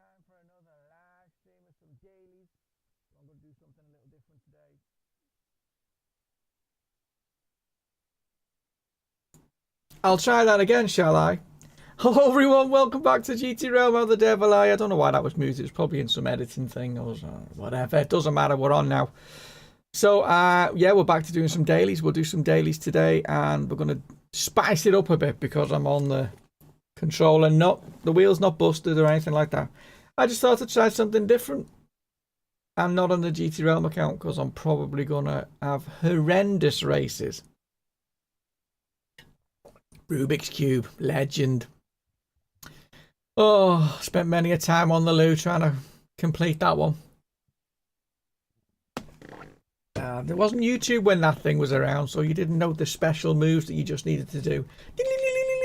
time for another live stream of some dailies. So I'm going to do something a little different today. I'll try that again, shall I? Hello everyone, welcome back to GTrealm. How the devil are you? I don't know why that was music. It's probably in some editing thing or whatever. It doesn't matter. We're on now. So, yeah, we're back to doing some dailies. We'll do some dailies today, and we're going to spice it up a bit because I'm on the controller. The wheel's not busted or anything like that. I just thought I'd try something different. And not on the GTrealm account because I'm probably going to have horrendous races. Rubik's Cube, legend. Oh, spent many a time on the loo trying to complete that one. There wasn't YouTube when that thing was around, so you didn't know the special moves that you just needed to do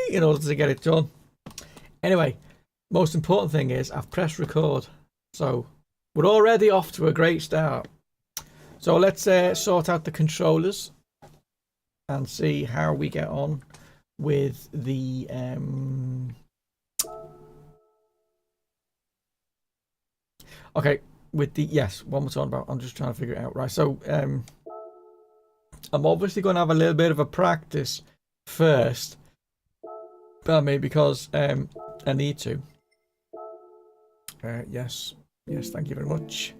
in order to get it done. Anyway, most important thing is I've pressed record, so we're already off to a great start. So let's sort out the controllers and see how we get on with the okay, with the what we're talking about. I'm just trying to figure it out. Right, so I'm obviously going to have a little bit of a practice first, because I need to. Yes, thank you very much.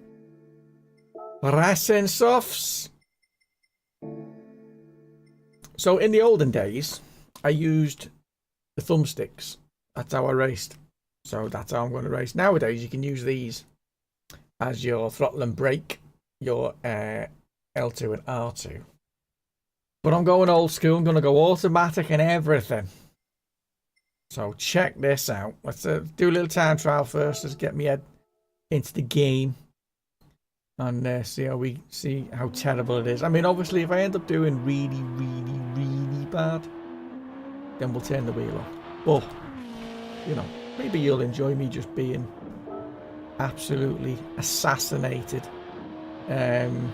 Racing softs. So in the olden days, I used the thumbsticks. That's how I raced. So that's how I'm going to race. Nowadays, you can use these as your throttle and brake, your L2 and R2. But I'm going old school. I'm going to go automatic and everything. So check this out. Let's do a little time trial first. Let's get me head into the game and see how terrible it is. I mean, obviously, if I end up doing really, really, really bad, then we'll turn the wheel off. But, you know, maybe you'll enjoy me just being absolutely assassinated. I'm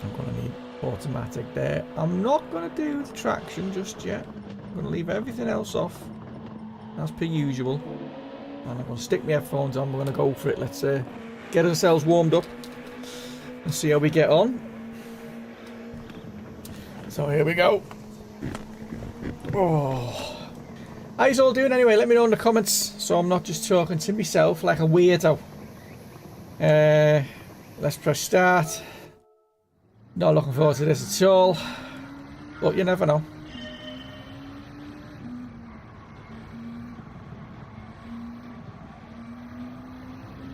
going to need automatic there. I'm not going to do the traction just yet. I'm going to leave everything else off as per usual. And I'm going to stick my headphones on. We're going to go for it. Let's get ourselves warmed up and see how we get on. So here we go. Oh, how you all doing anyway? Let me know in the comments so I'm not just talking to myself like a weirdo. Let's press start. Not looking forward to this at all, but you never know.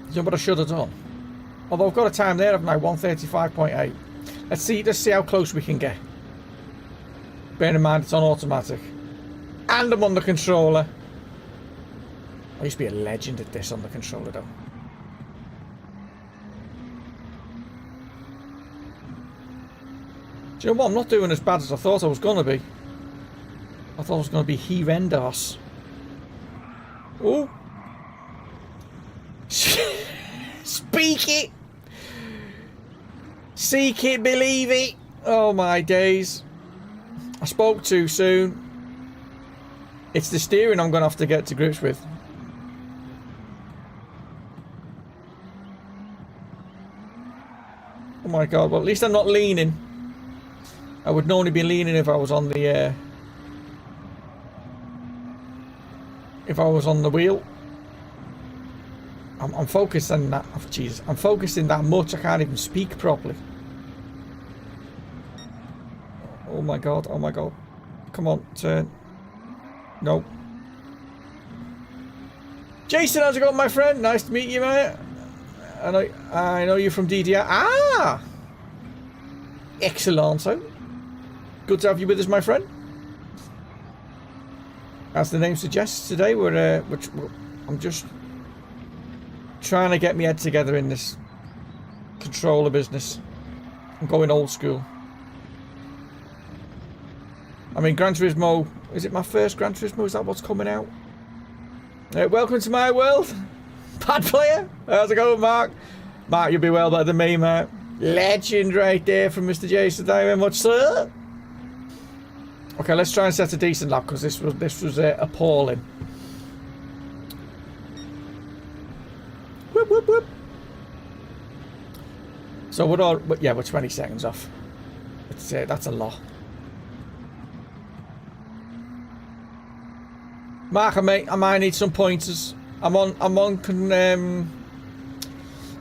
You know what I should have done? Although I've got a time there of my 1:35.8. Let's see how close we can get. Bearing in mind it's on automatic. And I'm on the controller. I used to be a legend at this on the controller though. Do you know what? I'm not doing as bad as I thought I was going to be. I thought I was going to be horrendous. Oh. Speak it. Seek it, believe it. Oh my days. I spoke too soon. It's the steering I'm going to have to get to grips with. Oh my god, well at least I'm not leaning. I would normally be leaning if I was on the wheel. I'm focused on that. Oh, Jesus, I'm focusing that much I can't even speak properly. Oh my god, oh my god. Come on, turn. No. Jason, how's it going, my friend? Nice to meet you, mate. I know you're from DDR. Ah! Excellent. Good to have you with us, my friend. As the name suggests, today I'm just trying to get my head together in this controller business. I'm going old school. I mean, Gran Turismo, is it my first Gran Turismo? Is that what's coming out? Welcome to my world. Bad player. How's it going, Mark? Mark, you'll be well better than me, mate. Legend right there from Mr. Jason. Thank you very much, sir. Okay, let's try and set a decent lap because this was appalling. whoop, whoop, whoop. So we're all, yeah, we're 20 seconds off. That's a lot. Mark, mate, I might need some pointers. I'm on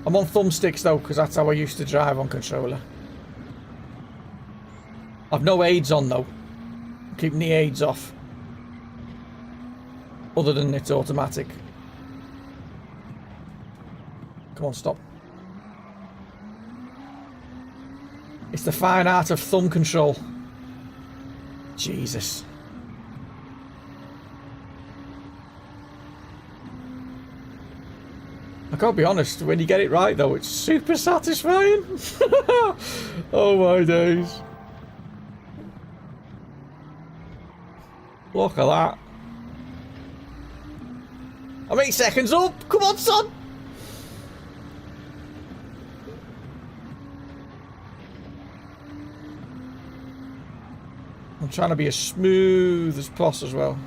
thumbsticks though, because that's how I used to drive on controller. I've no aids on though. I'm keeping the aids off. Other than it's automatic. Come on, stop. It's the fine art of thumb control. Jesus. I can't be honest, when you get it right though, it's super satisfying. Oh my days. Look at that. I'm 8 seconds up. Come on, son. I'm trying to be as smooth as possible as well.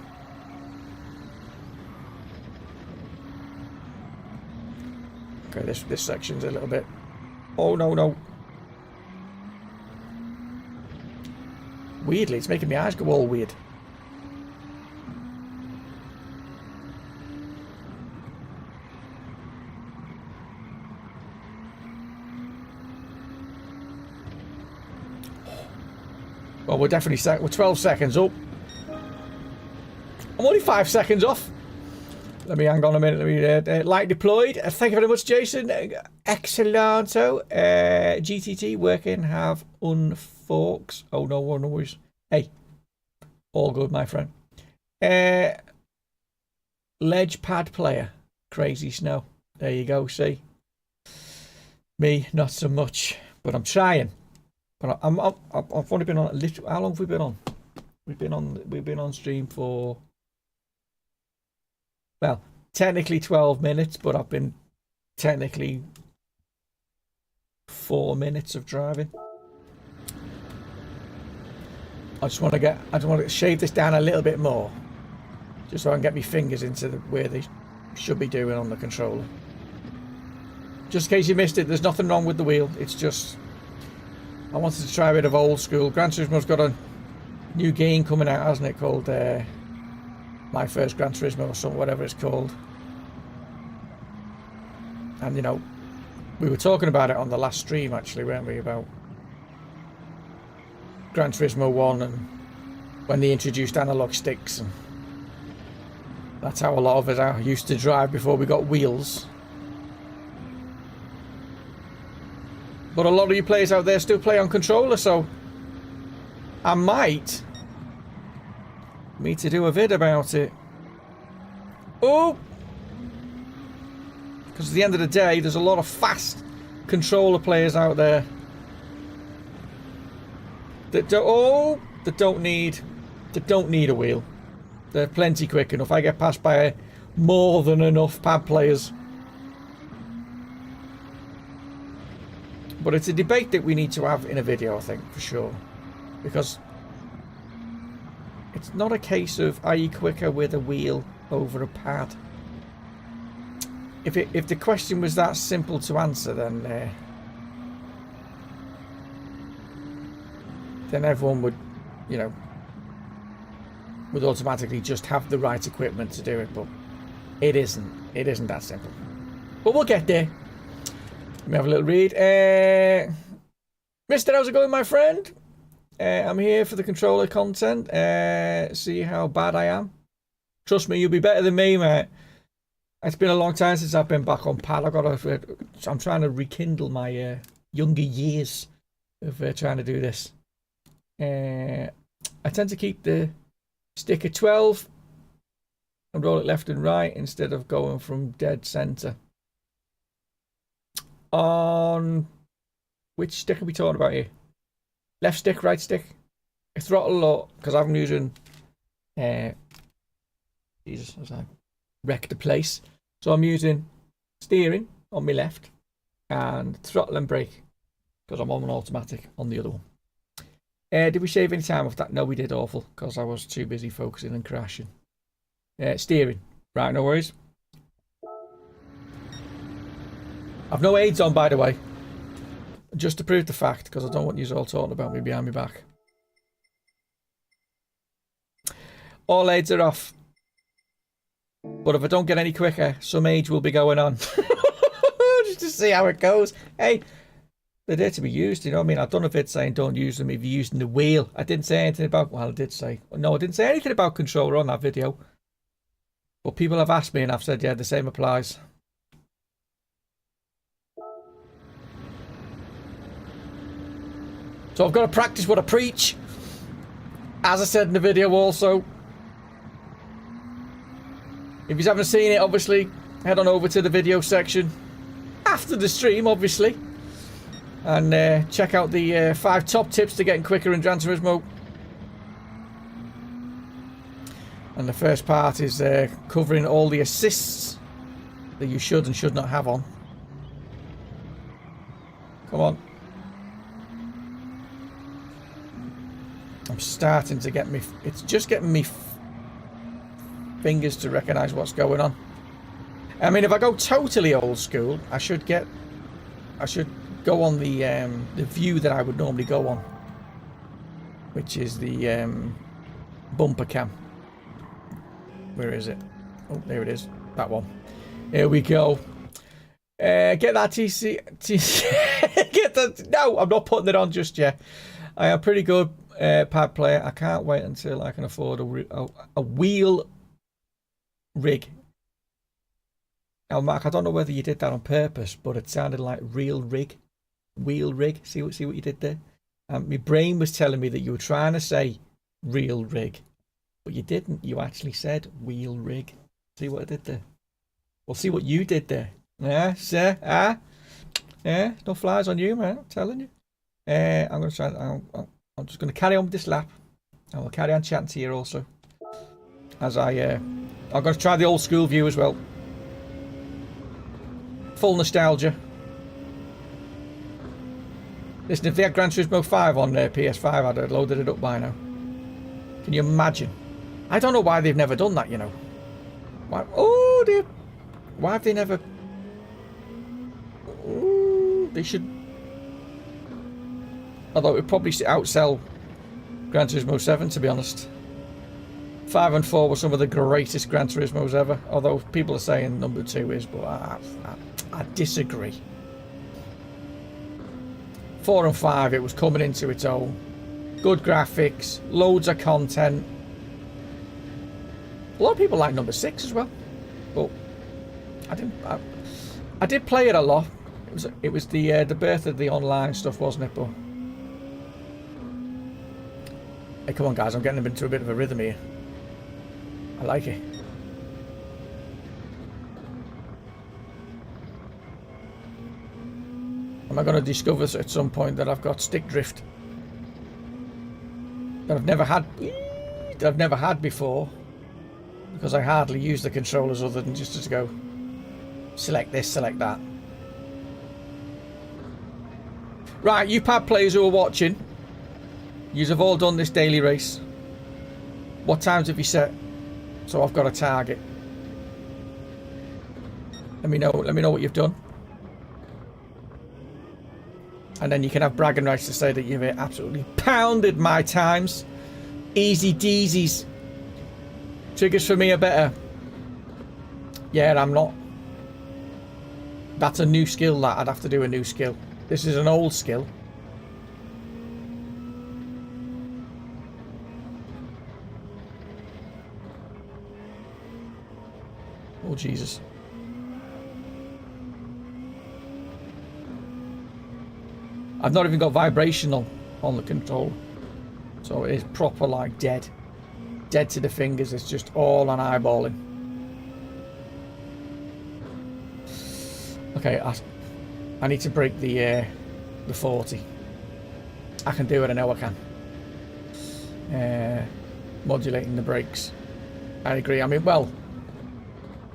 Okay, this section's a little bit... Oh, no, no. Weirdly, it's making my eyes go all weird. Well, we're definitely we're 12 seconds up. I'm only 5 seconds off. Let me hang on a minute. Let me light deployed. Thank you very much, Jason. Excellento. GTT working have unforks. Oh no, no worries. Hey, all good, my friend. Ledge pad player, crazy snow. There you go. See, me not so much, but I'm trying. But I've only been on a little. How long have we been on? We've been on stream for, well, technically 12 minutes, but I've been technically 4 minutes of driving. I just want to shave this down a little bit more, just so I can get my fingers into where they should be doing on the controller. Just in case you missed it, there's nothing wrong with the wheel. It's just I wanted to try a bit of old school. Gran Turismo's got a new game coming out, hasn't it? Called My First Gran Turismo or something, whatever it's called. And you know, we were talking about it on the last stream actually, weren't we? About Gran Turismo 1 and when they introduced analog sticks, and that's how a lot of us used to drive before we got wheels. But a lot of you players out there still play on controller, so I might need to do a vid about it. Oh! Because at the end of the day, there's a lot of fast controller players out there that don't need a wheel. They're plenty quick enough. I get passed by more than enough pad players. But it's a debate that we need to have in a video, I think, for sure. Because it's not a case of are you quicker with a wheel over a pad. If the question was that simple to answer, then everyone would, you know, would automatically just have the right equipment to do it. But it isn't. It isn't that simple. But we'll get there. Let me have a little read. Mister, how's it going, my friend? I'm here for the controller content. See how bad I am. Trust me, you'll be better than me, mate. It's been a long time since I've been back on pad. I'm trying to rekindle my younger years of trying to do this. I tend to keep the stick at 12 and roll it left and right instead of going from dead center. On which stick are we talking about here? Left stick, right stick? I throttle up because I'm using Jesus, as I wrecked the place. So I'm using steering on my left and throttle and brake because I'm on an automatic on the other one. Did we shave any time off that? No, we did, awful, because I was too busy focusing and crashing. Steering. Right, no worries. I've no aids on, by the way. Just to prove the fact, because I don't want you all talking about me behind my back. All aids are off. But if I don't get any quicker, some age will be going on. Just to see how it goes. Hey, they're there to be used, you know what I mean? I've done a vid saying don't use them if you're using the wheel. I didn't say anything about... Well, I did say... No, I didn't say anything about controller on that video. But people have asked me and I've said, yeah, the same applies. So I've got to practice what I preach. As I said in the video also. If you haven't seen it, obviously, head on over to the video section. After the stream, obviously. And check out the 5 top tips to getting quicker in Gran Turismo. And the first part is covering all the assists that you should and should not have on. Come on. I'm starting to get me... It's just getting me fingers to recognise what's going on. I mean, if I go totally old school, I should go on the view that I would normally go on, which is the bumper cam. Where is it? Oh, there it is. That one. Here we go. Get that TC. Get that. No, I'm not putting it on just yet. I am pretty good pad player. I can't wait until I can afford a wheel rig. Now, Mark, I don't know whether you did that on purpose, but it sounded like real rig. Wheel rig. See what you did there? My brain was telling me that you were trying to say real rig, but you didn't. You actually said wheel rig. See what I did there? Well, see what you did there. Yeah, sir. Yeah, no flies on you, man. I'm telling you. I'm going to try. I'm just going to carry on with this lap. I will carry on chatting to you also. As I'm going to try the old school view as well. Full nostalgia. Listen, if they had Gran Turismo 5 on PS5, I'd have loaded it up by now. Can you imagine? I don't know why they've never done that, you know. Why? Oh, dear. Why have they never... Ooh, they should... Although it would probably outsell Gran Turismo 7, to be honest. 5 and 4 were some of the greatest Gran Turismos ever. Although people are saying number 2 is, but I disagree. 4 and 5, it was coming into its own. Good graphics, loads of content. A lot of people like number 6 as well, but I did play it a lot. It was the birth of the online stuff, wasn't it? But hey, come on, guys, I'm getting into a bit of a rhythm here. I like it. Am I going to discover at some point that I've got stick drift that I've never had before, because I hardly use the controllers other than just to go select this, select that. Right, you pad players who are watching, yous have all done this daily race. What times have you set? So I've got a target. Let me know what you've done. And then you can have bragging rights to say that you've absolutely pounded my times. Easy deesies. Triggers for me are better. Yeah, I'm not. That's a new skill, that. I'd have to do a new skill. This is an old skill. Oh, Jesus. I've not even got vibrational on the control. So it is proper, like, dead. Dead to the fingers. It's just all on eyeballing. Okay, I need to break the 40. I can do it, I know I can. Modulating the brakes. I agree. I mean, well,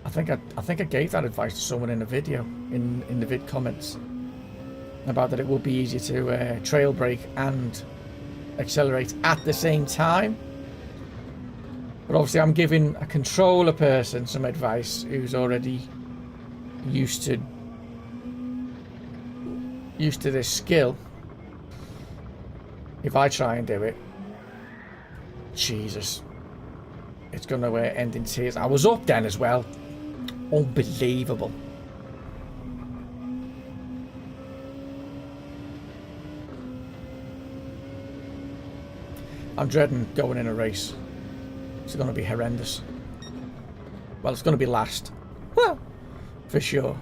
I think I gave that advice to someone in a video, in the vid comments, about that it would be easier to trail brake and accelerate at the same time. But obviously I'm giving a controller person some advice who's already used to used to this skill, if I try and do it, Jesus, it's going to end in tears. I was up then as well. Unbelievable. I'm dreading going in a race. It's going to be horrendous. Well, it's going to be last. Well, for sure.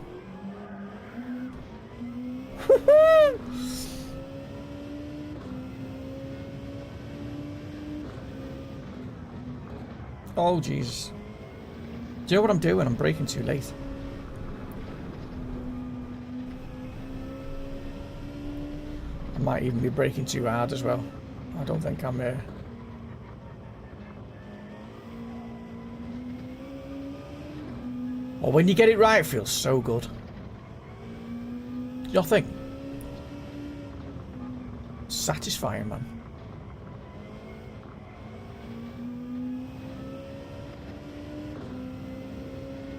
Oh, Jesus. Do you know what I'm doing? I'm braking too late. I might even be braking too hard as well. I don't think I'm there. Oh, when you get it right, it feels so good. You think? Satisfying, man.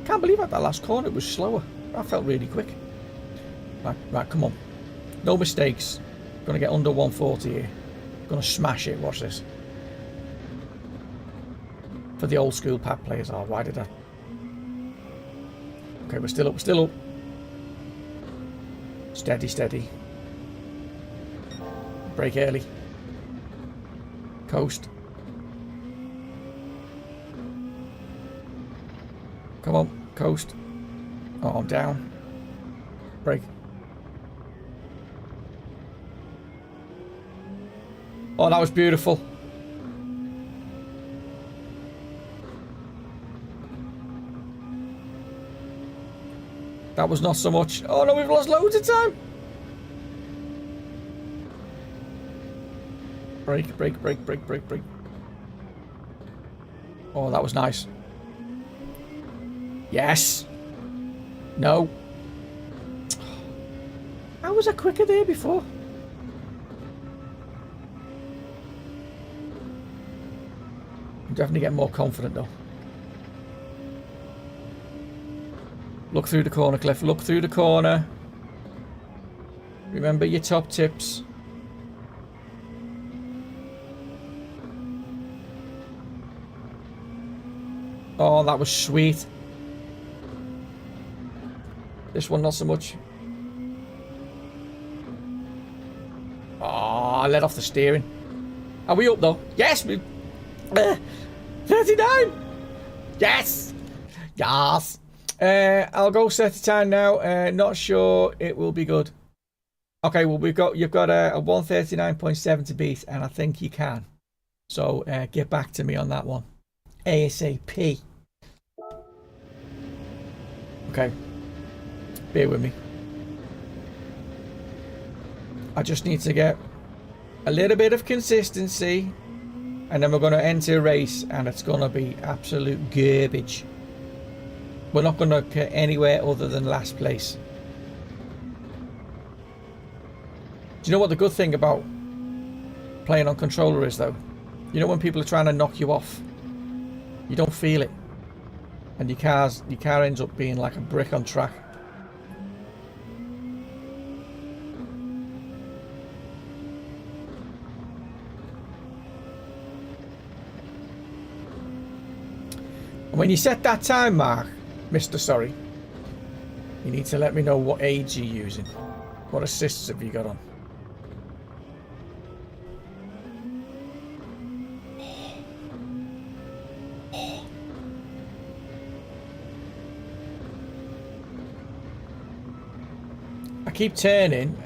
Can't believe at that last corner it was slower. That felt really quick. Right, come on. No mistakes. Gonna get under 140 here. Gonna smash it. Watch this. For the old school pad players. Oh, why did I? Okay, we're still up. We're still up. Steady, steady. Brake early. Coast. Come on, coast. Oh, I'm down. Brake. Oh, that was beautiful. That was not so much. Oh no, we've lost loads of time. Brake, brake, brake, brake, brake, brake. Oh, that was nice. Yes. No. How was I quicker there before? I'm definitely getting more confident though. Look through the corner, Cliff. Look through the corner. Remember your top tips. Oh, that was sweet. This one, not so much. Oh, I let off the steering. Are we up though? Yes! 39! Yes! Yes! I'll go set a time now. Not sure it will be good. Okay, well you've got a 139.7 to beat, and I think you can. So get back to me on that one. ASAP. Okay. Bear with me. I just need to get a little bit of consistency, and then we're going to enter a race, and it's going to be absolute garbage. We're not going to get anywhere other than last place. Do you know what the good thing about playing on controller is though? You know when people are trying to knock you off, you don't feel it, and your car ends up being like a brick on track. And when you set that time mark, Mr. Sorry, you need to let me know what aids you're using. What assists have you got on? I keep turning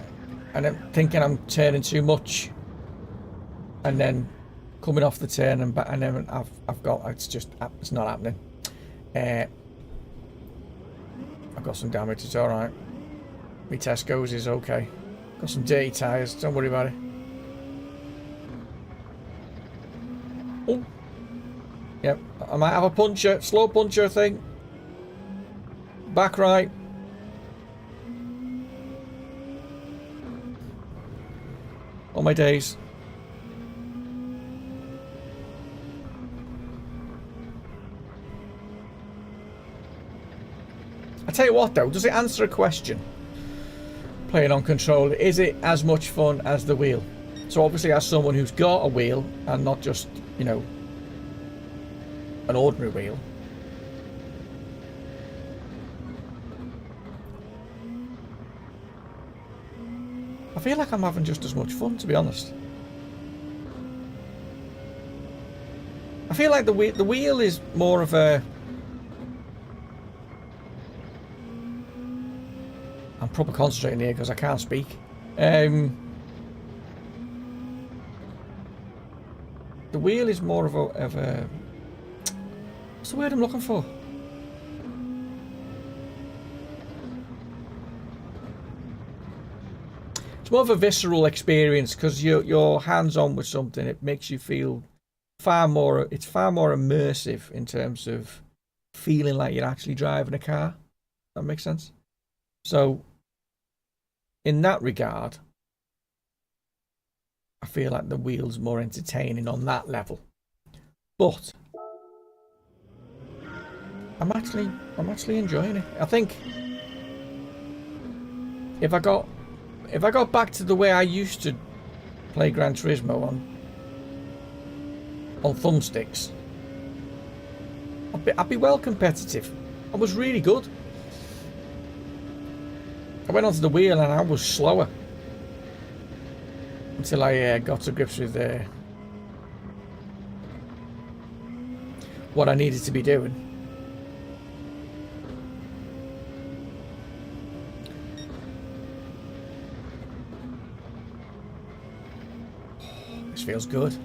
and I'm thinking I'm turning too much, and then coming off the turn and back, and then I've got, it's not happening. I've got some damage, it's alright. My Tesco's is okay. Got some dirty tyres, don't worry about it. Oh! Yep, I might have a puncher, slow puncher thing. Back right. All my days. I tell you what though, does it answer a question? playing on controller, is it as much fun as the wheel? So obviously as someone who's got a wheel and not just, you know, an ordinary wheel, I feel like I'm having just as much fun, to be honest. I feel like the wheel is more of a... I'm proper concentrating here because I can't speak. The wheel is more of a... What's the word I'm looking for? It's more of a visceral experience because you're hands-on with something. It makes you feel far more... It's far more immersive in terms of feeling like you're actually driving a car. That makes sense? So, in that regard, I feel like the wheel's more entertaining on that level. But I'm actually enjoying it. I think if I got back to the way I used to play Gran Turismo on thumbsticks, I'd be well competitive. I was really good. I went onto the wheel and I was slower until I got to grips with what I needed to be doing. This feels good.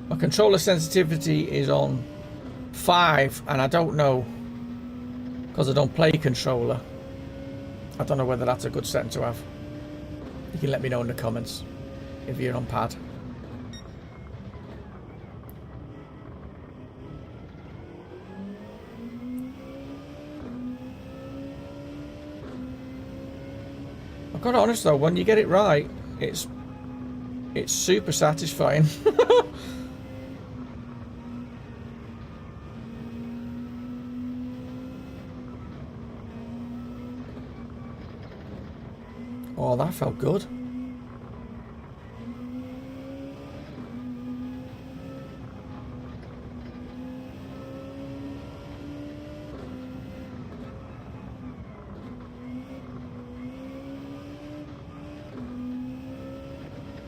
My controller sensitivity is on 5, and I don't know, because I don't play controller, I don't know whether that's a good setting to have. You can let me know in the comments if you're on pad. I've got to be honest though, when you get it right, it's super satisfying. Oh, that felt good. Do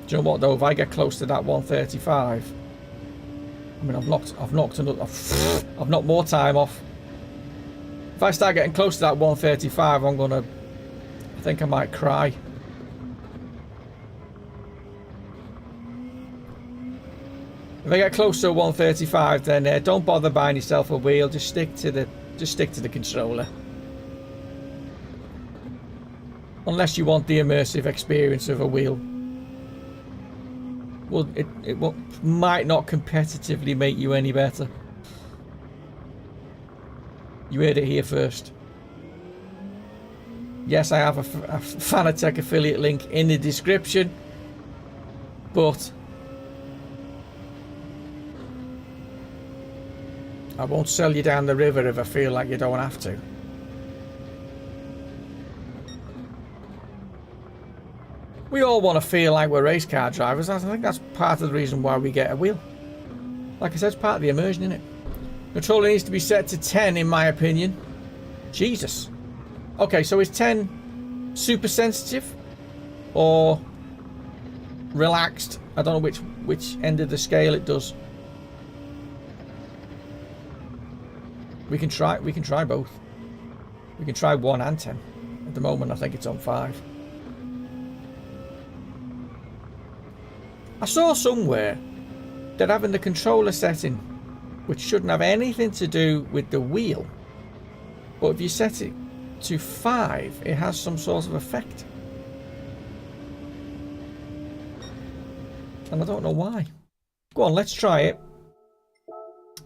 you know what though? If I get close to that 135, I mean, I've knocked more time off. If I start getting close to that 135, I think I might cry. If I get close to 135, then don't bother buying yourself a wheel. Just stick to the controller. Unless you want the immersive experience of a wheel. Well, it might not competitively make you any better. You heard it here first. Yes, I have a Fanatec affiliate link in the description, but I won't sell you down the river if I feel like you don't have to. We all want to feel like we're race car drivers. I think that's part of the reason why we get a wheel. Like I said, it's part of the immersion, isn't it? Controller needs to be set to 10 in my opinion. Jesus. Okay, so is 10 super sensitive or relaxed? I don't know which end of the scale it does. We can try both. We can try 1 and 10. At the moment I think it's on 5. I saw somewhere that having the controller setting, which shouldn't have anything to do with the wheel, but if you set it to 5, it has some sort of effect. And I don't know why. Go on, let's try it.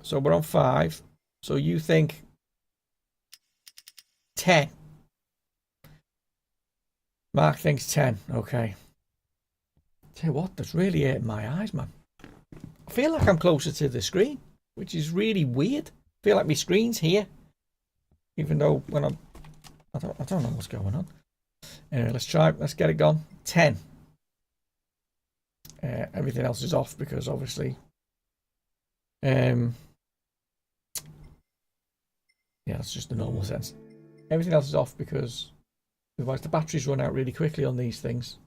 So we're on 5. So you think 10. Mark thinks 10. Okay. Tell you what, that's really hurting my eyes, man. I feel like I'm closer to the screen, which is really weird. I feel like my screen's here, even though when I don't know what's going on. Anyway, let's get it gone. 10. Everything else is off because obviously, yeah, that's just the normal sense. Everything else is off because otherwise the batteries run out really quickly on these things.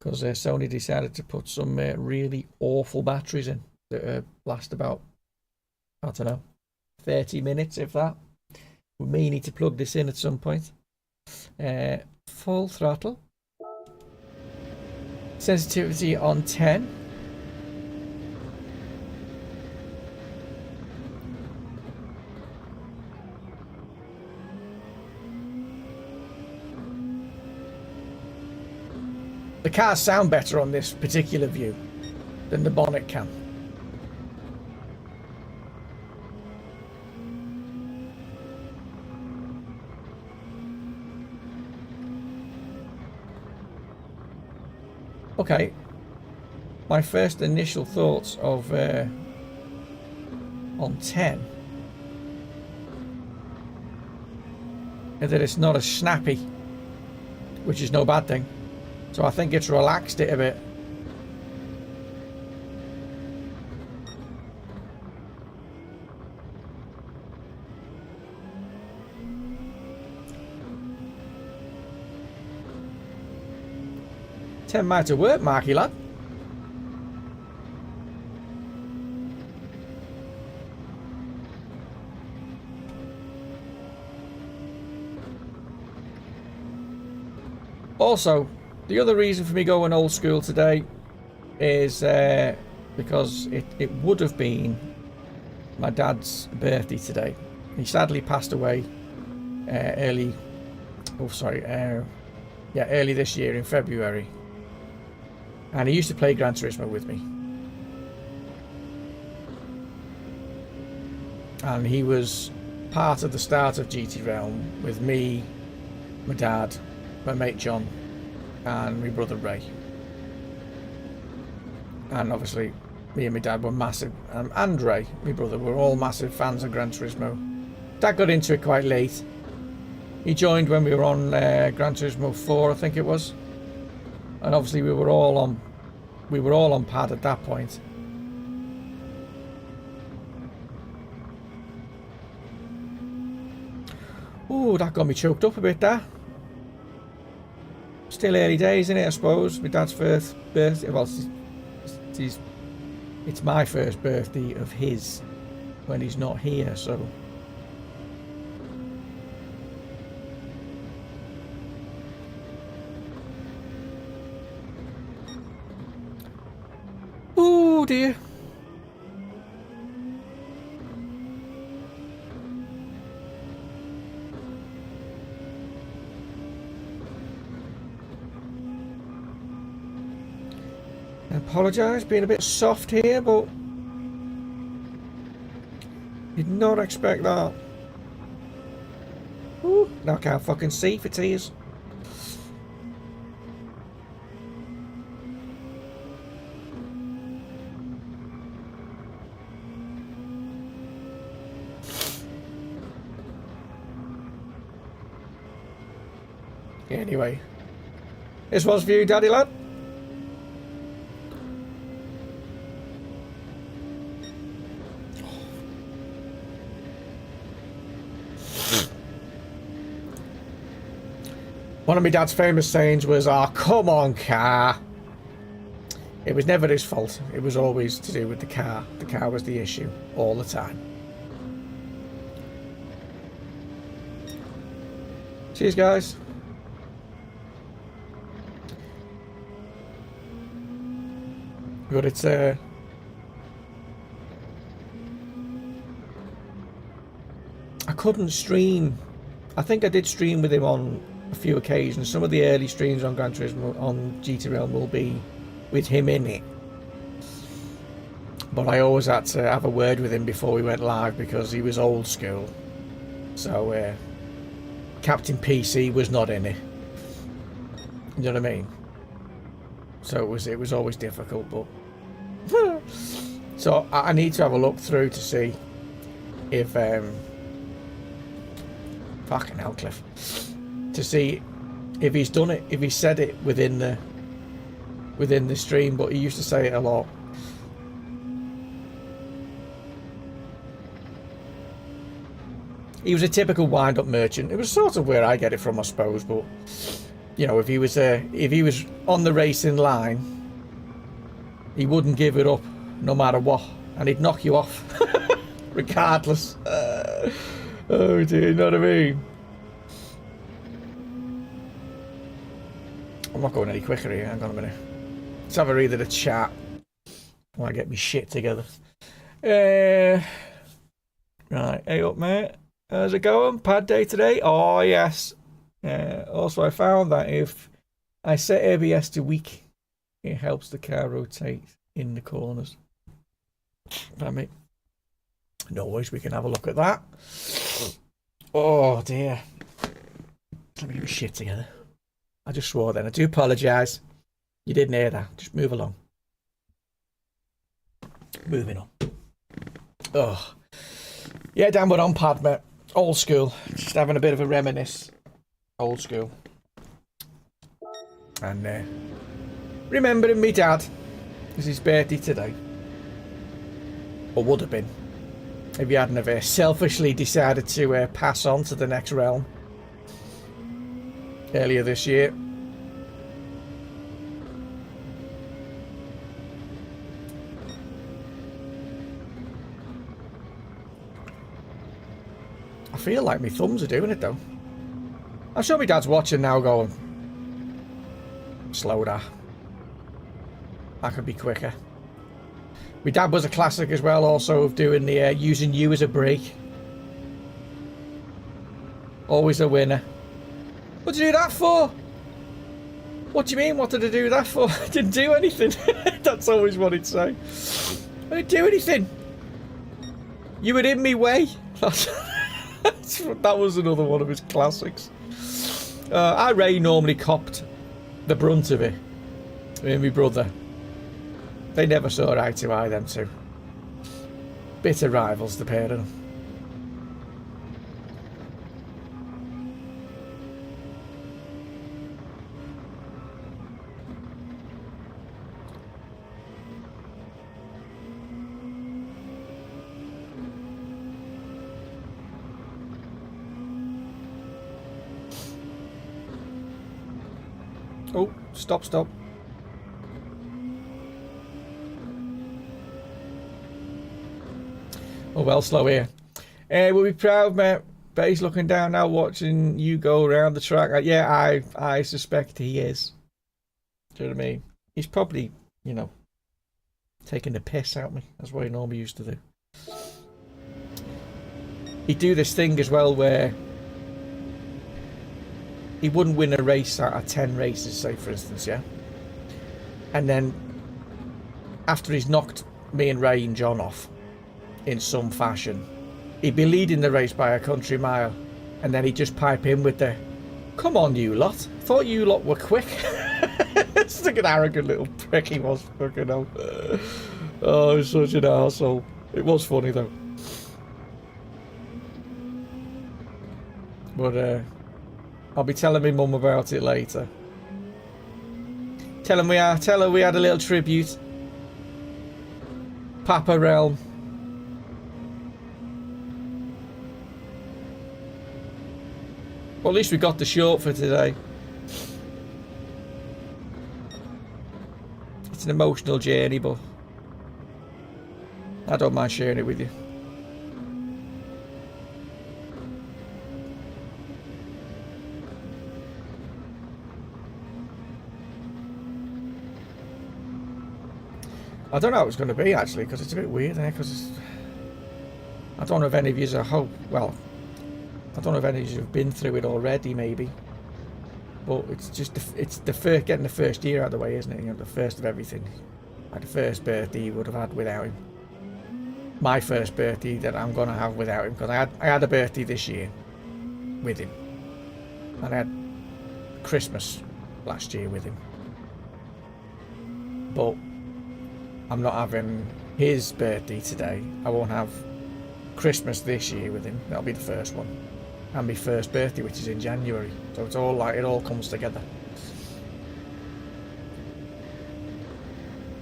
Because Sony decided to put some really awful batteries in that last about, I don't know, 30 minutes, if that. We may need to plug this in at some point. Full throttle. Sensitivity on 10. The cars sound better on this particular view than the bonnet can. Okay, my first initial thoughts of on 10 is that it's not as snappy, which is no bad thing. So I think it's relaxed it a bit. Ten miles of work, Marky lad. Also, the other reason for me going old school today is because it would have been my dad's birthday today. He sadly passed away early this year in February. And he used to play Gran Turismo with me. And he was part of the start of GTrealm with me, my dad, my mate John, and my brother Ray. And obviously me and my dad were massive, and Ray, my brother, were all massive fans of Gran Turismo. Dad got into it quite late. He joined when we were on Gran Turismo 4, I think it was. And obviously we were all on pad at that point. Ooh, that got me choked up a bit there. Still early days, isn't it, I suppose? My dad's first birthday. Well, it's my first birthday of his when he's not here, so. Oh dear. I apologise, being a bit soft here, but did not expect that. Ooh, now I can't fucking see for tears. Anyway, this was for you, Daddy lad. One of my dad's famous sayings was, "Oh, come on, car." It was never his fault. It was always to do with the car. The car was the issue all the time. Cheers, guys. But it's I couldn't stream. I think I did stream with him on a few occasions. Some of the early streams on Gran Turismo on GTrealm will be with him in it. But I always had to have a word with him before we went live because he was old school. So Captain PC was not in it. You know what I mean? so it was always difficult. But so I need to have a look through to see if fucking hell, Cliff, to see if he's done it, if he said it within the stream. But he used to say it a lot. He was a typical wind-up merchant. It was sort of where I get it from, I suppose. But you know, if he was on the racing line, he wouldn't give it up no matter what, and he'd knock you off regardless. Oh dear, you know what I mean? I'm not going any quicker here. Hang on a minute. Let's have a read of the chat while I get my shit together. Right, hey up, mate. How's it going? Pad day today? Oh, yes. Also, I found that if I set ABS to weak, it helps the car rotate in the corners. I mean, no worries, we can have a look at that. Oh, dear. Let me get my shit together. I just swore then. I do apologise. You didn't hear that. Just move along. Moving on. Oh. Yeah, Dan, we're on pad, mate. Old school. Just having a bit of a reminisce. Old school. And remembering me dad. It's his birthday today. Or would have been. If he hadn't have selfishly decided to pass on to the next realm. Earlier this year. I feel like my thumbs are doing it though. I'm sure my dad's watching now going, slow down. That could be quicker. My dad was a classic as well, also of doing the using you as a brake. Always a winner. What did you do that for? What do you mean? What did I do that for? I didn't do anything. That's always what he'd say. I didn't do anything. You were in me way. That was another one of his classics. Ray normally copped the brunt of it. Me and my brother. They never saw eye to eye, them two. Bitter rivals, the pair of them. Oh, stop. Oh, well, slow here. We'll be proud, mate. Base looking down now, watching you go around the track. Yeah, I suspect he is. Do you know what I mean? He's probably, you know, taking the piss out of me. That's what he normally used to do. He'd do this thing as well where he wouldn't win a race out of 10 races, say, for instance, yeah? And then, after he's knocked me and Ray and John off, in some fashion, he'd be leading the race by a country mile, and then he'd just pipe in with the, come on, you lot. Thought you lot were quick. It's like an arrogant little prick he was, fucking hell. Oh, he's such an arsehole. It was funny, though. But, I'll be telling my mum about it later. Tell her we had a little tribute. Papa Realm. Well, at least we got the short for today. It's an emotional journey, but I don't mind sharing it with you. I don't know how it's going to be, actually, because it's a bit weird, because I don't know if any of you I don't know if any of you have been through it already, maybe. But it's just getting the first year out of the way, isn't it? You know, the first of everything. Like the first birthday you would have had without him. My first birthday that I'm going to have without him, because I had a birthday this year with him. And I had Christmas last year with him. but I'm not having his birthday today. I won't have Christmas this year with him. That'll be the first one, and my first birthday, which is in January. So it's all like, it all comes together.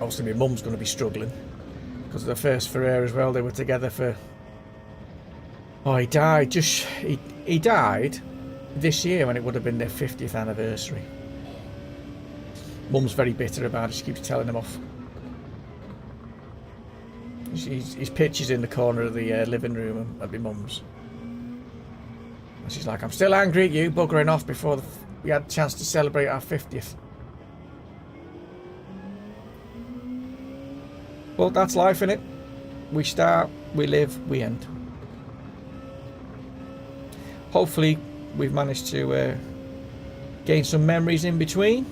Obviously my mum's going to be struggling because of the first for her as well. They were together for, oh, he died he died this year when it would have been their 50th anniversary. Mum's very bitter about it. She keeps telling him off. His picture's in the corner of the living room at my mum's, and she's like, I'm still angry at you buggering off before we had a chance to celebrate our 50th. Well, that's life, innit? We start, we live, we end. Hopefully we've managed to gain some memories in between.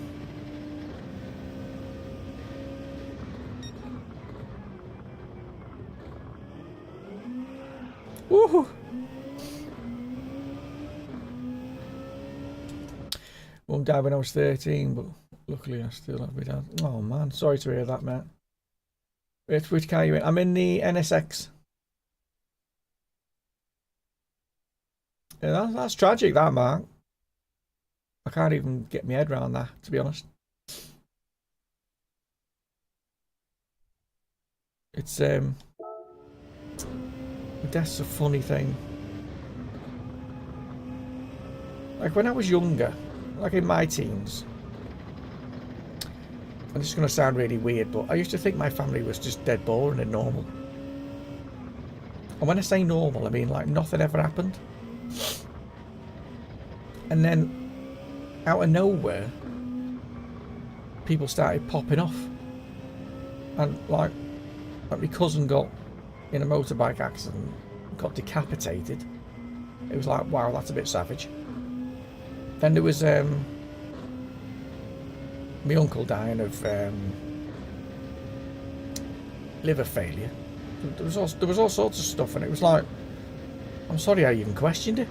Woohoo! Mum died when I was 13, but luckily I still have my dad. Oh man, sorry to hear that, mate. Which car are you in? I'm in the NSX. Yeah, that's tragic, that, Mark. I can't even get my head around that, to be honest. It's death's a funny thing. Like when I was younger, like in my teens, and this is going to sound really weird, but I used to think my family was just dead boring and normal. And when I say normal, I mean like nothing ever happened. And then, out of nowhere, people started popping off. And like my cousin got in a motorbike accident, got decapitated. It was like, wow, that's a bit savage. Then there was my uncle dying of liver failure. There was all sorts of stuff, and it was like, I'm sorry I even questioned it.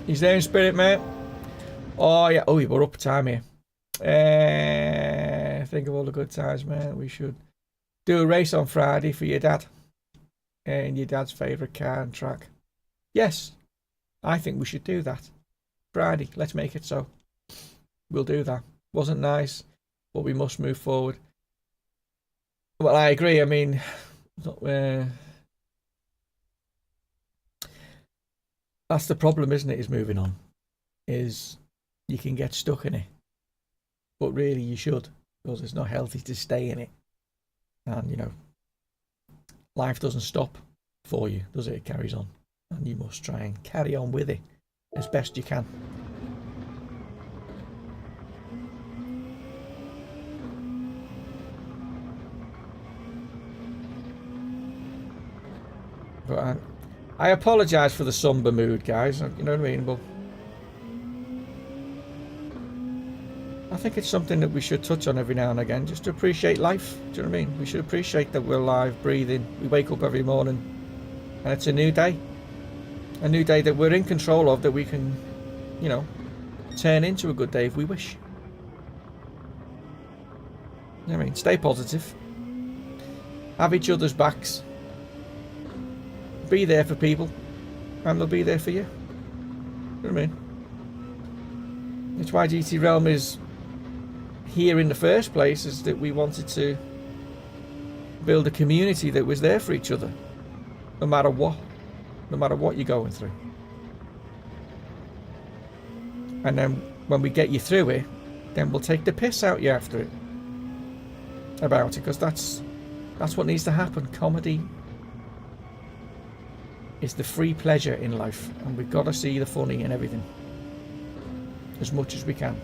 He's there in spirit, mate. Oh yeah. Oh, we're up time here. Think of all the good times, mate. We should do a race on Friday for your dad. In your dad's favourite car and track. Yes, I think we should do that. Friday, let's make it so. We'll do that. Wasn't nice, but we must move forward. Well, I agree. I mean, that's the problem, isn't it? Is moving on. Is you can get stuck in it, but really you should, because it's not healthy to stay in it. And you know, life doesn't stop for you, does it? It carries on, and you must try and carry on with it as best you can. But I apologise for the somber mood, guys. You know what I mean? But I think it's something that we should touch on every now and again, just to appreciate life. Do you know what I mean? We should appreciate that we're alive, breathing. We wake up every morning, and it's a new day. A new day that we're in control of, that we can, you know, turn into a good day if we wish. You know what I mean? Stay positive. Have each other's backs. Be there for people, and they'll be there for you. You know what I mean? That's why GTrealm is here in the first place, is that we wanted to build a community that was there for each other, no matter what you're going through. And then when we get you through it, then we'll take the piss out you after it about it, because that's what needs to happen. Comedy is the free pleasure in life, and we've got to see the funny in everything as much as we can.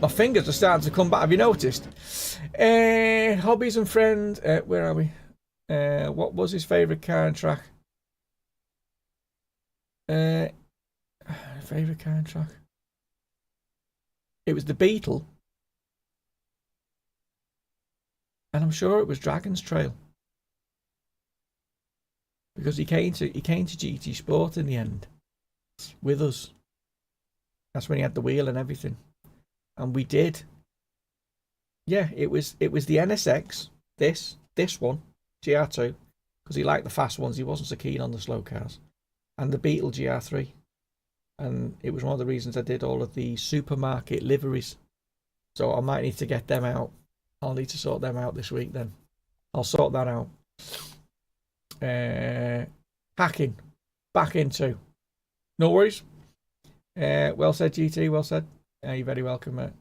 My fingers are starting to come back. Have you noticed? Hobbies and friends. Where are we? What was his favourite car and track? Favourite car and track? It was the Beetle. And I'm sure it was Dragon's Trail. Because he came to GT Sport in the end. With us. That's when he had the wheel and everything. And we did. Yeah, it was the NSX, this one, GR2, because he liked the fast ones. He wasn't so keen on the slow cars. And the Beetle GR3. And it was one of the reasons I did all of the supermarket liveries. So I might need to get them out. I'll need to sort them out this week then. I'll sort that out. Hacking. Back into. No worries. Well said, GT. Well said. You're very welcome, mate.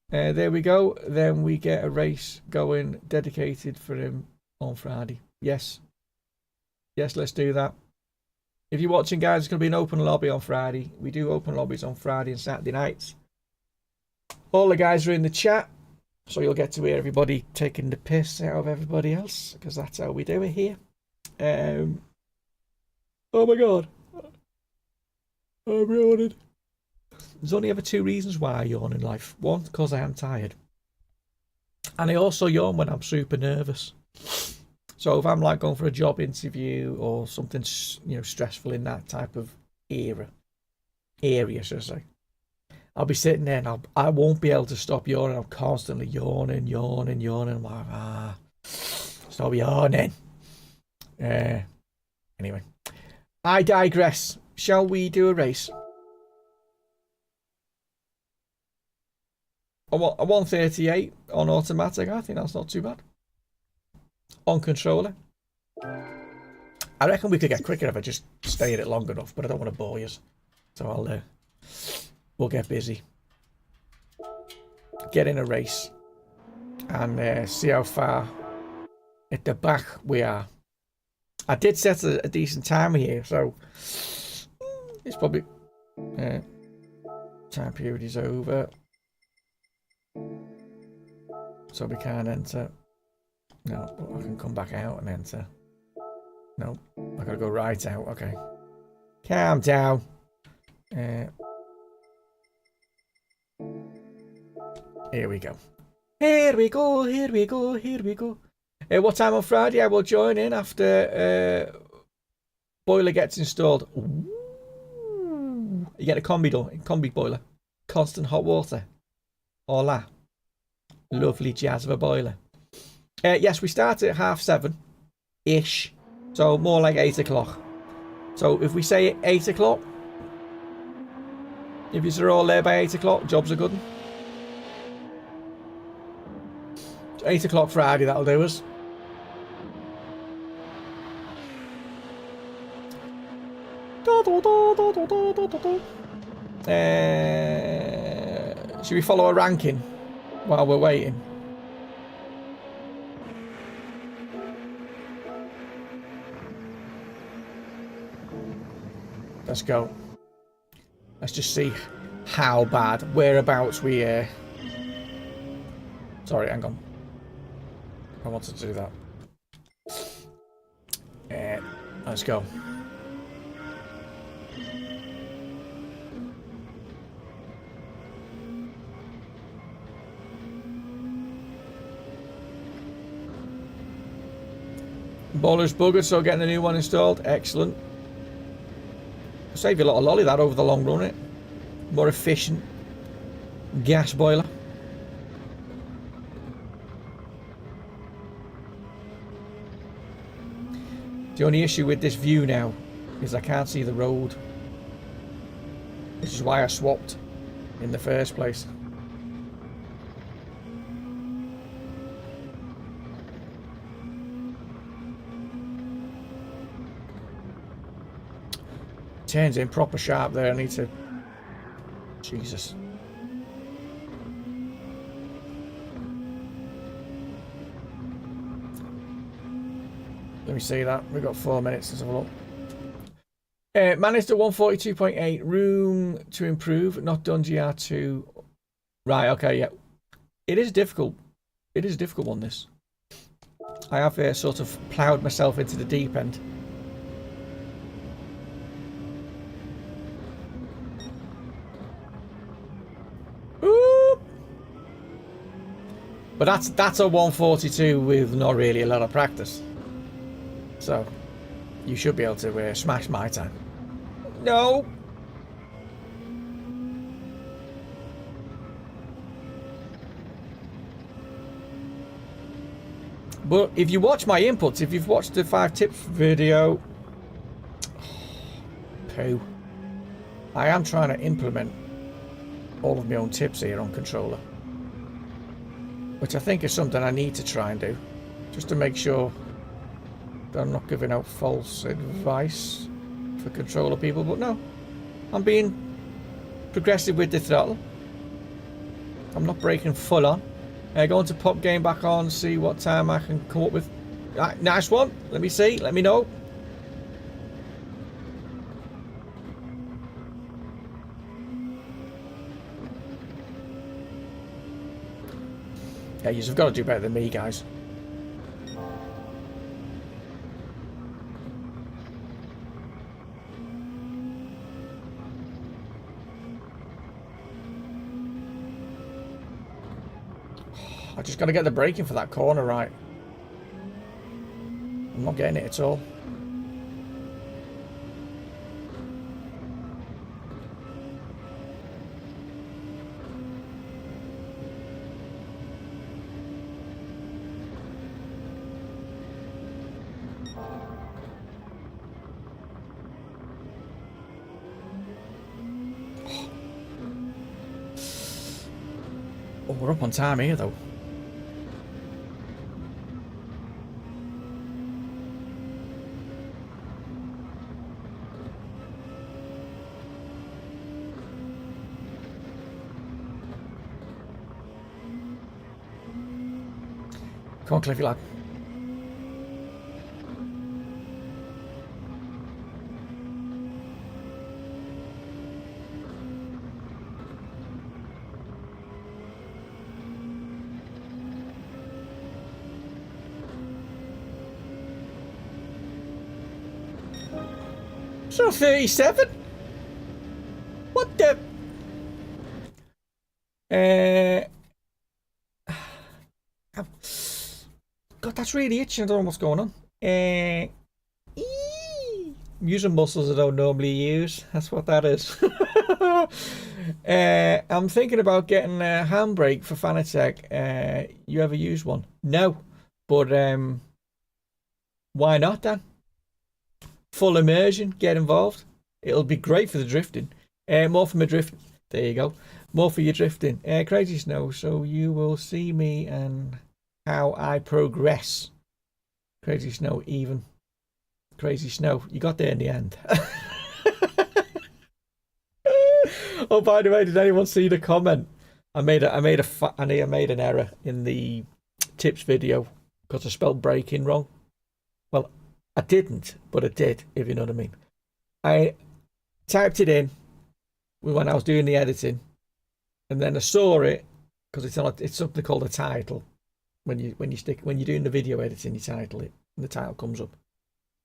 There we go. Then we get a race going dedicated for him on Friday. Yes. Yes, let's do that. If you're watching, guys, it's going to be an open lobby on Friday. We do open lobbies on Friday and Saturday nights. All the guys are in the chat, so you'll get to hear everybody taking the piss out of everybody else, because that's how we do it here. Oh my God. I'm yawning. There's only ever two reasons why I yawn in life. One, because I am tired. And I also yawn when I'm super nervous. So if I'm like going for a job interview or something, you know, stressful in that type of area, should I say, I'll be sitting there and I won't be able to stop yawning. I'm constantly yawning. I'm like, stop yawning. Anyway, I digress. Shall we do a race? A 138 on automatic. I think that's not too bad. On controller. I reckon we could get quicker if I just stay at it long enough, but I don't want to bore you. So we'll get busy. Get in a race. And see how far at the back we are. I did set a decent timer here, so it's probably time period is over. So we can't enter. No, I can come back out and enter. No, I gotta go right out. Okay. Calm down. Here we go. Here we go. What time on Friday? I will join in after boiler gets installed. Ooh. You get a combi boiler. Constant hot water. Hola. Lovely jazz of a boiler. Yes, we start at 7:30-ish. So more like 8 o'clock. So if we say 8 o'clock, if you're all there by 8 o'clock, jobs are good. 8 o'clock Friday, that'll do us. Should we follow a ranking while we're waiting? Let's go. Let's just see how bad, whereabouts we Sorry, hang on. I wanted to do that. Let's go. Boiler's buggered, so getting a new one installed. Excellent. Save you a lot of lolly that over the long run, it. More efficient gas boiler. The only issue with this view now is I can't see the road. This is why I swapped in the first place. Turns in proper sharp there. I need to... Jesus. Let me see that. We've got 4 minutes. Let's have a look. Managed at 142.8. Room to improve. Not done GR2. Right, okay, yeah. It is difficult. It is a difficult one, this. I have sort of ploughed myself into the deep end. Ooh. But that's a 142 with not really a lot of practice. So you should be able to smash my time. No. But if you watch my inputs, if you've watched the 5 tips video, poo. I am trying to implement all of my own tips here on controller, which I think is something I need to try and do, just to make sure that I'm not giving out false advice for controller people. But no, I'm being progressive with the throttle. I'm not braking full on. Going to pop game back on, see what time I can come up with. Right, nice one. Let me see. Let me know. Yeah, you've got to do better than me, guys. I just got to get the braking for that corner right. I'm not getting it at all. Oh, we're up on time here, though. Come on, Cliffy lad. So 37? What the? God, that's really itching. I don't know what's going on. Using muscles I don't normally use. That's what that is. I'm thinking about getting a handbrake for Fanatec. You ever use one? No. But why not then? Full immersion. Get involved. It'll be great for the drifting. More for my drifting. There you go. More for your drifting. Crazy Snow. So you will see me and how I progress. Crazy Snow even. Crazy Snow. You got there in the end. Oh, by the way, did anyone see the comment? I made an error in the tips video because I spelled braking wrong. Well, I didn't, but I did, if you know what I mean. I typed it in when I was doing the editing, and then I saw it because it's something called a title. When you're doing the video editing, you title it, and the title comes up.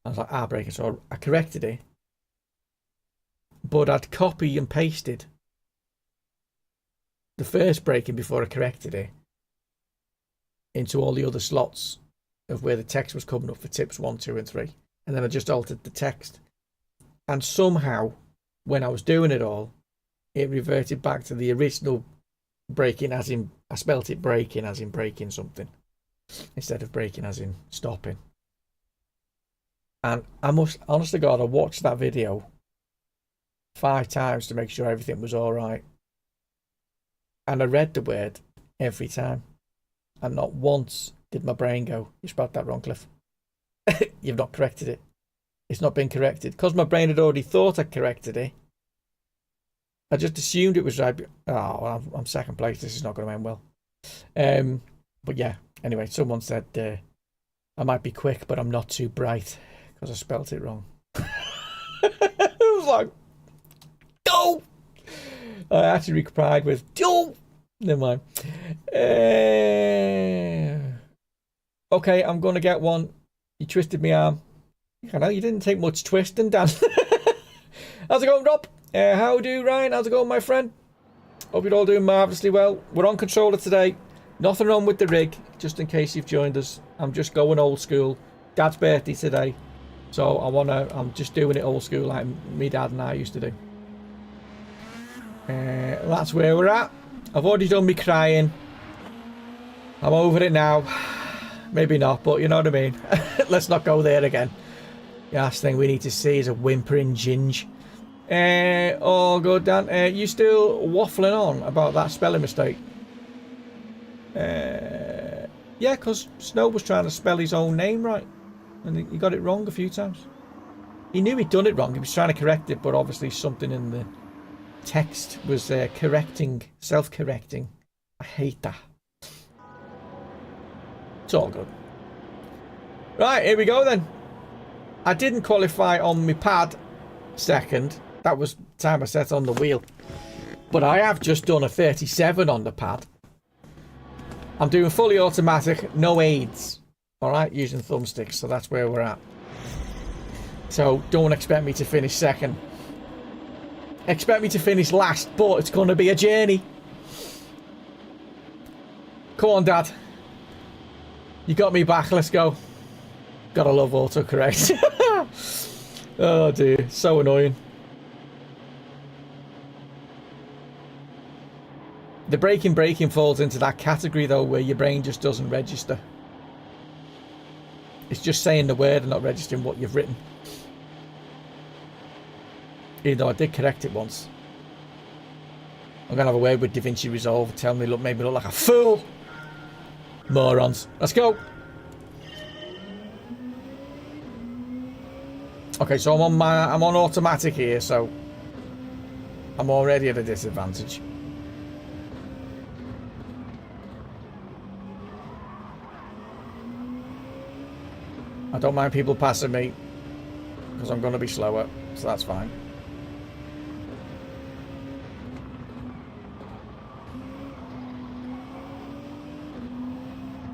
I was like, braking. So I corrected it, but I'd copy and pasted the first braking before I corrected it into all the other slots of where the text was coming up for tips 1, 2, and 3, and then I just altered the text. And somehow, when I was doing it all, it reverted back to the original braking, as in I spelt it braking as in breaking something instead of braking as in stopping. And I must, honest to God, I watched that video 5 times to make sure everything was all right. And I read the word every time. And not once did my brain go, you spelled that wrong, Cliff. You've not corrected it. It's not been corrected. Because my brain had already thought I corrected it, I just assumed it was right. Oh, well, I'm second place. This is not going to end well. But yeah, anyway, someone said I might be quick, but I'm not too bright because I spelt it wrong. I was like, no! I actually replied with, no! Never mind. Okay, I'm going to get one. You twisted my arm. I know you didn't take much twisting, Dan. How's it going, Rob? How do, Ryan? How's it going, my friend? Hope you're all doing marvellously well. We're on controller today. Nothing wrong with the rig, just in case you've joined us. I'm just going old school. Dad's birthday today. So I'm just doing it old school like me dad and I used to do. That's where we're at. I've already done me crying. I'm over it now. Maybe not, but you know what I mean. Let's not go there again. The last thing we need to see is a whimpering ginge. Oh, good, Dan. You still waffling on about that spelling mistake? Yeah, because Snow was trying to spell his own name right. And he got it wrong a few times. He knew he'd done it wrong. He was trying to correct it, but obviously something in the text was self-correcting. I hate that. It's all good. Right, here we go then. I didn't qualify on my pad second. That was time I set on the wheel. But I have just done a 37 on the pad. I'm doing fully automatic, no aids. Alright, using thumbsticks, so that's where we're at. So, don't expect me to finish second. Expect me to finish last, but it's going to be a journey. Come on, Dad. You got me back, let's go. Gotta love autocorrect. Oh dear, so annoying. The braking falls into that category though, where your brain just doesn't register. It's just saying the word and not registering what you've written. Even though I did correct it once. I'm gonna have a word with DaVinci Resolve, tell me made me look like a fool. Morons. Let's go. Okay, so I'm on automatic here, so I'm already at a disadvantage. I don't mind people passing me because I'm going to be slower, so that's fine.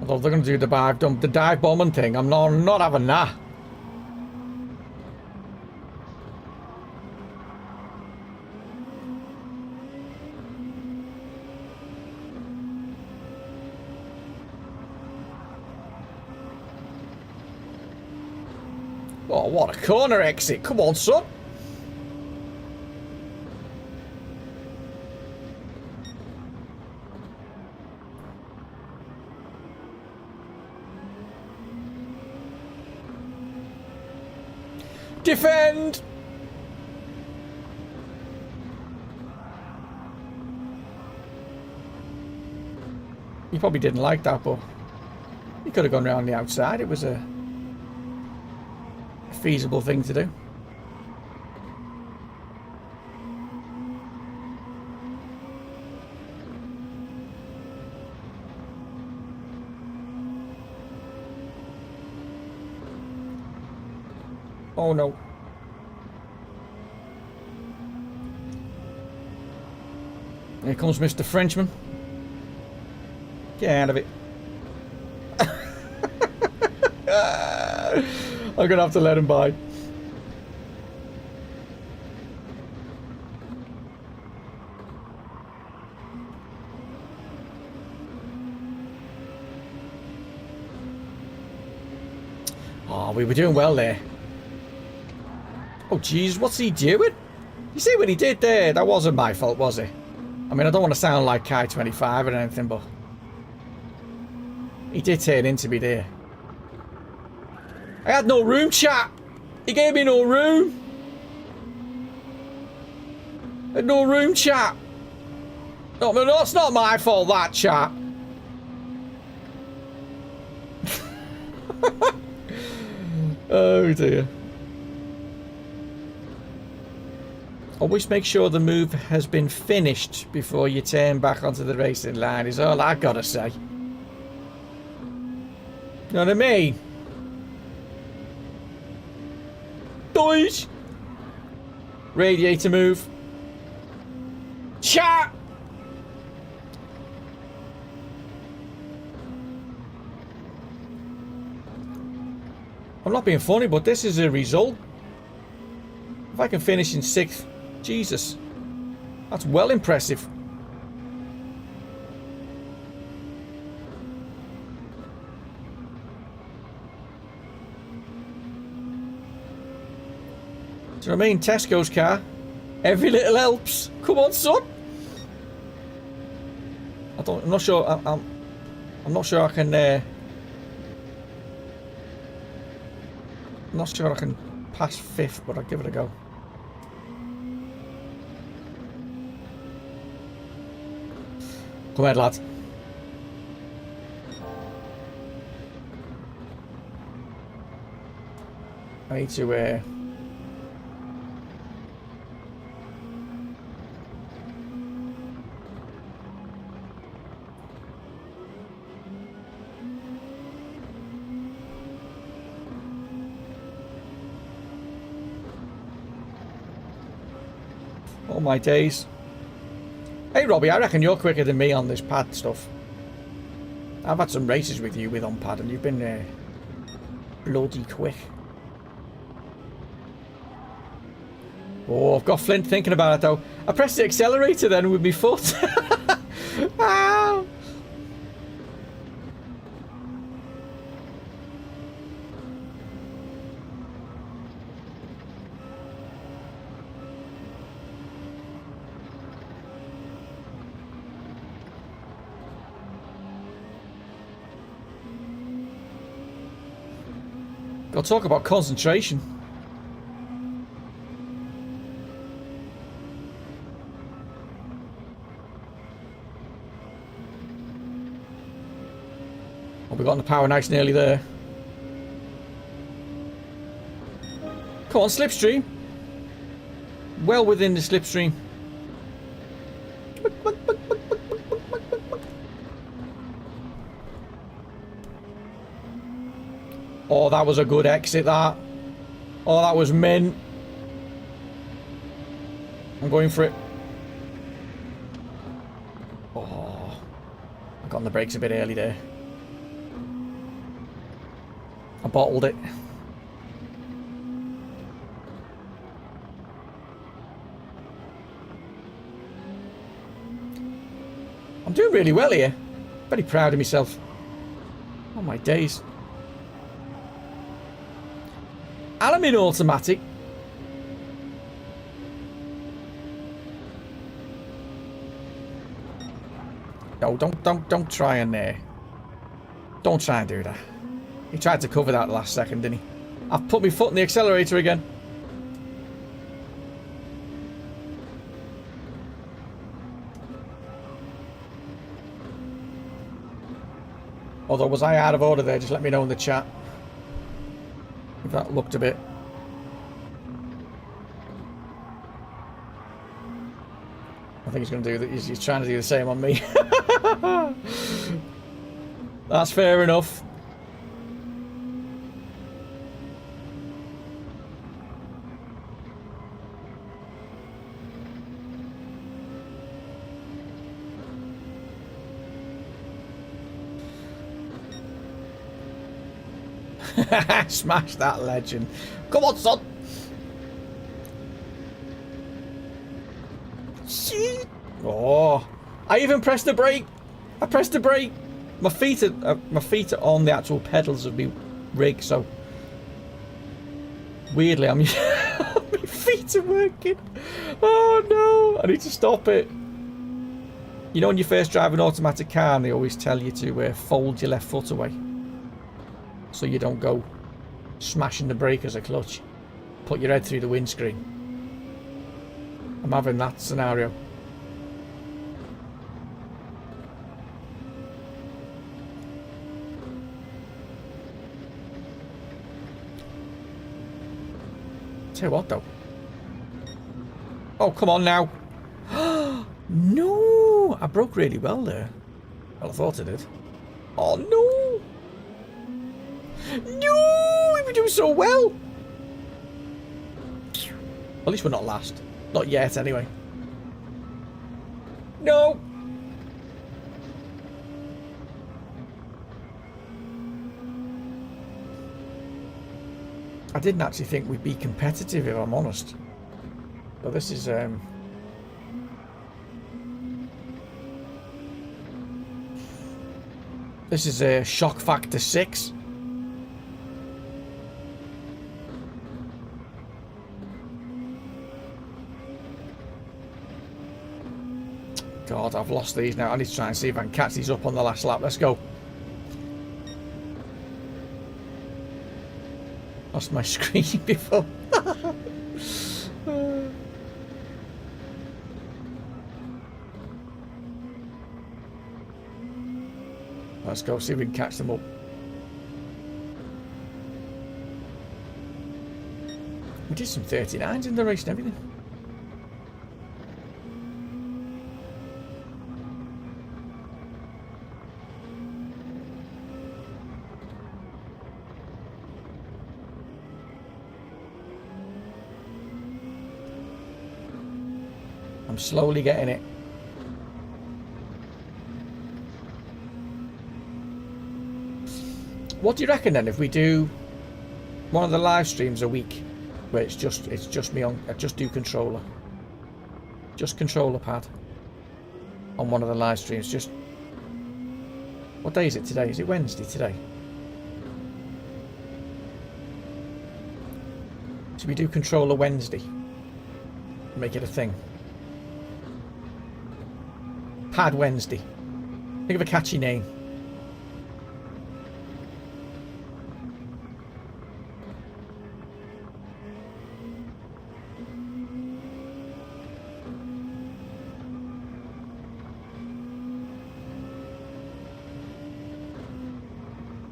Although they're going to do the dive bombing thing, I'm not having that. Oh, what a corner exit. Come on, son. Defend! He probably didn't like that, but he could have gone around the outside. It was a feasible thing to do. Oh no. Here comes Mr. Frenchman. Get out of it. I'm gonna have to let him by. Oh, we were doing well there. Oh, jeez, what's he doing? You see what he did there? That wasn't my fault, was it? I mean, I don't want to sound like Kai25 or anything, but he did turn into me there. I had no room, chat. He gave me no room. I had no room, chat. No, it's not my fault, that chat. Oh dear. Always make sure the move has been finished before you turn back onto the racing line, is all I gotta say. You know what I mean? Dois! Radiator move. Chat! I'm not being funny, but this is a result. If I can finish in 6th, Jesus, that's well impressive. Do you know what I mean? Tesco's car. Every little helps. Come on, son. I'm not sure. I'm not sure I can. I'm not sure I can pass 5th, but I'll give it a go. Come ahead, lad. I need to. Oh my days. Hey Robbie, I reckon you're quicker than me on this pad stuff. I've had some races with you with on pad and you've been bloody quick. Oh, I've got Flint thinking about it though. I pressed the accelerator then with my foot. Ah. Got to talk about concentration. Oh, we got on the power nice and early there. Come on, slipstream. Well within the slipstream. Oh, that was a good exit, that. Oh, that was mint. I'm going for it. Oh, I got on the brakes a bit early there. I bottled it. I'm doing really well here. Very proud of myself. Oh my days. And I'm in automatic. No, don't try and don't try and do that. He tried to cover that last second, didn't he? I've put my foot in the accelerator again. Although, was I out of order there? Just let me know in the chat if that looked a bit. I think he's going to do that. He's trying to do the same on me. That's fair enough. Smash that legend. Come on, son. Shit. Oh, I even pressed the brake. I pressed the brake. My feet are on the actual pedals of my rig, so weirdly, my feet are working. Oh no! I need to stop it. You know, when you first drive an automatic car, and they always tell you to fold your left foot away, so you don't go smashing the brake as a clutch. Put your head through the windscreen. I'm having that scenario. Tell you what though. Oh, come on now. No! I broke really well there. Well, I thought I did. Oh no! No! We were doing so well! At least we're not last. Not yet, anyway. No! I didn't actually think we'd be competitive, if I'm honest. But this is a shock factor 6. God, I've lost these now. I need to try and see if I can catch these up on the last lap. Let's go. Lost my screen before. Let's go see if we can catch them up. We did some 39s in the race and everything. I'm slowly getting it. What do you reckon then if we do one of the live streams a week where it's just me on, I just do controller pad on one of the live streams? Just, what day is it today? Is it Wednesday today? So we do controller Wednesday, make it a thing. Pad Wednesday. Think of a catchy name.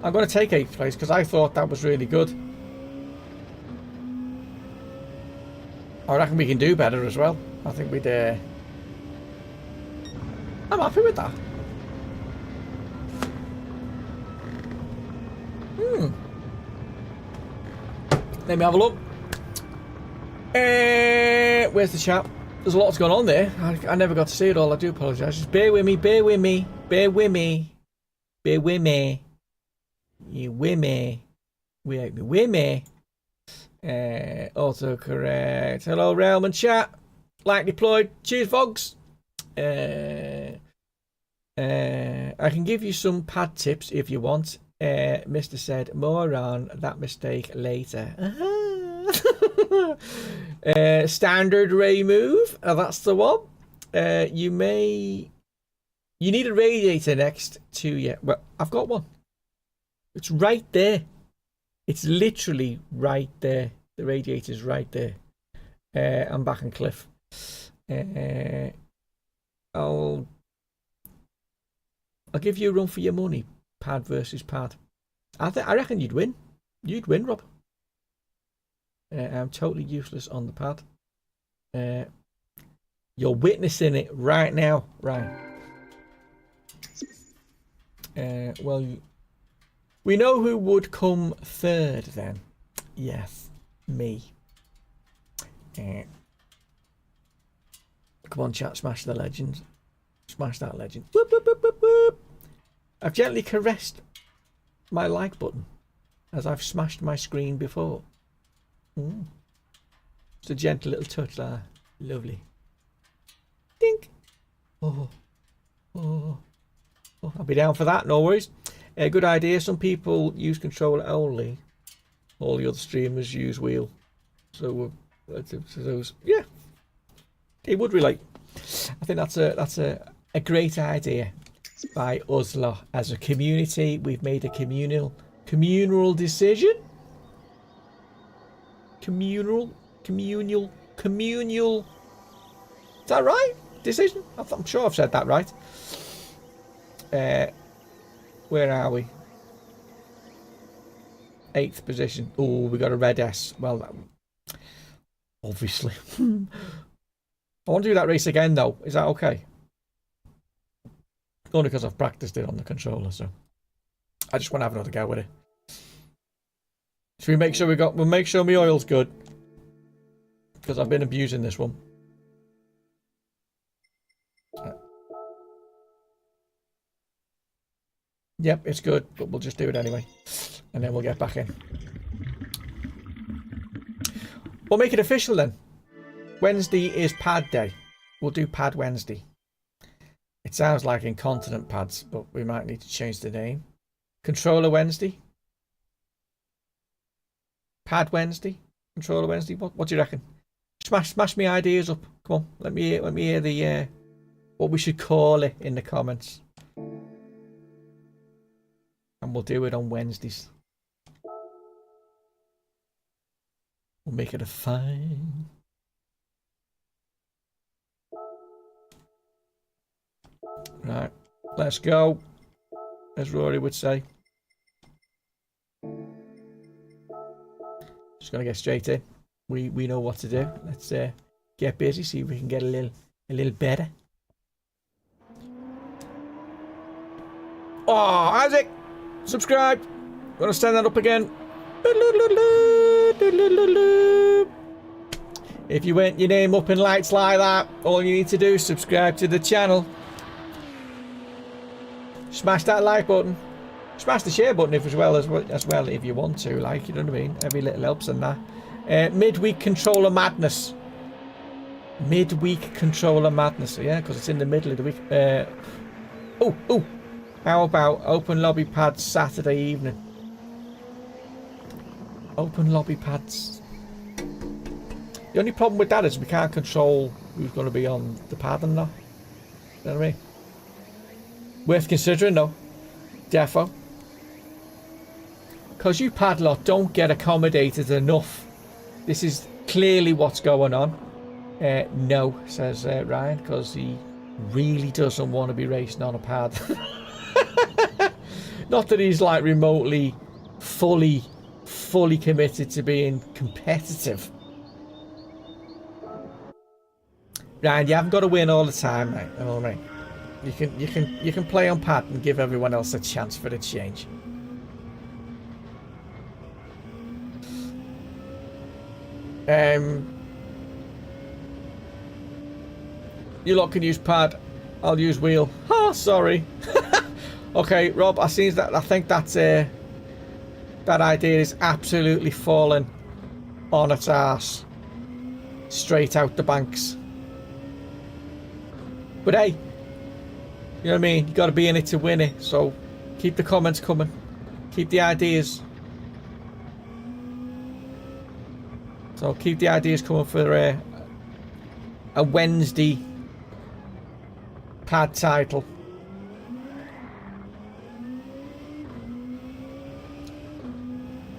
I'm going to take 8th place because I thought that was really good. I reckon we can do better as well. I think we'd... I'm happy with that. Let me have a look. Where's the chat? There's a lot going on there. I never got to see it all. I do apologise. Just bear with me, bear with me, bear with me, bear with me. You with me. With me. Autocorrect. Hello, Realm and chat. Like deployed. Cheers, Vogs. I can give you some pad tips if you want. Mr. said more on that mistake later. Standard ray move. That's the one. You need a radiator next to you. Well, I've got one. It's right there. It's literally right there. The radiator's right there. I'm back on Cliff. I'll give you a run for your money. Pad versus pad. I reckon you'd win. You'd win, Rob. I'm totally useless on the pad. You're witnessing it right now, Ryan. Well, we know who would come third then. Yes, me. Come on, chat, smash the legend. Smash that legend. Whoop, whoop, whoop, whoop, whoop. I've gently caressed my like button as I've smashed my screen before. Just a gentle little touch like that. Lovely. Dink. Oh. I'll be down for that, no worries. Good idea. Some people use controller only. All the other streamers use wheel. So those, yeah, it would relate. I think that's a great idea by us lot. As a community, we've made a communal decision. Communal. Is that right? Decision? I'm sure I've said that right. Where are we? 8th position. Oh, we got a red S. Well, obviously. I want to do that race again, though. Is that okay? Only because I've practiced it on the controller, so I just want to have another go with it. Should we make sure we'll make sure my oil's good, because I've been abusing this one. Yep, it's good, but we'll just do it anyway, and then we'll get back in. We'll make it official then. Wednesday is pad day. We'll do pad Wednesday. It sounds like incontinent pads, but we might need to change the name. Controller Wednesday. Pad Wednesday. Controller Wednesday. What do you reckon? Smash me ideas up. Come on. Let me hear the what we should call it in the comments. And we'll do it on Wednesdays. We'll make it a fine. Right, let's go, as Rory would say. Just gonna get straight in. We know what to do. Let's get busy, see if we can get a little better. Oh, Isaac, subscribe. Gonna stand that up again. If you want your name up in lights like that, all you need to do is subscribe to the channel. Smash that like button. Smash the share button as well if you want to. Like, you know what I mean? Every little helps in that. Midweek controller madness. Midweek controller madness. Yeah, because it's in the middle of the week. Oh. How about open lobby pads Saturday evening? Open lobby pads. The only problem with that is we can't control who's going to be on the pad and that. You know what I mean? Worth considering though. Defo. Because you padlock don't get accommodated enough. This is clearly what's going on. No, says Ryan, because he really doesn't want to be racing on a pad. Not that he's like remotely fully committed to being competitive. Ryan, you haven't got to win all the time, mate. You know what I mean? You can play on pad and give everyone else a chance for a change. You lot can use pad. I'll use wheel. Oh, sorry. Okay, Rob. I see that. I think that's that idea is absolutely falling on its arse, straight out the banks. But hey. You know what I mean? You got to be in it to win it. So keep the comments coming. Keep the ideas. So keep the ideas coming for a Wednesday pad title.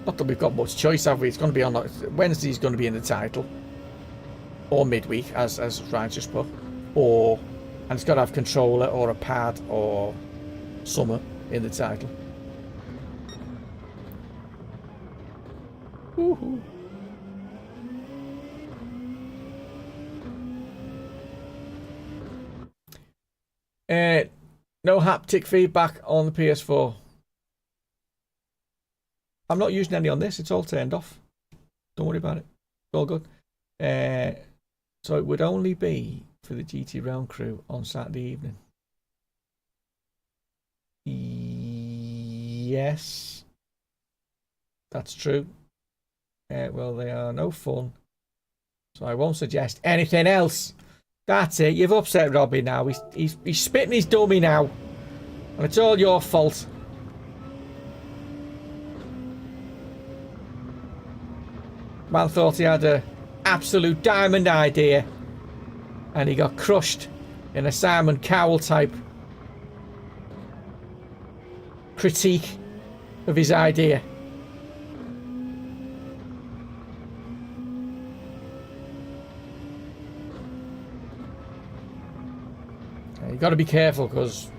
Not that we've got much choice, have we? It's going to be on Wednesday's going to be in the title, or midweek, as Ryan just put, and it's got to have controller or a pad or summer in the title. Woohoo. No haptic feedback on the PS4. I'm not using any on this. It's all turned off. Don't worry about it. It's all good. So it would only be for the GTrealm crew on Saturday evening. Yes, that's true. Well, they are no fun, so I won't suggest anything else. That's it. You've upset Robbie now. He's spitting his dummy now, and it's all your fault. Man thought he had an absolute diamond idea, and he got crushed in a Simon Cowell type critique of his idea. You got to be careful because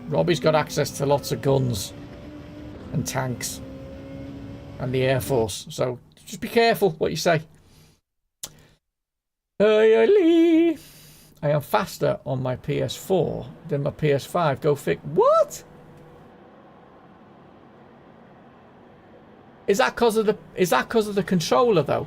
Robbie's got access to lots of guns and tanks and the Air Force, so just be careful what you say. I am faster on my PS4 than my PS5. Go fix. What? Is that because of the controller though?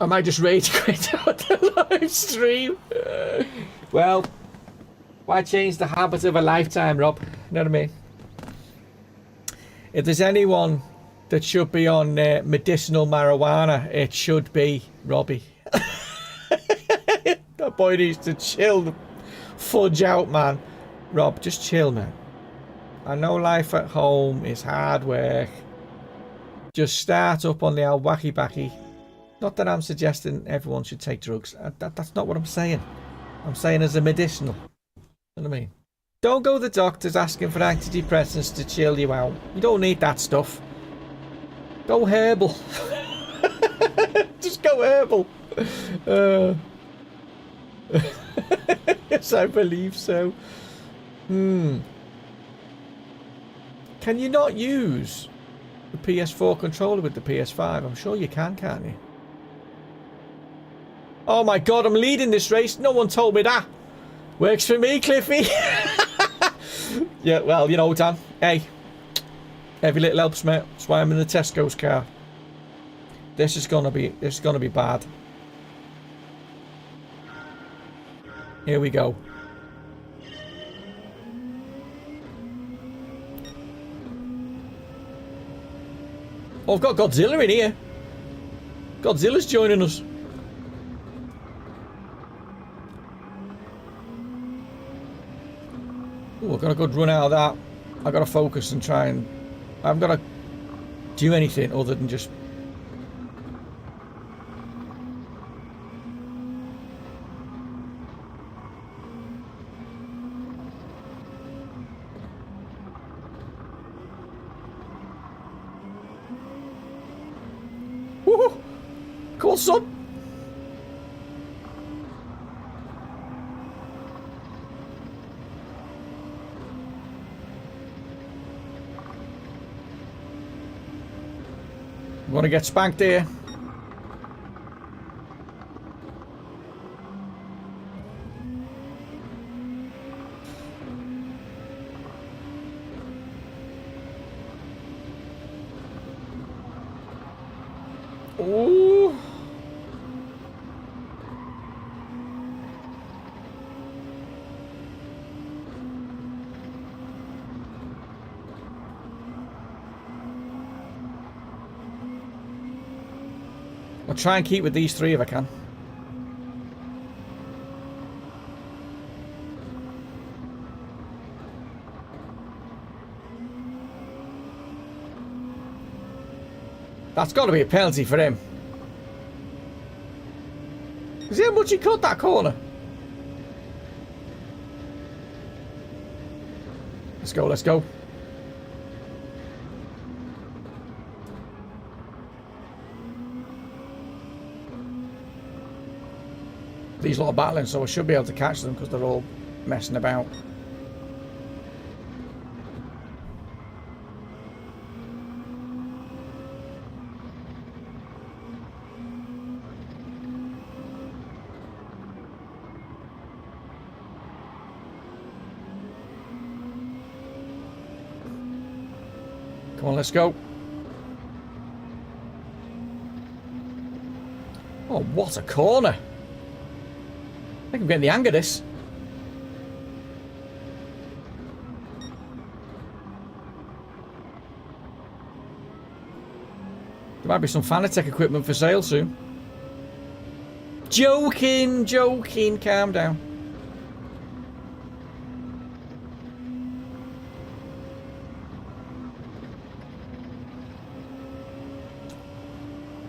I might just rage quit out the live stream. Well, why change the habit of a lifetime, Rob? You know what I mean? If there's anyone that should be on medicinal marijuana, it should be Robbie. That boy needs to chill the fudge out, man. Rob, just chill, man. I know life at home is hard work. Just start up on the old wacky backy. Not that I'm suggesting everyone should take drugs. That's not what I'm saying. I'm saying as a medicinal. You know what I mean? Don't go to the doctors asking for antidepressants to chill you out. You don't need that stuff. Go herbal. Just go herbal. Yes, I believe so. Can you not use the PS4 controller with the PS5? I'm sure you can, can't you? Oh my god, I'm leading this race. No one told me that. Works for me, Cliffy. Yeah, well, you know, Dan. Hey, every little helps, mate. That's why I'm in the Tesco's car. This is gonna be bad. Here we go. Oh, I've got Godzilla in here. Godzilla's joining us. Ooh, I've got a good run out of that. I've got to focus and try and... I haven't got to do anything other than just... Woohoo! Come on, son! I'm gonna get spanked here. Ooh. I'll try and keep with these three if I can. That's got to be a penalty for him. See how much he cut that corner? Let's go, let's go. These lot are battling, so I should be able to catch them because they're all messing about. Come on, let's go. Oh, what a corner. I think I'm getting the hang of this. There might be some Fanatec equipment for sale soon. Joking, joking, calm down.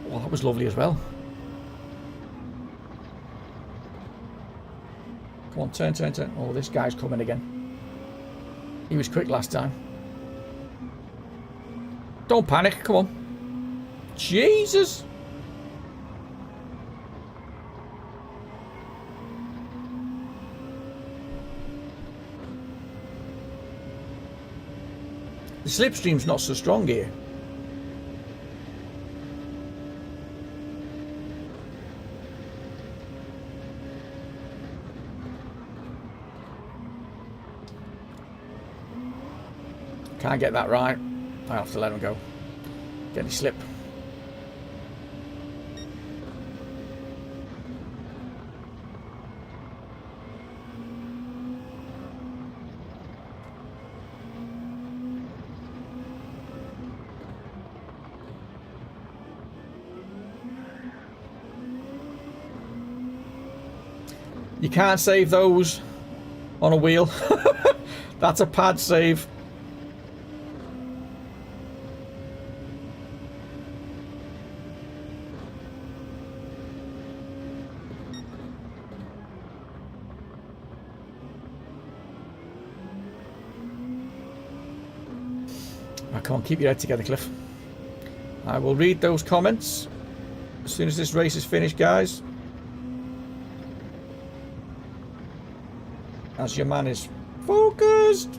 Well, that was lovely as well. Come on, turn, turn, turn. Oh, this guy's coming again. He was quick last time. Don't panic, come on. Jesus! The slipstream's not so strong here. Can't get that right. I have to let him go. Get any slip. You can't save those on a wheel. That's a pad save. Come on, keep your head together, Cliff. I will read those comments as soon as this race is finished, guys. As your man is focused.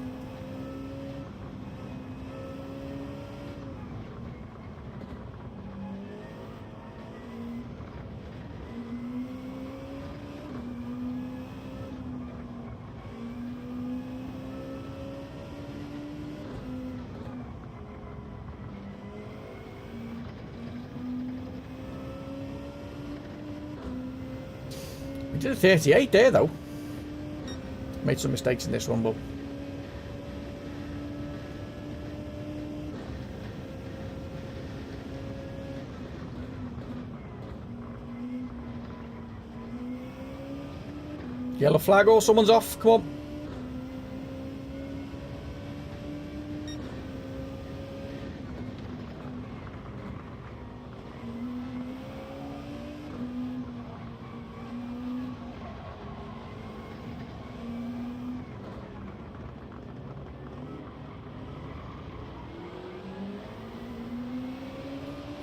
We did a 38 there, though. Made some mistakes in this one, but yellow flag or someone's off. Come on.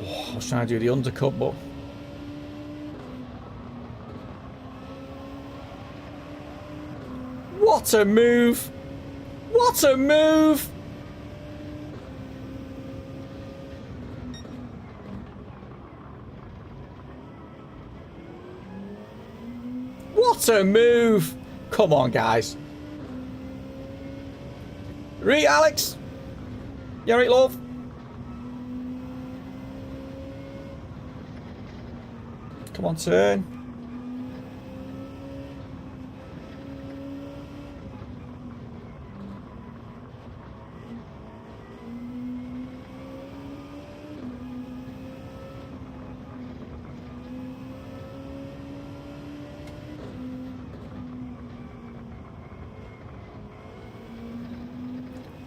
I was trying to do the undercut, but what a move! What a move! What a move! Come on, guys. Alex. You alright, love? Come on, turn.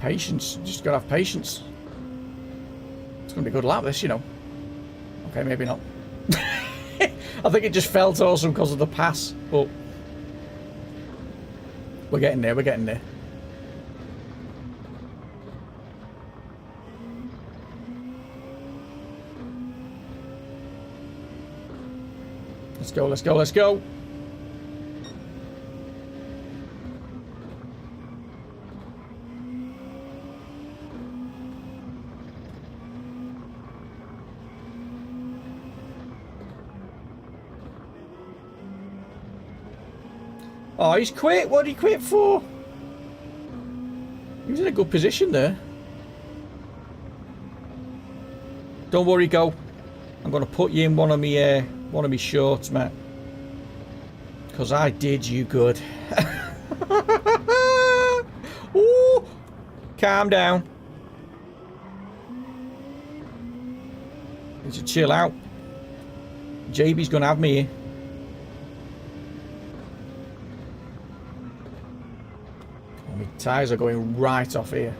Patience. Just gotta have patience. It's gonna be a good lap, this, you know. Okay, maybe not. I think it just felt awesome because of the pass, but we're getting there, we're getting there. Let's go, let's go, let's go. Oh, he's quit. What did he quit for? He was in a good position there. Don't worry, go. I'm going to put you in one of me shorts, mate. Because I did you good. Ooh, calm down. Need to chill out. JB's going to have me here. Tyres are going right off here.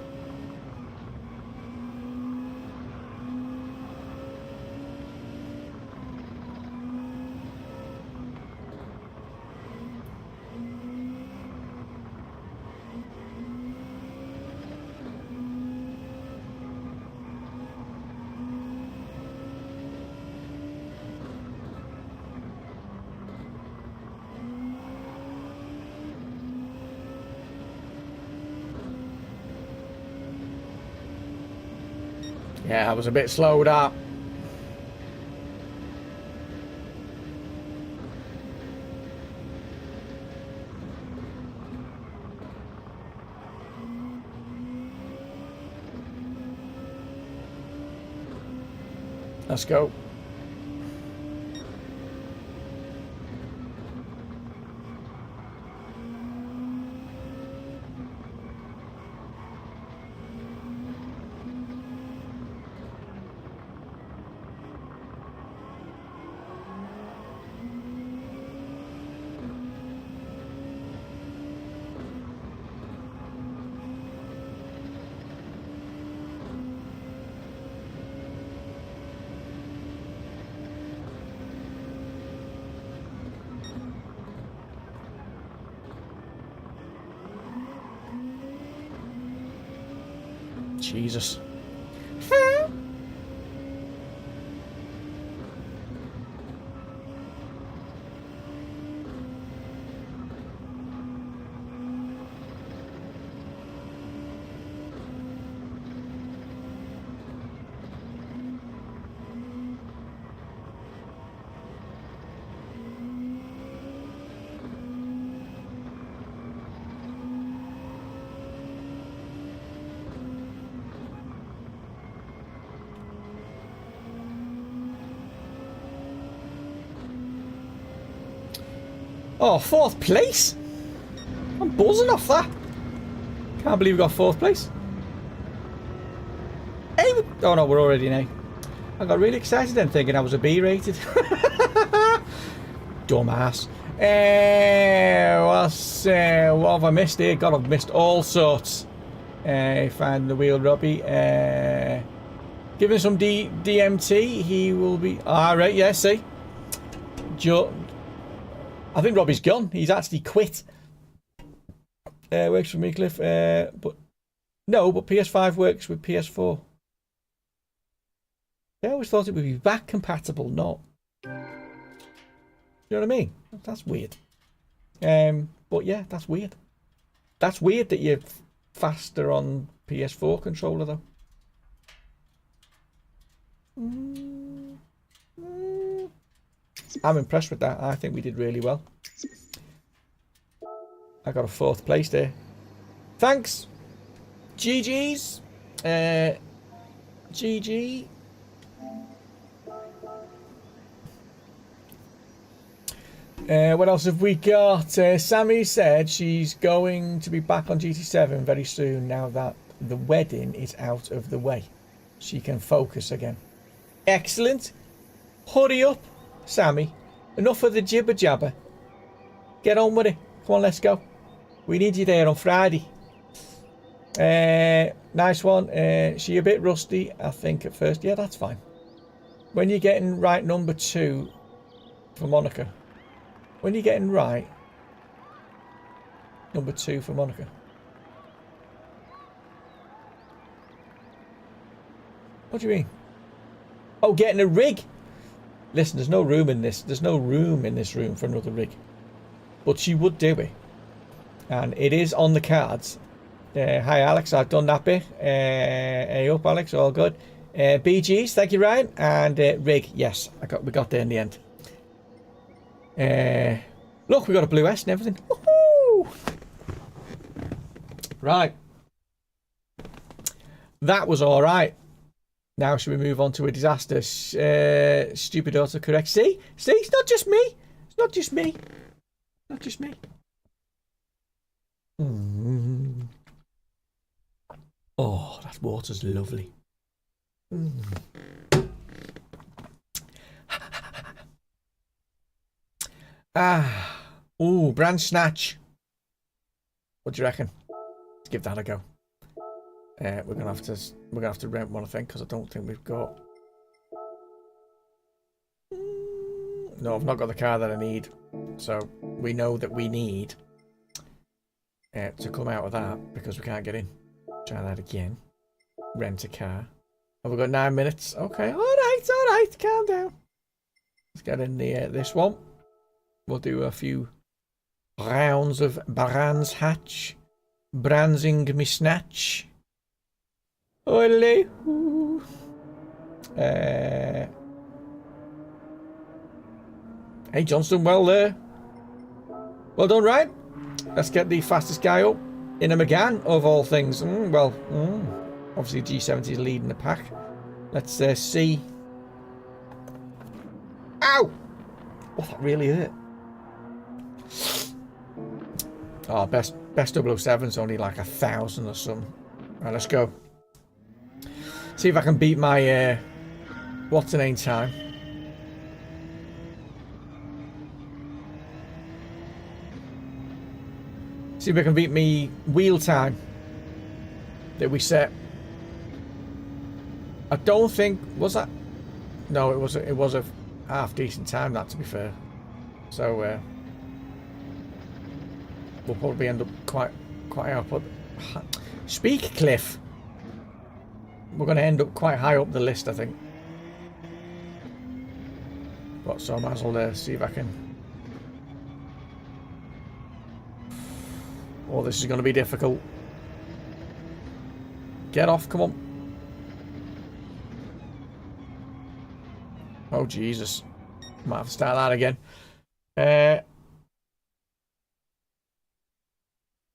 Yeah, I was a bit slowed up. Let's go. Jesus. Oh, 4th place? I'm buzzing off that. Can't believe we got 4th place. Hey, oh no, we're already in A. I got really excited then, thinking I was a B rated. Dumbass. What have I missed here? God, I've missed all sorts. Find the wheel, Robbie. Give him some DMT. He will be. Alright, yeah, see. I think Robbie's gone. He's actually quit. Works for me, Cliff. But no, but PS5 works with PS4. I always thought it would be back compatible, not. You know what I mean? That's weird. But yeah, that's weird. That's weird that you're faster on PS4 controller though. I'm impressed with that. I think we did really well. I got a 4th place there. Thanks. GG's. GG. What else have we got? Sammy said she's going to be back on GT7 very soon now that the wedding is out of the way. She can focus again. Excellent. Hurry up, Sammy. Enough of the jibber jabber. Get on with it. Come on, let's go. We need you there on Friday. Nice one. She a bit rusty, I think, at first. Yeah, that's fine. When you're getting right number 2 for Monica. When you're getting right number 2 for Monica. What do you mean? Oh, getting a rig. Listen, there's no room in this. There's no room in this room for another rig. But she would do it. And it is on the cards. Hi, Alex. I've done that bit. Hey up, Alex. All good. BGs, thank you, Ryan. And rig, yes, we got there in the end. Look, we got a blue S and everything. Woohoo! Right. That was all right. Now should we move on to a disaster? Stupid autocorrect. See? See? It's not just me. It's not just me. Not just me. Oh, that water's lovely. Ooh, branch snatch. What do you reckon? Let's give that a go. We're gonna have to rent one, I think, because I don't think we've got. No, I've not got the car that I need. So we know that we need to come out of that because we can't get in. Try that again. Rent a car. Have we got 9 minutes? Okay, all right, calm down. Let's get in the this one. We'll do a few rounds of Brands Hatch. Brandsing me snatch. Ole. Hey, Johnston, well there. Well done, Ryan. Let's get the fastest guy up. In a McGann, of all things. Obviously G70 is leading the pack. Let's see. Ow! Oh, that really hurt. Oh, best 007's only like 1,000 or something. Right, let's go. See if I can beat my what's the name time. See if I can beat me wheel time that we set. I don't think was that. No, it was a half decent time, that, to be fair. So we'll probably end up quite out. But speak, Cliff. we're going to end up quite high up the list, I think. But so I might as well see if I can. Oh, this is going to be difficult. Get off, come on. Oh, Jesus. Might have to start that again.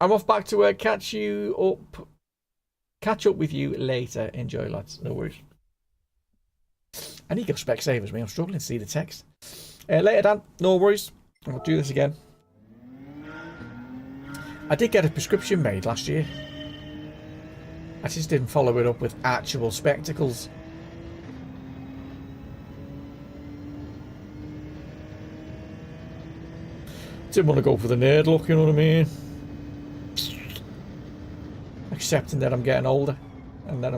I'm off back to work. Catch up with you later. Enjoy, lads. No worries. I need to go Specsavers, me. I'm struggling to see the text. Later, Dan. No worries. I'll do this again. I did get a prescription made last year. I just didn't follow it up with actual spectacles. Didn't want to go for the nerd look, you know what I mean? Accepting that I'm getting older, and that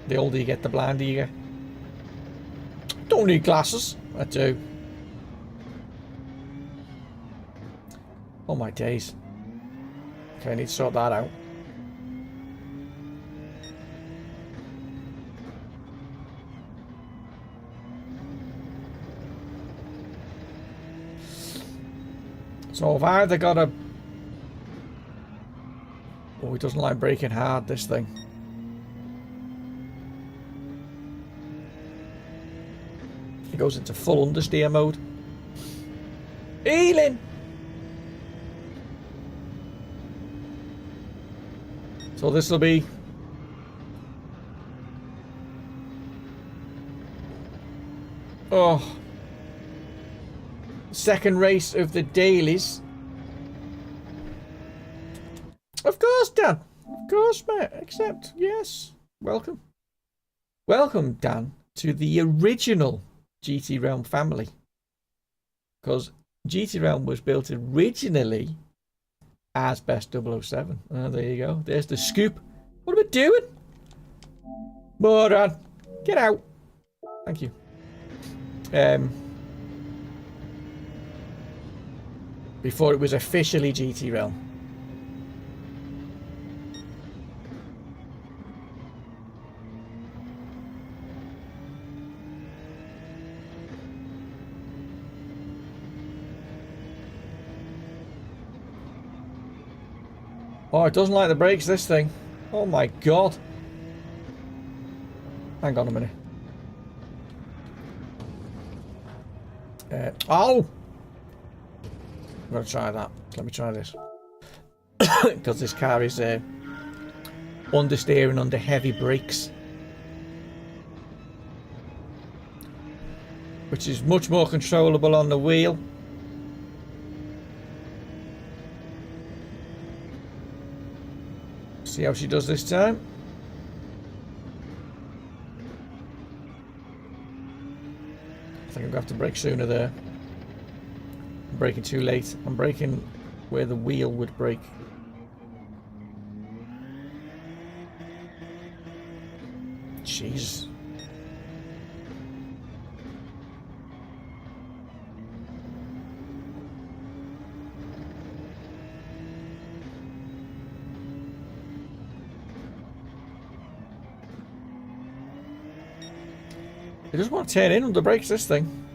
the older you get, the blinder you get. Don't need glasses. I do. Oh my days. Okay, I need to sort that out. So I've either got a... Oh, he doesn't like braking hard, this thing. It goes into full understeer mode. Healing! So this will be... Oh... Second race of the dailies. Of course, Dan. Of course, mate. Accept. Yes. Welcome. Welcome, Dan, to the original GTrealm family. Because GTrealm was built originally as Best 007. Oh, there you go. There's the scoop. What are we doing? Moron. Get out. Thank you. Before it was officially GTrealm. Oh, it doesn't like the brakes, this thing. Oh my god. Hang on a minute. Oh! I'm going to try that. Let me try this. Because this car is understeering under heavy brakes. Which is much more controllable on the wheel. See how she does this time. I think I'm going to have to brake sooner there. I'm braking too late. I'm braking where the wheel would brake. Jeez. It doesn't want to turn in under brakes, this thing.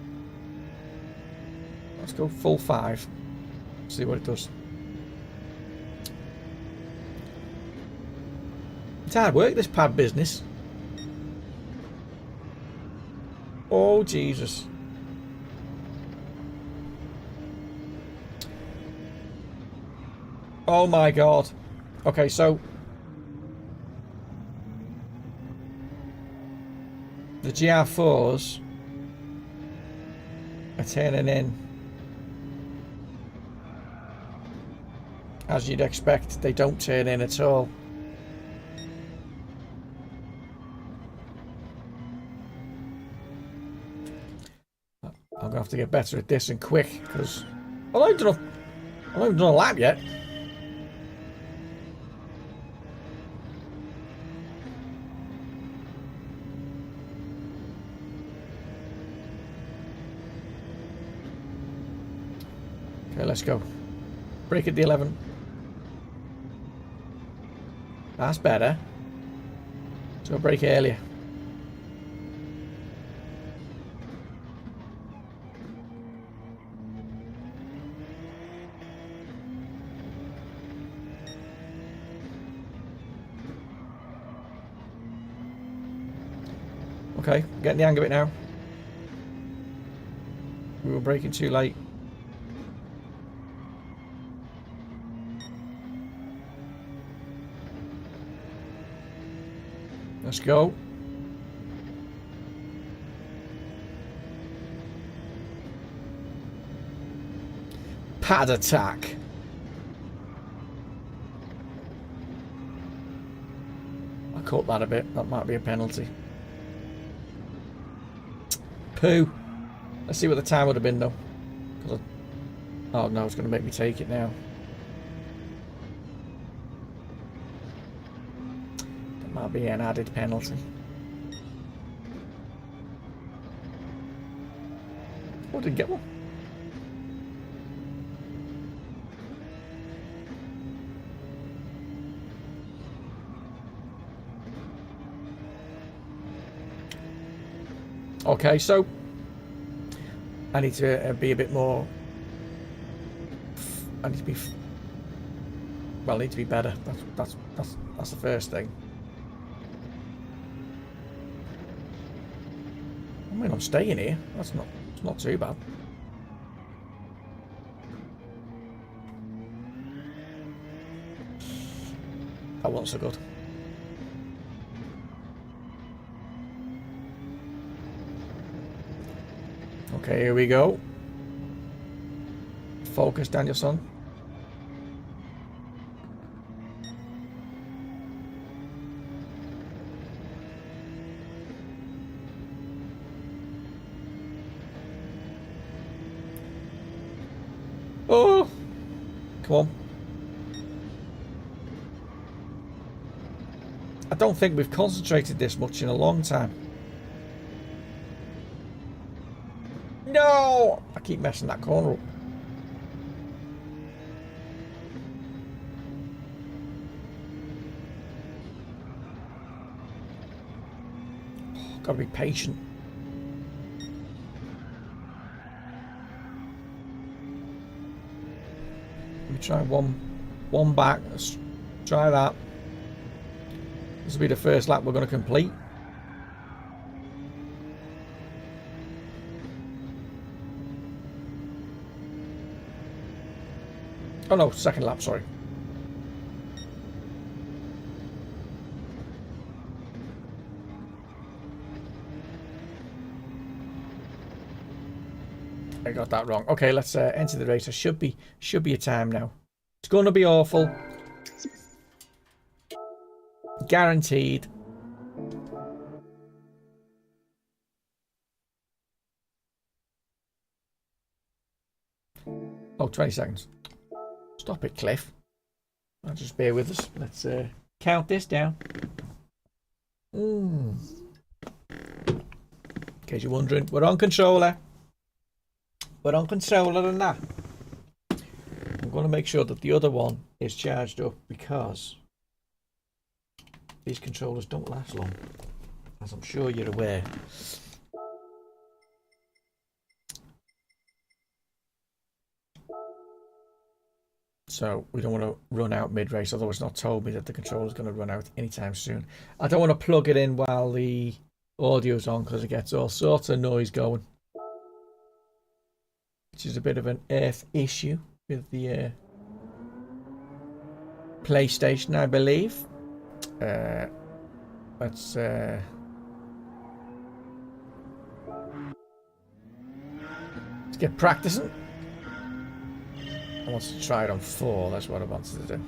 Let's go full 5. See what it does. It's hard work, this pad business. Oh, Jesus. Oh my god. Okay, so the GR4s are turning in as you'd expect. They don't turn in at all. I'm gonna have to get better at this and quick, because I haven't done a lap yet. Okay, let's go. Brake at the 11. That's better. So brake earlier. Okay, getting the hang of it now. We were braking too late. Let's go. Pad attack. I caught that a bit. That might be a penalty. Poo. Let's see what the time would have been though. Oh no, it's going to make me take it now. That might be an added penalty. Oh, didn't get one. Okay, so I need to be a bit more. I need to be. Well, I need to be better. That's the first thing. I mean, I'm staying here. It's not too bad. That wasn't so good. Okay, here we go. Focus, Danielson. Oh! Come on. I don't think we've concentrated this much in a long time. No! I keep messing that corner up. Gotta be patient. Let me try one back. Let's try that. This will be the first lap we're going to complete. Oh no, second lap, sorry. I got that wrong. Okay, let's enter the race. There should be a time now. It's going to be awful. Guaranteed. Oh, 20 seconds. Stop it, Cliff. I'll just bear with us. Let's count this down. In case you're wondering, we're on controller. We're on controller and that. I'm going to make sure that the other one is charged up because these controllers don't last long, as I'm sure you're aware. So we don't want to run out mid-race, although it's not told me that the controller's going to run out anytime soon. I don't want to plug it in while the audio's on because it gets all sorts of noise going. Which is a bit of an earth issue with the PlayStation, I believe. Let's get practicing. I want to try it on 4. That's what I wanted to do.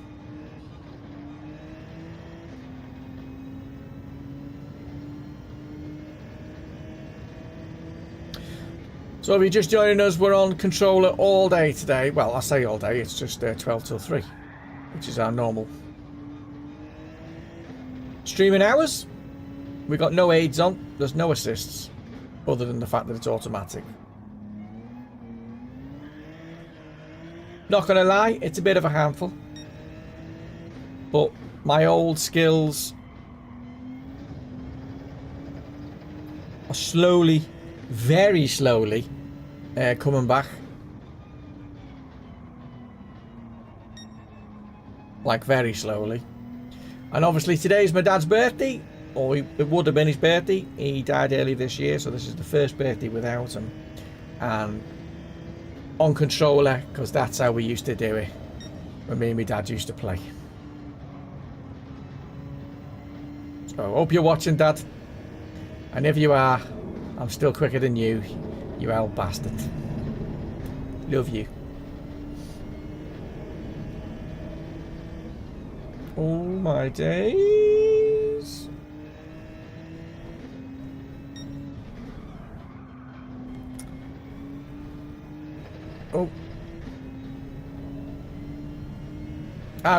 So if you're just joining us, we're on controller all day today. Well, I say all day, it's just 12 till 3, which is our normal streaming hours. We've got no aids on. There's no assists, other than the fact that it's automatic. Not gonna lie, it's a bit of a handful. But my old skills are slowly, very slowly, coming back. Like very slowly. And obviously today's my dad's birthday, or it would have been his birthday. He died early this year, so this is the first birthday without him. And on controller, because that's how we used to do it when me and my dad used to play. So hope you're watching, Dad. And if you are, I'm still quicker than you, you old bastard. Love you. Oh my days. Oh.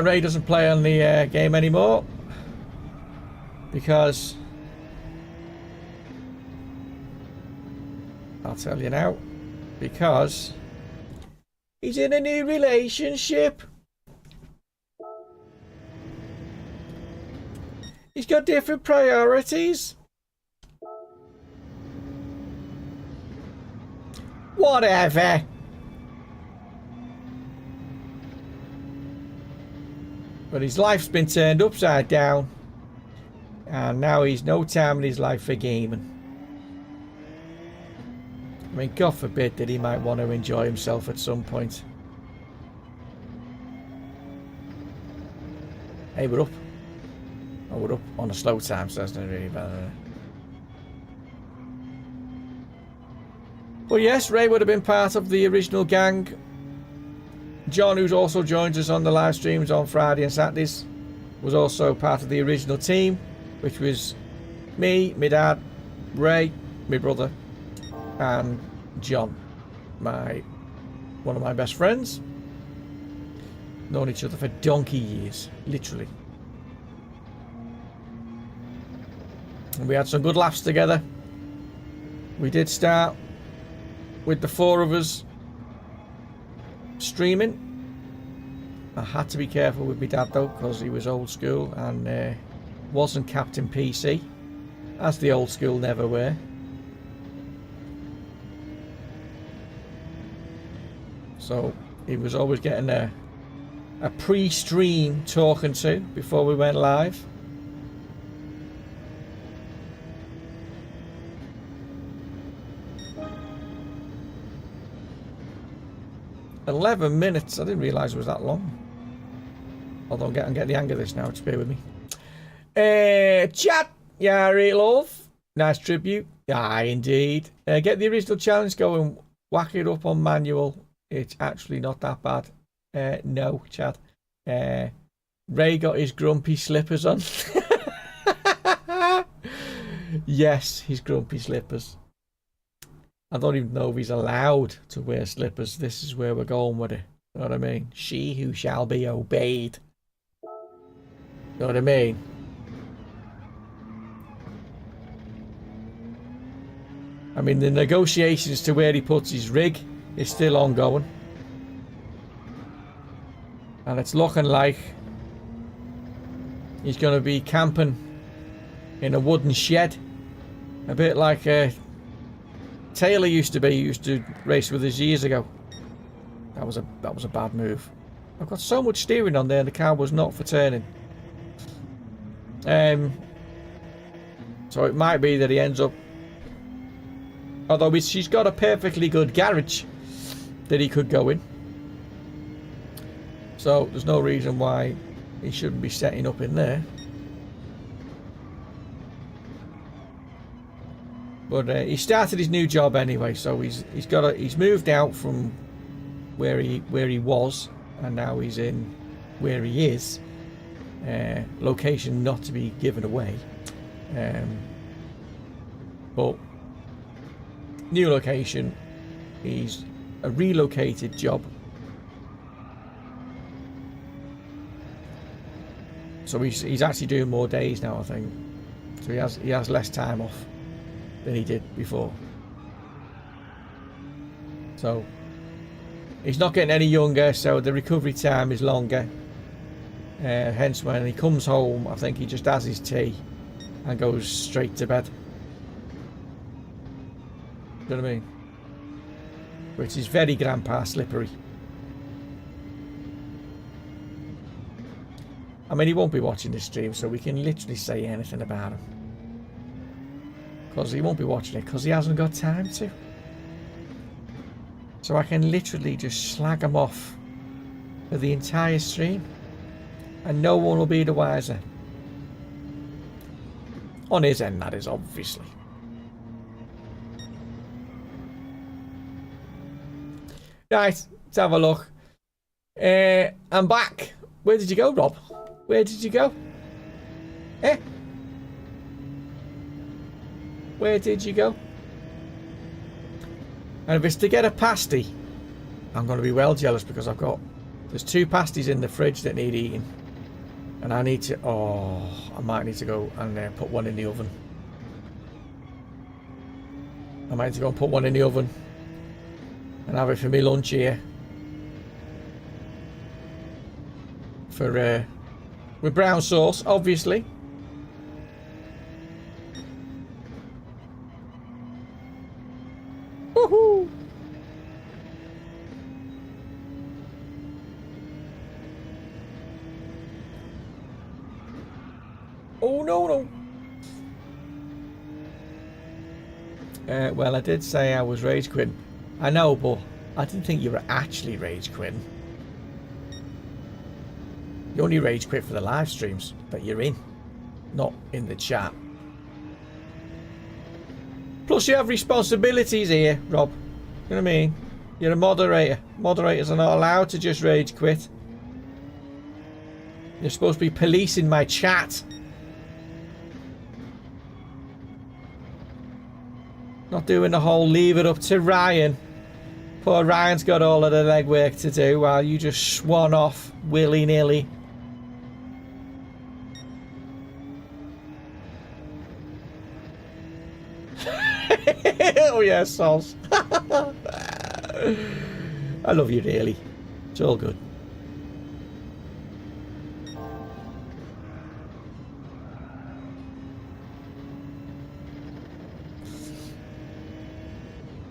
Ray doesn't play on the game anymore. Because I'll tell you now. Because he's in a new relationship. He's got different priorities. Whatever. But his life's been turned upside down. And now he's no time in his life for gaming. I mean, God forbid that he might want to enjoy himself at some point. Hey, we're up. Oh, we're up on a slow time, so that's not really bad. But yes, Ray would have been part of the original gang. John, who's also joins us on the live streams on Friday and Saturdays, was also part of the original team, which was me, my dad, Ray, my brother, and John, one of my best friends. Known each other for donkey years, literally. And we had some good laughs together. We did start with the four of us streaming. I had to be careful with my dad though, because he was old school and wasn't Captain PC, as the old school never were. So he was always getting a pre-stream talking to before we went live. $11 I didn't realise it was that long. Although I'm getting the hang of this now, just bear with me. Chat, yeah, right, love. Nice tribute. Aye, indeed. Get the original challenge going. Whack it up on manual. It's actually not that bad. No, Chad. Ray got his grumpy slippers on. Yes, his grumpy slippers. I don't even know if he's allowed to wear slippers. This is where we're going with it. You know what I mean? She who shall be obeyed. You know what I mean? I mean, the negotiations to where he puts his rig is still ongoing. And it's looking like he's going to be camping in a wooden shed. A bit like Taylor used to be. He used to race with us years ago. That was a bad move. I've got so much steering on there and the car was not for turning. So it might be that he ends up, although she's got a perfectly good garage that he could go in. So there's no reason why he shouldn't be setting up in there. But he started his new job anyway, so he's moved out from where he was, and now he's in where he is. Location not to be given away, but new location. He's a relocated job, so he's actually doing more days now, I think. So he has less time off than he did before. So he's not getting any younger, so the recovery time is longer. Hence when he comes home, I think he just has his tea and goes straight to bed. Do you know what I mean? Which is very grandpa slippery. I mean, he won't be watching this stream, so we can literally say anything about him. Because he won't be watching it, because he hasn't got time to. So I can literally just slag him off for the entire stream. And no one will be the wiser. On his end, that is, obviously. Right, let's have a look. I'm back. Where did you go, Rob? Where did you go? Eh? Where did you go? And if it's to get a pasty, I'm going to be well jealous because there's 2 pasties in the fridge that need eating. And I need to, I might need to go and put one in the oven. I might need to go and put one in the oven and have it for me lunch here. With brown sauce, obviously. Woohoo! Oh no. Well, I did say I was rage quitting. I know, but I didn't think you were actually rage quitting. You only rage quit for the live streams that you're in, not in the chat. Plus you have responsibilities here, Rob. You know what I mean? You're a moderator. Moderators are not allowed to just rage quit. You're supposed to be policing my chat. Not doing the whole leave it up to Ryan. Poor Ryan's got all of the legwork to do while you just swan off willy-nilly. Oh yeah, Sols. I love you really. It's all good.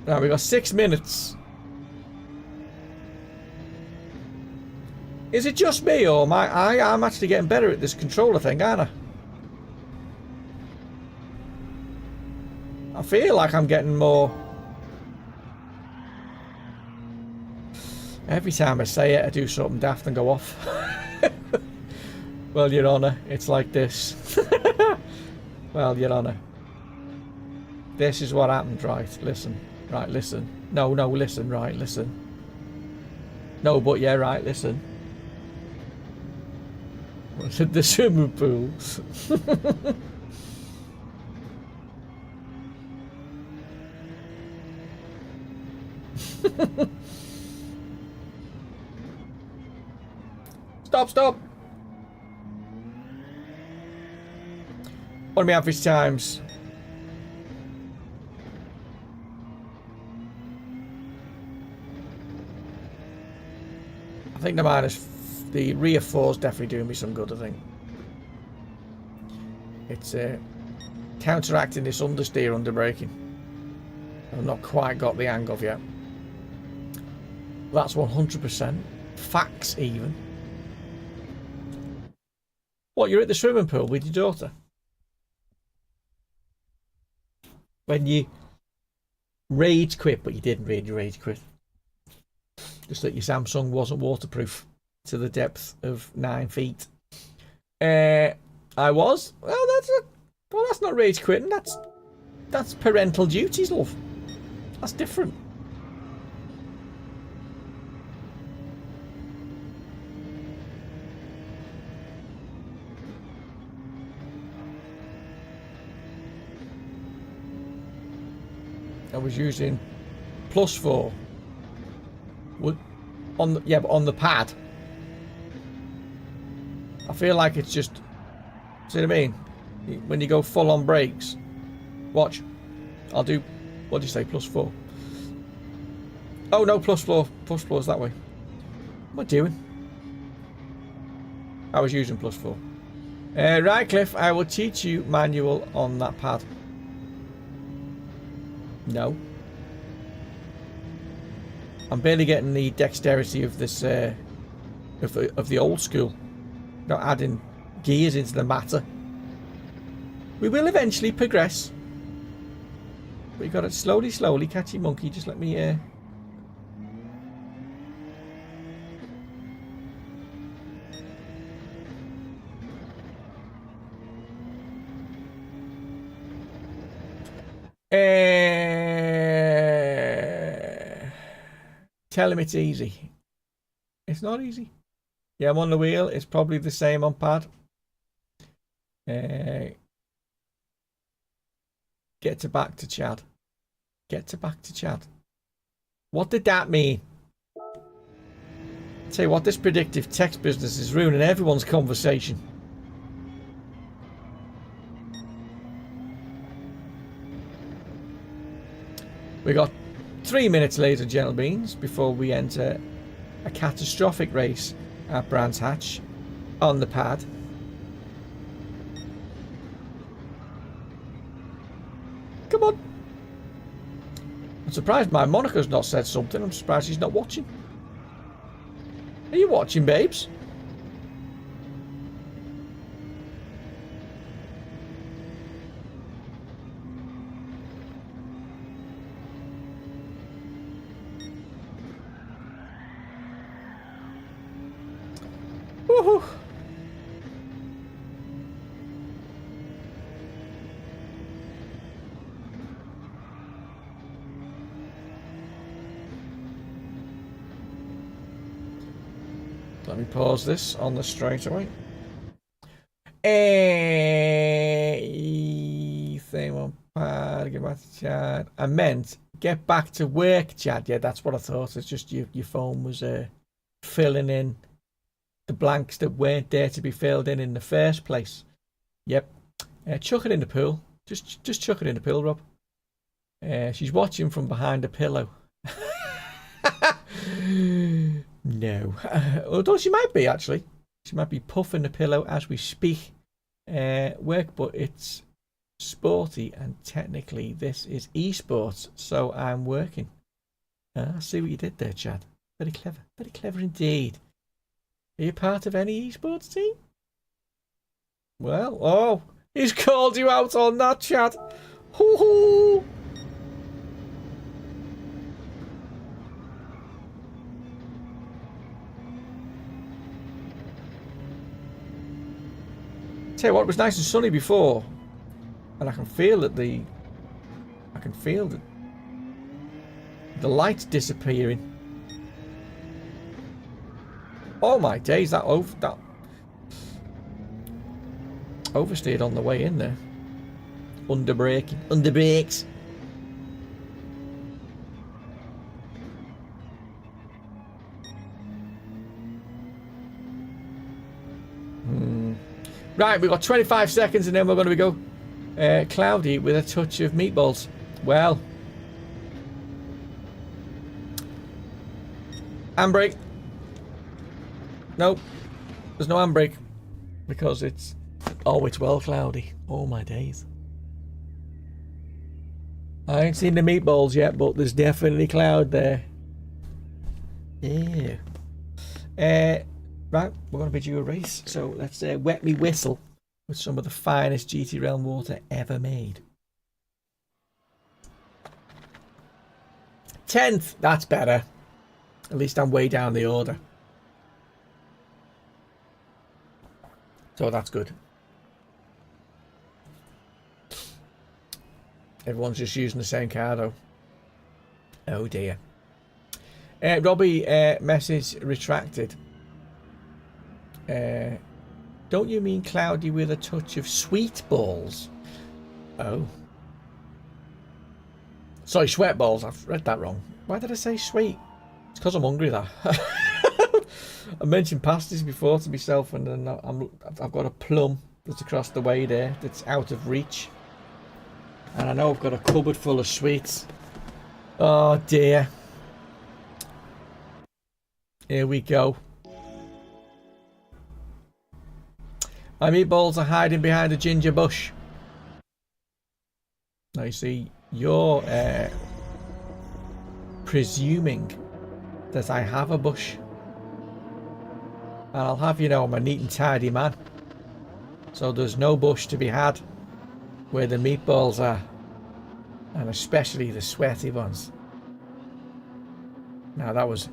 Now we got 6 minutes. Is it just me, or I'm actually getting better at this controller thing, aren't I? I feel like I'm getting more. Every time I say it, I do something daft and go off. Well, Your Honour, it's like this. Well, Your Honour, this is what happened, right? Listen. Right, listen. No, listen, right, listen. No, but yeah, right, listen. The swimming pool. Stop. What are my average times? I think the rear 4 is definitely doing me some good, I think. It's counteracting this understeer underbraking. I've not quite got the hang of yet. That's 100%. Facts even. What, you're at the swimming pool with your daughter? When you rage quit, but you didn't really rage quit. Just that your Samsung wasn't waterproof to the depth of 9 feet. I was. Well, that's not rage quitting. That's parental duties, love. That's different. I was using +4. But on the pad. I feel like it's just, see what I mean? When you go full on brakes, watch. I'll do, what do you say, +4? Oh no, +4 is that way. What am I doing? I was using +4. Right, Cliff, I will teach you manual on that pad. No. I'm barely getting the dexterity of this of the old school. Not adding gears into the matter. We will eventually progress. We got it slowly, catchy monkey. Just let me tell him it's easy. It's not easy. Yeah, I'm on the wheel. It's probably the same on pad. Get to back to Chad. Get to back to Chad. What did that mean? Tell you what, this predictive text business is ruining everyone's conversation. We got 3 minutes, ladies and gentlemen, before we enter a catastrophic race at Brands Hatch on the pad. Come on. I'm surprised my Monica's not said something. I'm surprised she's not watching. Are you watching, babes? Woohoo! Let me pause this on the straightaway. Thing on pad, get back to Chad. I meant get back to work, Chad. Yeah, that's what I thought. It's just your phone was filling in the blanks that weren't there to be filled in the first place. Yep. Chuck it in the pool. Just chuck it in the pool, Rob. She's watching from behind a pillow. No. Although she might be, actually. She might be puffing the pillow as we speak. Work, but it's sporty, and technically this is esports, so I'm working. I see what you did there, Chad. Very clever. Very clever indeed. Are you part of any esports team? Well, oh, he's called you out on that, Chad. Hoo-hoo! Tell you what, it was nice and sunny before, and I can feel that the light's disappearing. Oh my days, that oversteered on the way in there. Under brakes. Right, we've got 25 seconds and then we're going to go cloudy with a touch of meatballs. Well, handbrake. Nope, there's no handbrake because it's well cloudy. Oh my days. I ain't seen the meatballs yet, but there's definitely cloud there. Yeah. Right, we're going to bid you a race. So let's wet me whistle with some of the finest GTrealm water ever made. 10th, that's better. At least I'm way down the order. So that's good. Everyone's just using the same car though. Oh dear. Robbie, message retracted. Don't you mean cloudy with a touch of sweet balls? Oh. Sorry, sweat balls. I've read that wrong. Why did I say sweet? It's because I'm hungry, that. I mentioned pasties before to myself, and then I've got a plum that's across the way there that's out of reach. And I know I've got a cupboard full of sweets. Oh dear. Here we go. My meatballs are hiding behind a ginger bush. Now you see, you're presuming that I have a bush. And I'll have you know I'm a neat and tidy man. So there's no bush to be had where the meatballs are. And especially the sweaty ones. Now that was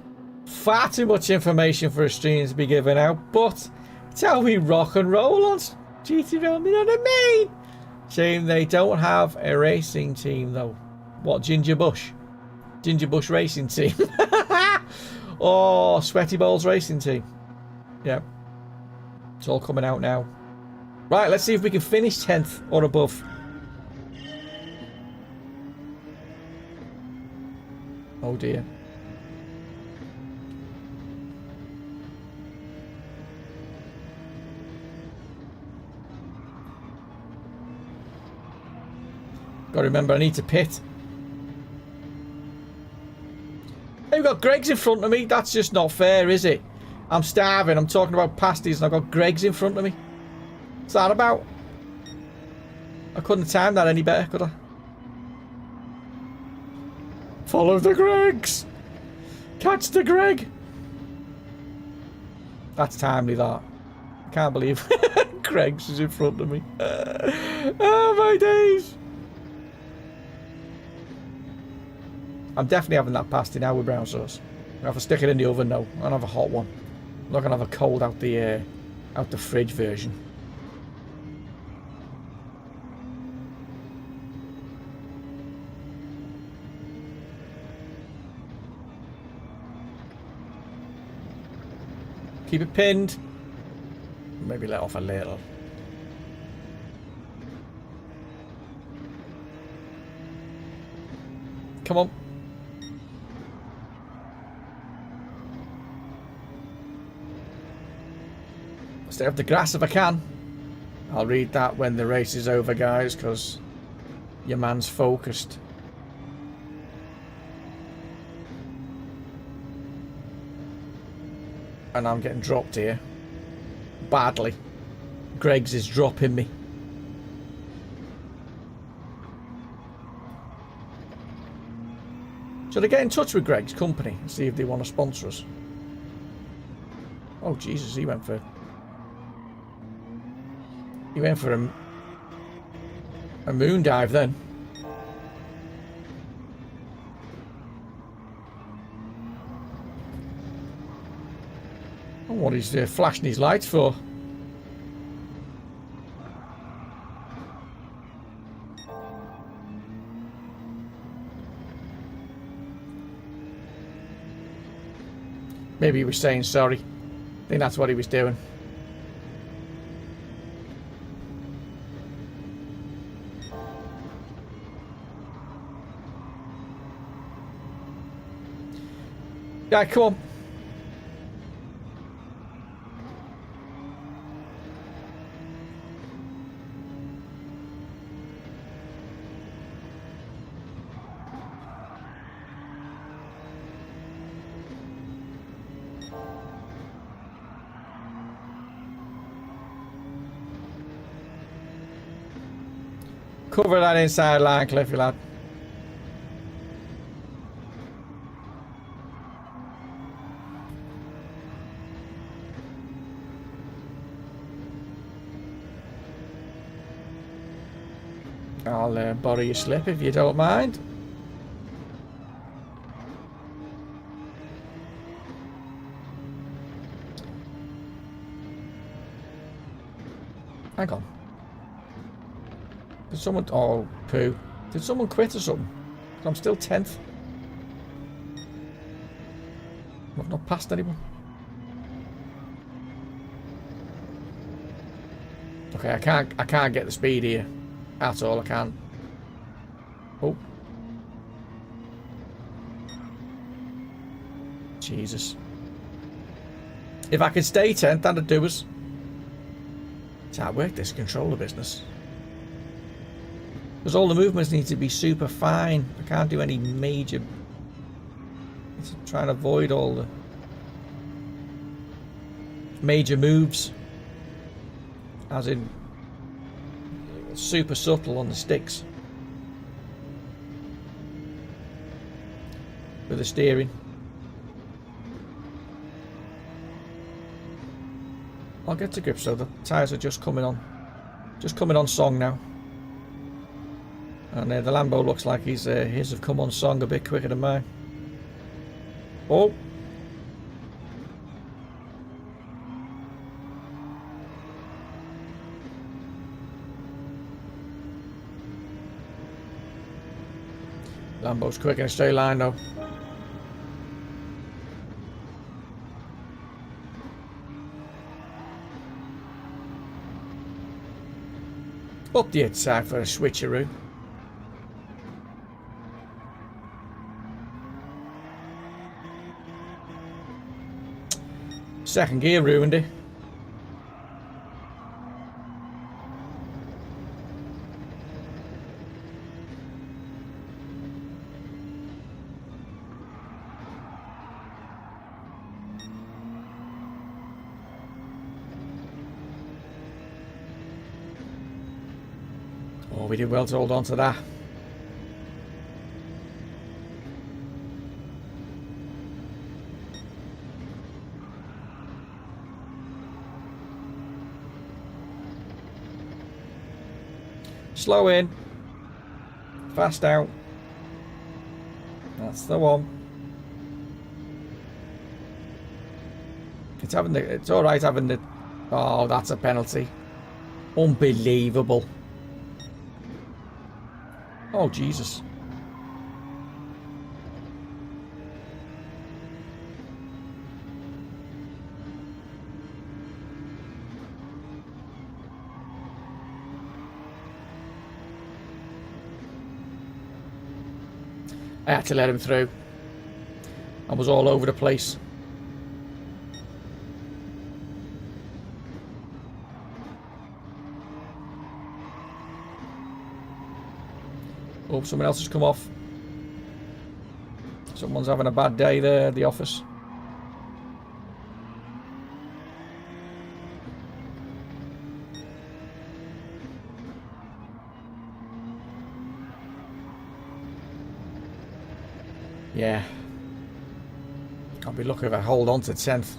far too much information for a stream to be given out, but it's how we rock and roll on GTrealm, you know what I mean? Shame they don't have a racing team though. What, Ginger Bush? Ginger Bush Racing Team. Oh, Sweaty Balls Racing Team. Yep. It's all coming out now. Right, let's see if we can finish 10th or above. Oh dear. Gotta remember I need to pit. Hey, we've got Greg's in front of me. That's just not fair, is it? I'm starving. I'm talking about pasties and I've got Greg's in front of me. What's that about? I couldn't have timed that any better, could I? Follow the Gregs! Catch the Greg! That's timely, that. I can't believe Greg's is in front of me. Oh, my days! I'm definitely having that pasty now with brown sauce. I'm gonna have to stick it in the oven though. I'm gonna have a hot one. I'm not gonna have a cold out the fridge version. Keep it pinned. Maybe let off a little. Come on. Stay off the grass if I can. I'll read that when the race is over, guys, because your man's focused. And I'm getting dropped here. Badly. Greg's is dropping me. Should I get in touch with Greg's company and see if they want to sponsor us? Oh, Jesus, he went for a moon dive then. Oh, what is flashing his lights for? Maybe he was saying sorry. I think that's what he was doing. Yeah, come on. Cover that inside line, Cliffy lad. I'll borrow your slip if you don't mind. Hang on. Did someone... Oh, poo. Did someone quit or something? I'm still 10th. I've not passed anyone. Okay, I can't get the speed here. At all, I can't. Oh. Jesus. If I could stay 10th, that'd do us. It's hard work, this controller business. Because all the movements need to be super fine. I can't do any major... It's trying to avoid all the major moves. As in... super subtle on the sticks with the steering. I'll get to grips, so the tyres are just coming on. Just coming on song now. And the Lambo looks like his have come on song a bit quicker than mine. Oh! Lambo's quick in a straight line though. Up the outside for a switcheroo. Second gear ruined it. Oh, we did well to hold on to that. Slow in. Fast out. That's the one. It's alright having the... Oh, that's a penalty. Unbelievable. Oh, Jesus. I had to let him through. I was all over the place. Oh, someone else has come off. Someone's having a bad day there at the office. Yeah. I'll be lucky if I hold on to 10th.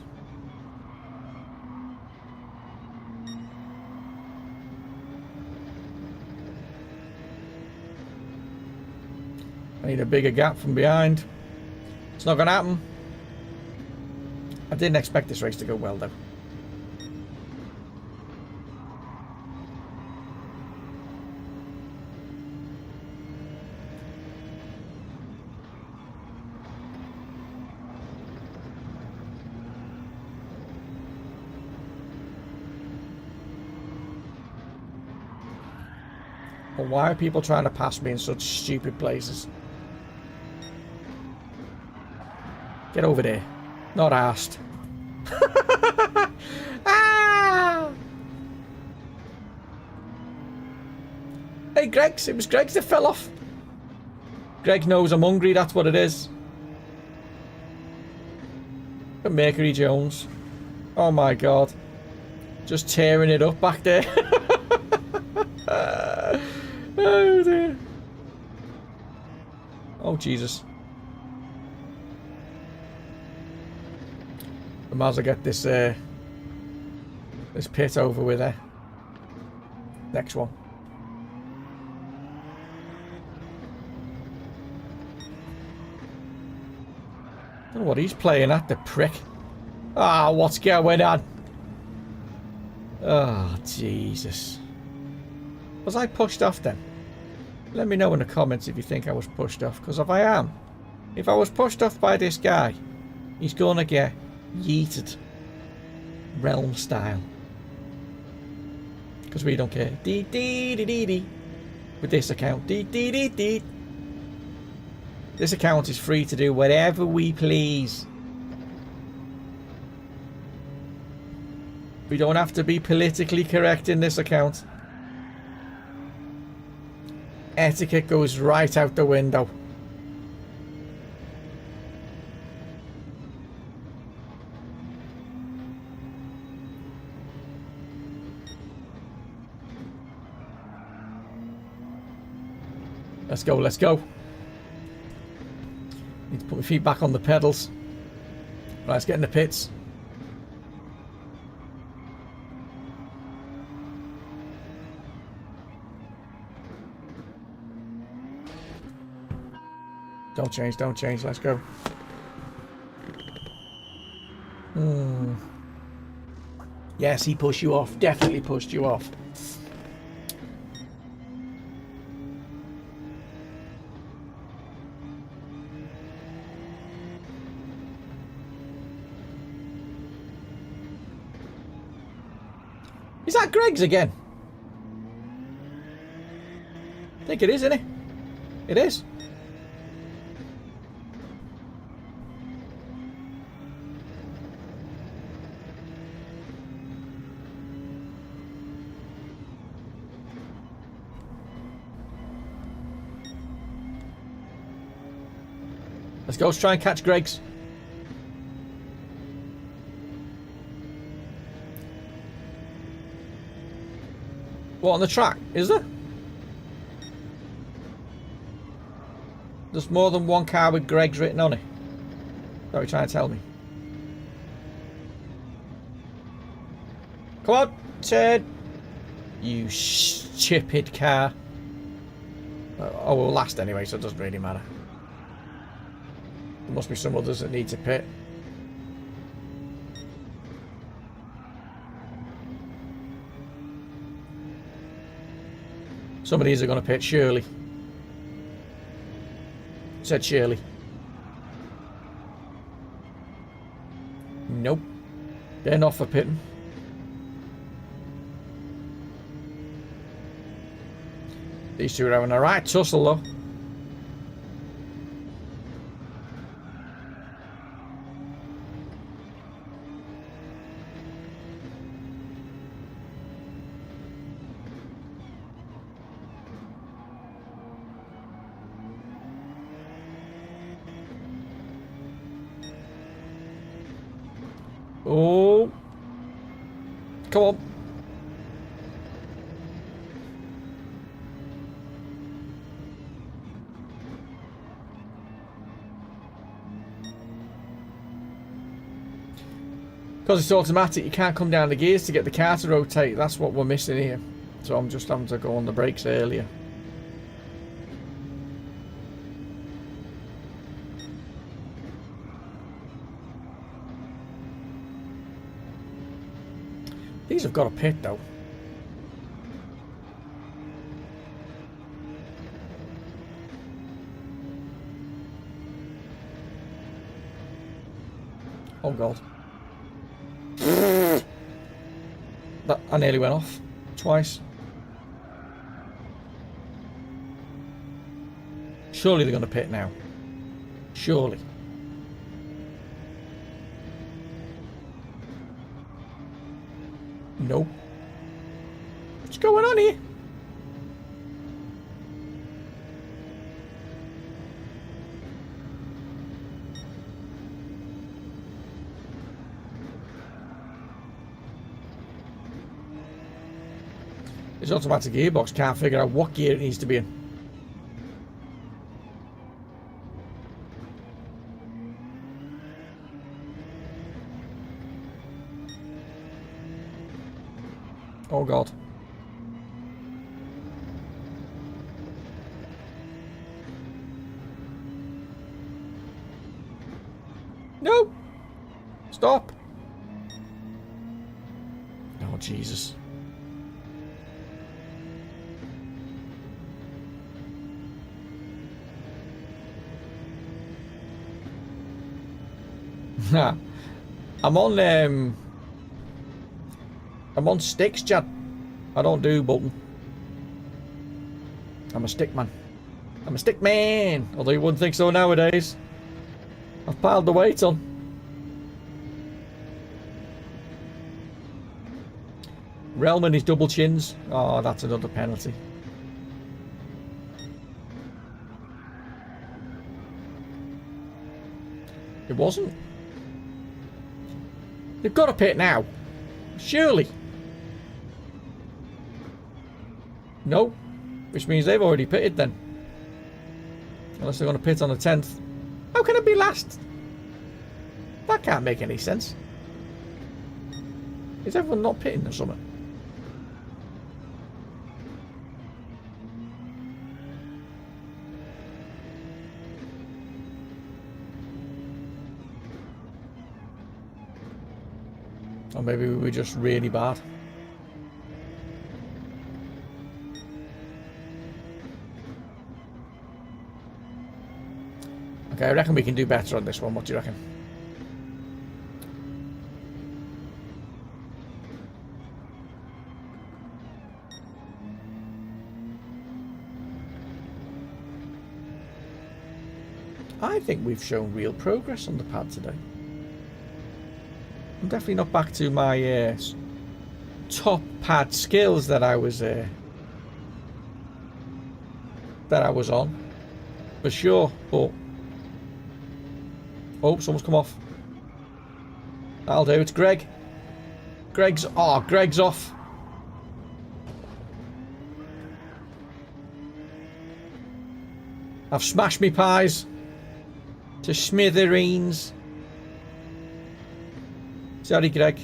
I need a bigger gap from behind. It's not going to happen. I didn't expect this race to go well though. But why are people trying to pass me in such stupid places? Get over there. Not asked. Ah! Hey, Greg's. It was Greg's that fell off. Greg knows I'm hungry. That's what it is. But Mercury Jones. Oh my God. Just tearing it up back there. Oh dear. Oh Jesus. I might as well get this this pit over with her. Next one. Don't know what he's playing at, the prick. Ah, what's going on? Oh, Jesus. Was I pushed off then? Let me know in the comments if you think I was pushed off, because if I was pushed off by this guy, he's gonna get yeeted. Realm style. Because we don't care. Dee dee dee dee dee. With this account. Dee dee dee dee. This account is free to do whatever we please. We don't have to be politically correct in this account. Etiquette goes right out the window. Let's go, let's go. Need to put my feet back on the pedals. Right, let's get in the pits. Don't change, don't change. Let's go. Yes, he pushed you off. Definitely pushed you off. Is that Greg's again? I think it is, isn't it? It is. Let's go. Let's try and catch Greg's. What, on the track? Is there? There's more than one car with Greg's written on it. What are you trying to tell me? Come on, Ted. You stupid car. Oh, we'll last anyway, so it doesn't really matter. There must be some others that need to pit. Some of these are going to pit, surely. Said Shirley. Nope. They're not for pitting. These two are having a right tussle though. Oh, come on. Because it's automatic, you can't come down the gears to get the car to rotate. That's what we're missing here. So I'm just having to go on the brakes earlier. These have got a pit though. Oh god. That, I nearly went off twice. Surely they're going to pit now. Surely. Nope. What's going on here? This automatic gearbox can't figure out what gear it needs to be in. Oh god. No! Stop! Oh Jesus. I'm on sticks, Chad. I don't do button. I'm a stick man. I'm a stick man. Although you wouldn't think so nowadays. I've piled the weight on. Realm and his double chins. Oh, that's another penalty. It wasn't. They've got to pit now. Surely. No. Which means they've already pitted then. Unless they're going to pit on the 10th. How can it be last? That can't make any sense. Is everyone not pitting or something? Or maybe we were just really bad. Okay, I reckon we can do better on this one. What do you reckon? I think we've shown real progress on the pad today. I'm definitely not back to my top pad skills that I was on, for sure. But oh, someone's come off. That'll do. It's Greg. Greg's off. I've smashed me pies to smithereens. Sorry, Greg.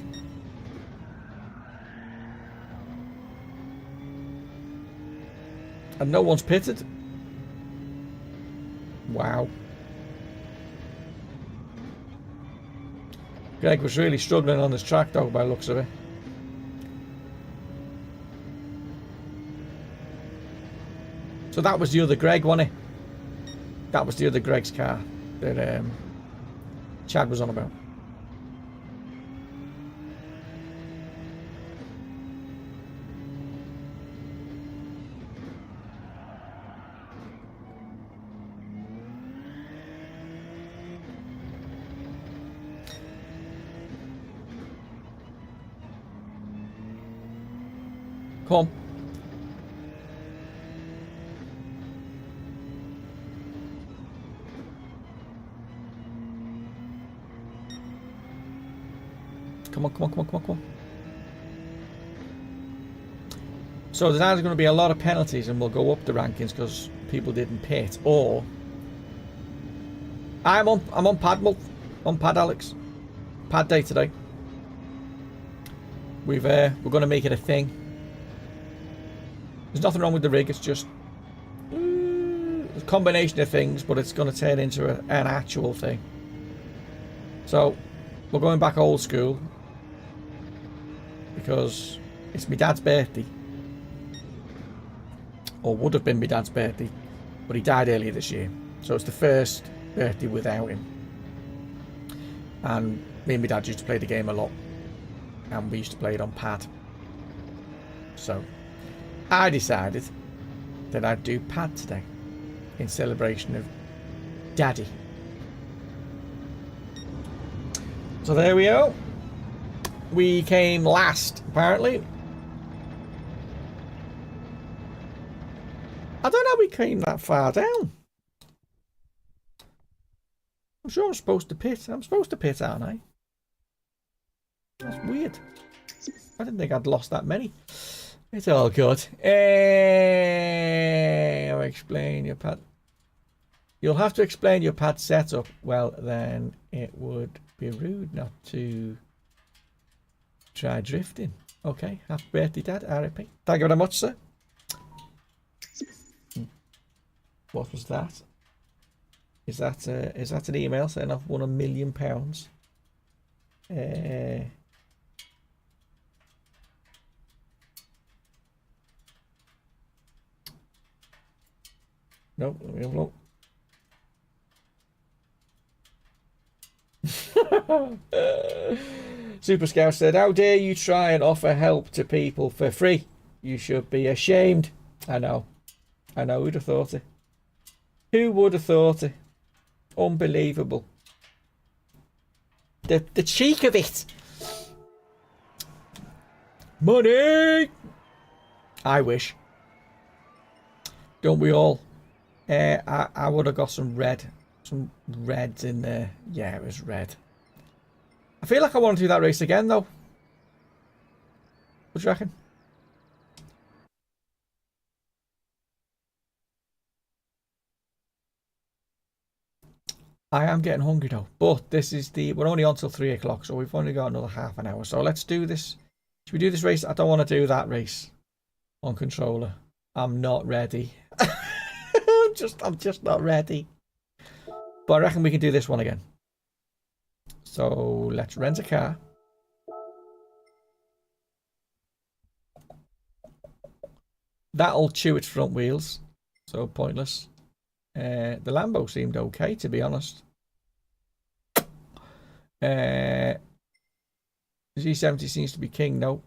And no one's pitted. Wow. Greg was really struggling on this track though, by the looks of it. So that was the other Greg, wasn't it? That was the other Greg's car that Chad was on about. Come on. Come on, come on, come on, come on, come on. So there's either going to be a lot of penalties and we'll go up the rankings because people didn't pit, or I'm on pad, on pad, Alex. Pad day today. We're going to make it a thing. There's nothing wrong with the rig. It's just a combination of things, but it's going to turn into an actual thing. So we're going back old school because it's my dad's birthday, or would have been my dad's birthday, but he died earlier this year. So it's the first birthday without him. And me and my dad used to play the game a lot, and we used to play it on pad. So I decided that I'd do pad today in celebration of Daddy. So there we go. We came last, apparently. I don't know how we came that far down. I'm sure I'm supposed to pit. I'm supposed to pit, aren't I? That's weird. I didn't think I'd lost that many. It's all good. I'll explain your pad. You'll have to explain your pad setup. Well, then it would be rude not to try drifting. Okay. Happy birthday, Dad. RIP. Thank you very much, sir. What was that? Is that an email saying I've won £1 million? No, let me have a look. Super Scout said, how dare you try and offer help to people for free? You should be ashamed. I know. Who'd have thought it? Who would have thought it? Unbelievable. The cheek of it. Money! I wish. Don't we all? I would have got some reds in there. Yeah, it was red. I feel like I want to do that race again, though. What do you reckon? I am getting hungry, though. But this is we're only on till 3 o'clock, so we've only got another half an hour. So let's do this. Should we do this race? I don't want to do that race on controller. I'm not ready. I'm just not ready. But I reckon we can do this one again. So let's rent a car. That'll chew its front wheels, so pointless. The Lambo seemed okay, to be honest. The G70 seems to be king, no.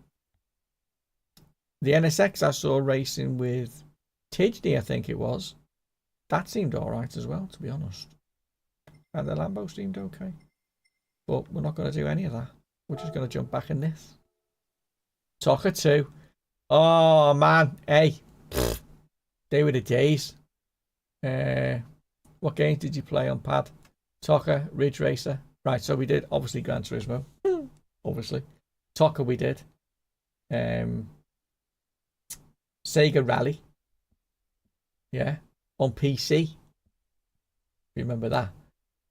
The NSX I saw racing with Tidgney, I think it was. That seemed alright as well, to be honest. And the Lambo seemed okay. But we're not going to do any of that. We're just going to jump back in this. Toca 2. Oh, man. Hey. Pfft. They were the days. What games did you play on pad? Toca, Ridge Racer. Right, so we did, obviously, Gran Turismo. Obviously. Toca we did. Sega Rally. Yeah. On PC. Remember that?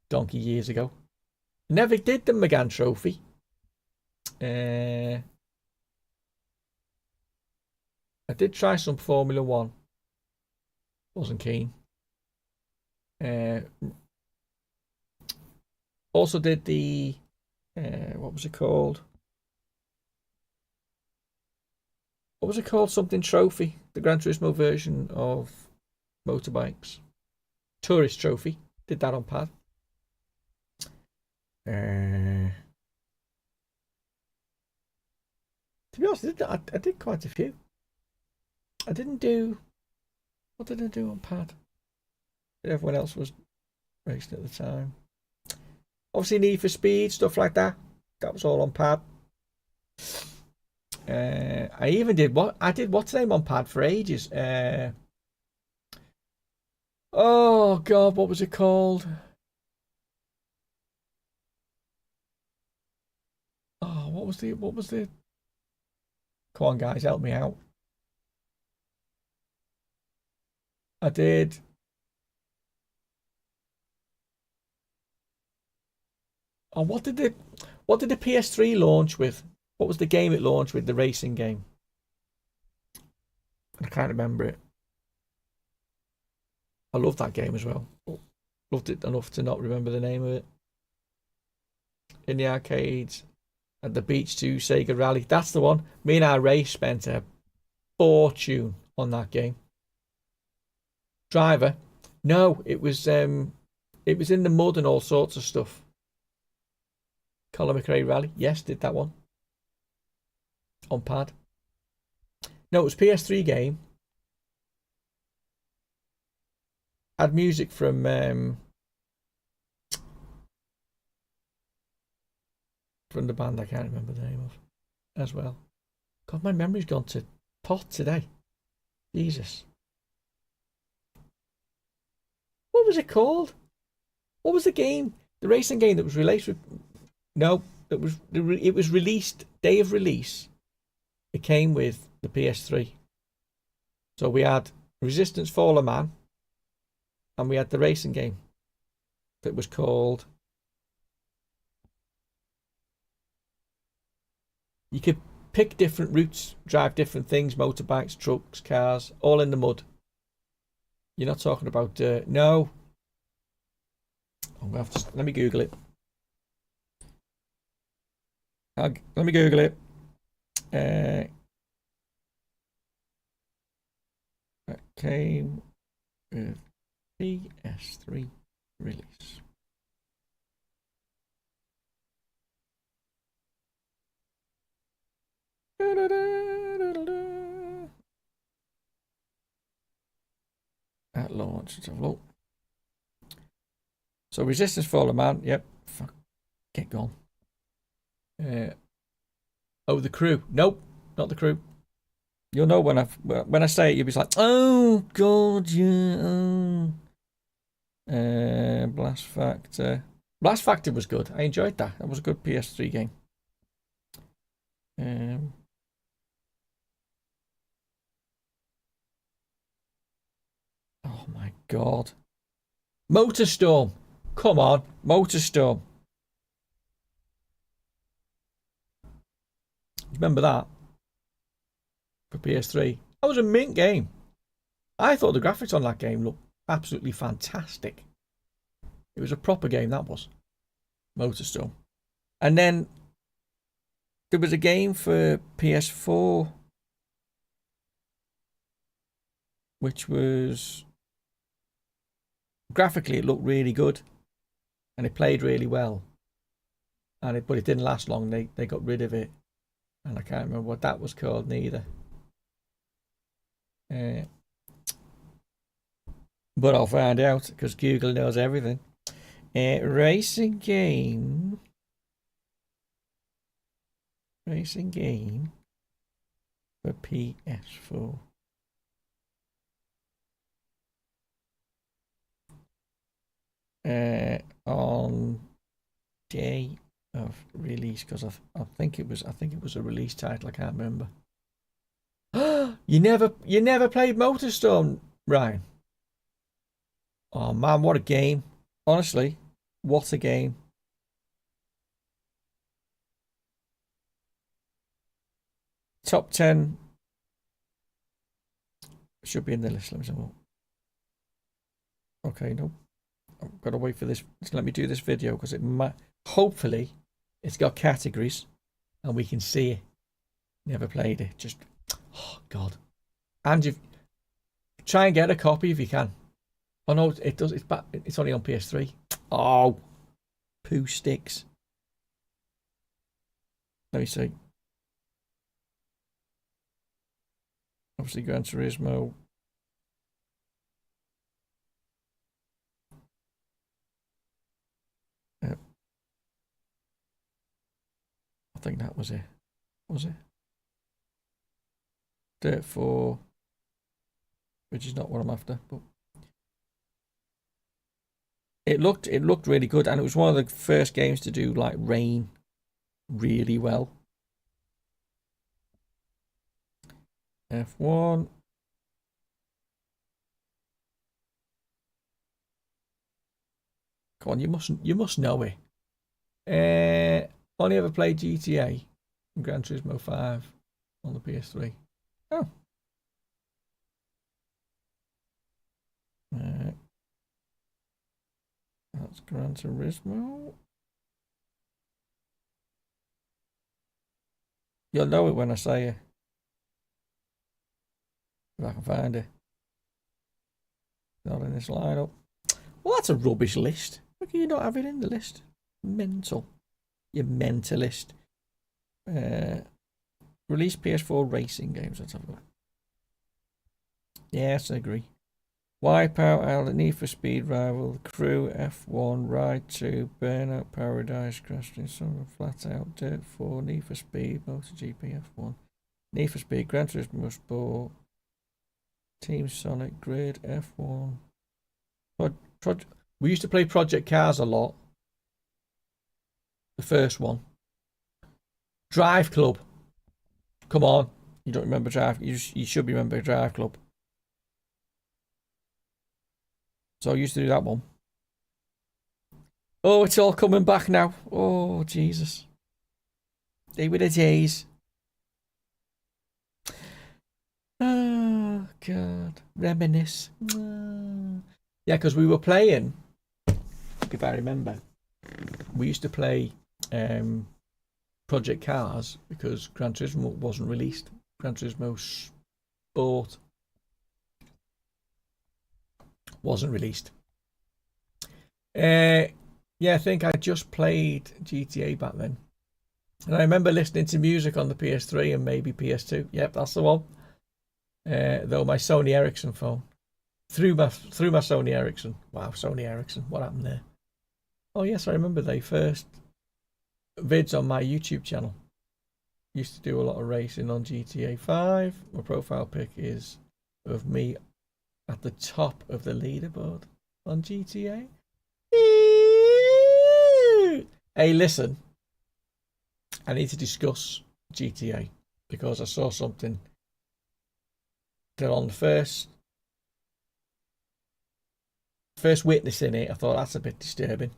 Donkey years ago. Never did the Megane Trophy. I did try some Formula 1. Wasn't keen. Also did the what was it called? What was it called? Something Trophy. The Gran Turismo version of motorbikes. Tourist Trophy. Did that on pad. To be honest, I did quite a few. I didn't do... What did I do on pad? Everyone else was racing at the time. Obviously Need for Speed, stuff like that. That was all on pad. I even did what's name on pad for ages. Oh god, what was it called? Oh, what was the come on guys, help me out. I did what did the PS3 launch with? What was the game it launched with? The racing game. I can't remember it. I loved that game as well. Loved it enough to not remember the name of it. In the arcades, at the beach too, Sega Rally. That's the one. Me and our race spent a fortune on that game. Driver. No, it was in the mud and all sorts of stuff. Colin McRae Rally. Yes, did that one. On pad. No, it was PS3 game. Had music from the band I can't remember the name of as well. God, my memory's gone to pot today. Jesus. What was it called? What was the game? The racing game that was released with... No, it was released, day of release. It came with the PS3. So we had Resistance Fall of Man. And we had the racing game that was called... You could pick different routes, drive different things, motorbikes, trucks, cars, all in the mud. You're not talking about... no. I'm gonna have to, let me Google it. Let me Google it. That came with PS3 release. At launch, let's have a look. So Resistance Fall of Man, yep. Fuck, get gone. Oh, The Crew. Nope, not The Crew. You'll know when I say it, you'll be like, oh god, yeah. Blast Factor. Blast Factor was good. I enjoyed that. That was a good PS3 game. Oh my god. Motorstorm. Come on, Motorstorm. Remember that? For PS3. That was a mint game. I thought the graphics on that game looked absolutely fantastic. It was a proper game, that was. Motorstorm. And then there was a game for PS4. which was graphically it looked really good, and it played really well. But it didn't last long. They got rid of it, and I can't remember what that was called neither. But I'll find out because Google knows everything. Racing game for PS4. On day of release, because I think it was a release title. I can't remember. You never played MotorStorm, Ryan? Oh man, what a game! Honestly, what a game! Top 10 should be in the list. Let me see. Okay, no, I've got to wait for this. Just let me do this video because it might. Hopefully, it's got categories and we can see it. Never played it. Just, oh god! And you try and get a copy if you can. Oh no, it does. It's back. It's only on PS3. Oh, poo sticks. Let me see. Obviously, Gran Turismo. Yep. I think that was it. Was it? Dirt 4, which is not what I'm after, but it looked really good, and it was one of the first games to do like rain really well. F1. Come on, you must know it. Only ever played GTA and Gran Turismo 5 on the PS3. Oh. That's Gran Turismo. You'll know it when I say it. If I can find it. Not in this lineup. Well, that's a rubbish list. How can you not have it in the list? Mental. You mentalist. Release PS4 racing games. Let's have a look. Yes, I agree. Wipeout, Need for Speed Rival, Crew, F1, Ride 2, Burnout Paradise, Crash Team Summer, Flat Out, Dirt 4, Need for Speed, MotoGP F1, Need for Speed, Gran Turismo Sport, Team Sonic, Grid, F1. We used to play Project Cars a lot. The first one. Drive Club. Come on. You don't remember Drive? You should remember Drive Club. So I used to do that one. Oh, it's all coming back now. Oh, Jesus. They were the days. Oh, God. Reminisce. Yeah, because we were playing, if I remember, we used to play Project Cars because Gran Turismo wasn't released. Gran Turismo Sport wasn't released. Yeah, I think I just played GTA back then. And I remember listening to music on the PS3 and maybe PS2. Yep, that's the one. Though my Sony Ericsson phone. Through my Sony Ericsson. Wow, Sony Ericsson. What happened there? Oh yes, I remember they first vids on my YouTube channel. Used to do a lot of racing on GTA 5. My profile pic is of me at the top of the leaderboard on GTA. Hey, listen. I need to discuss GTA because I saw something that on the first witnessing it, I thought that's a bit disturbing.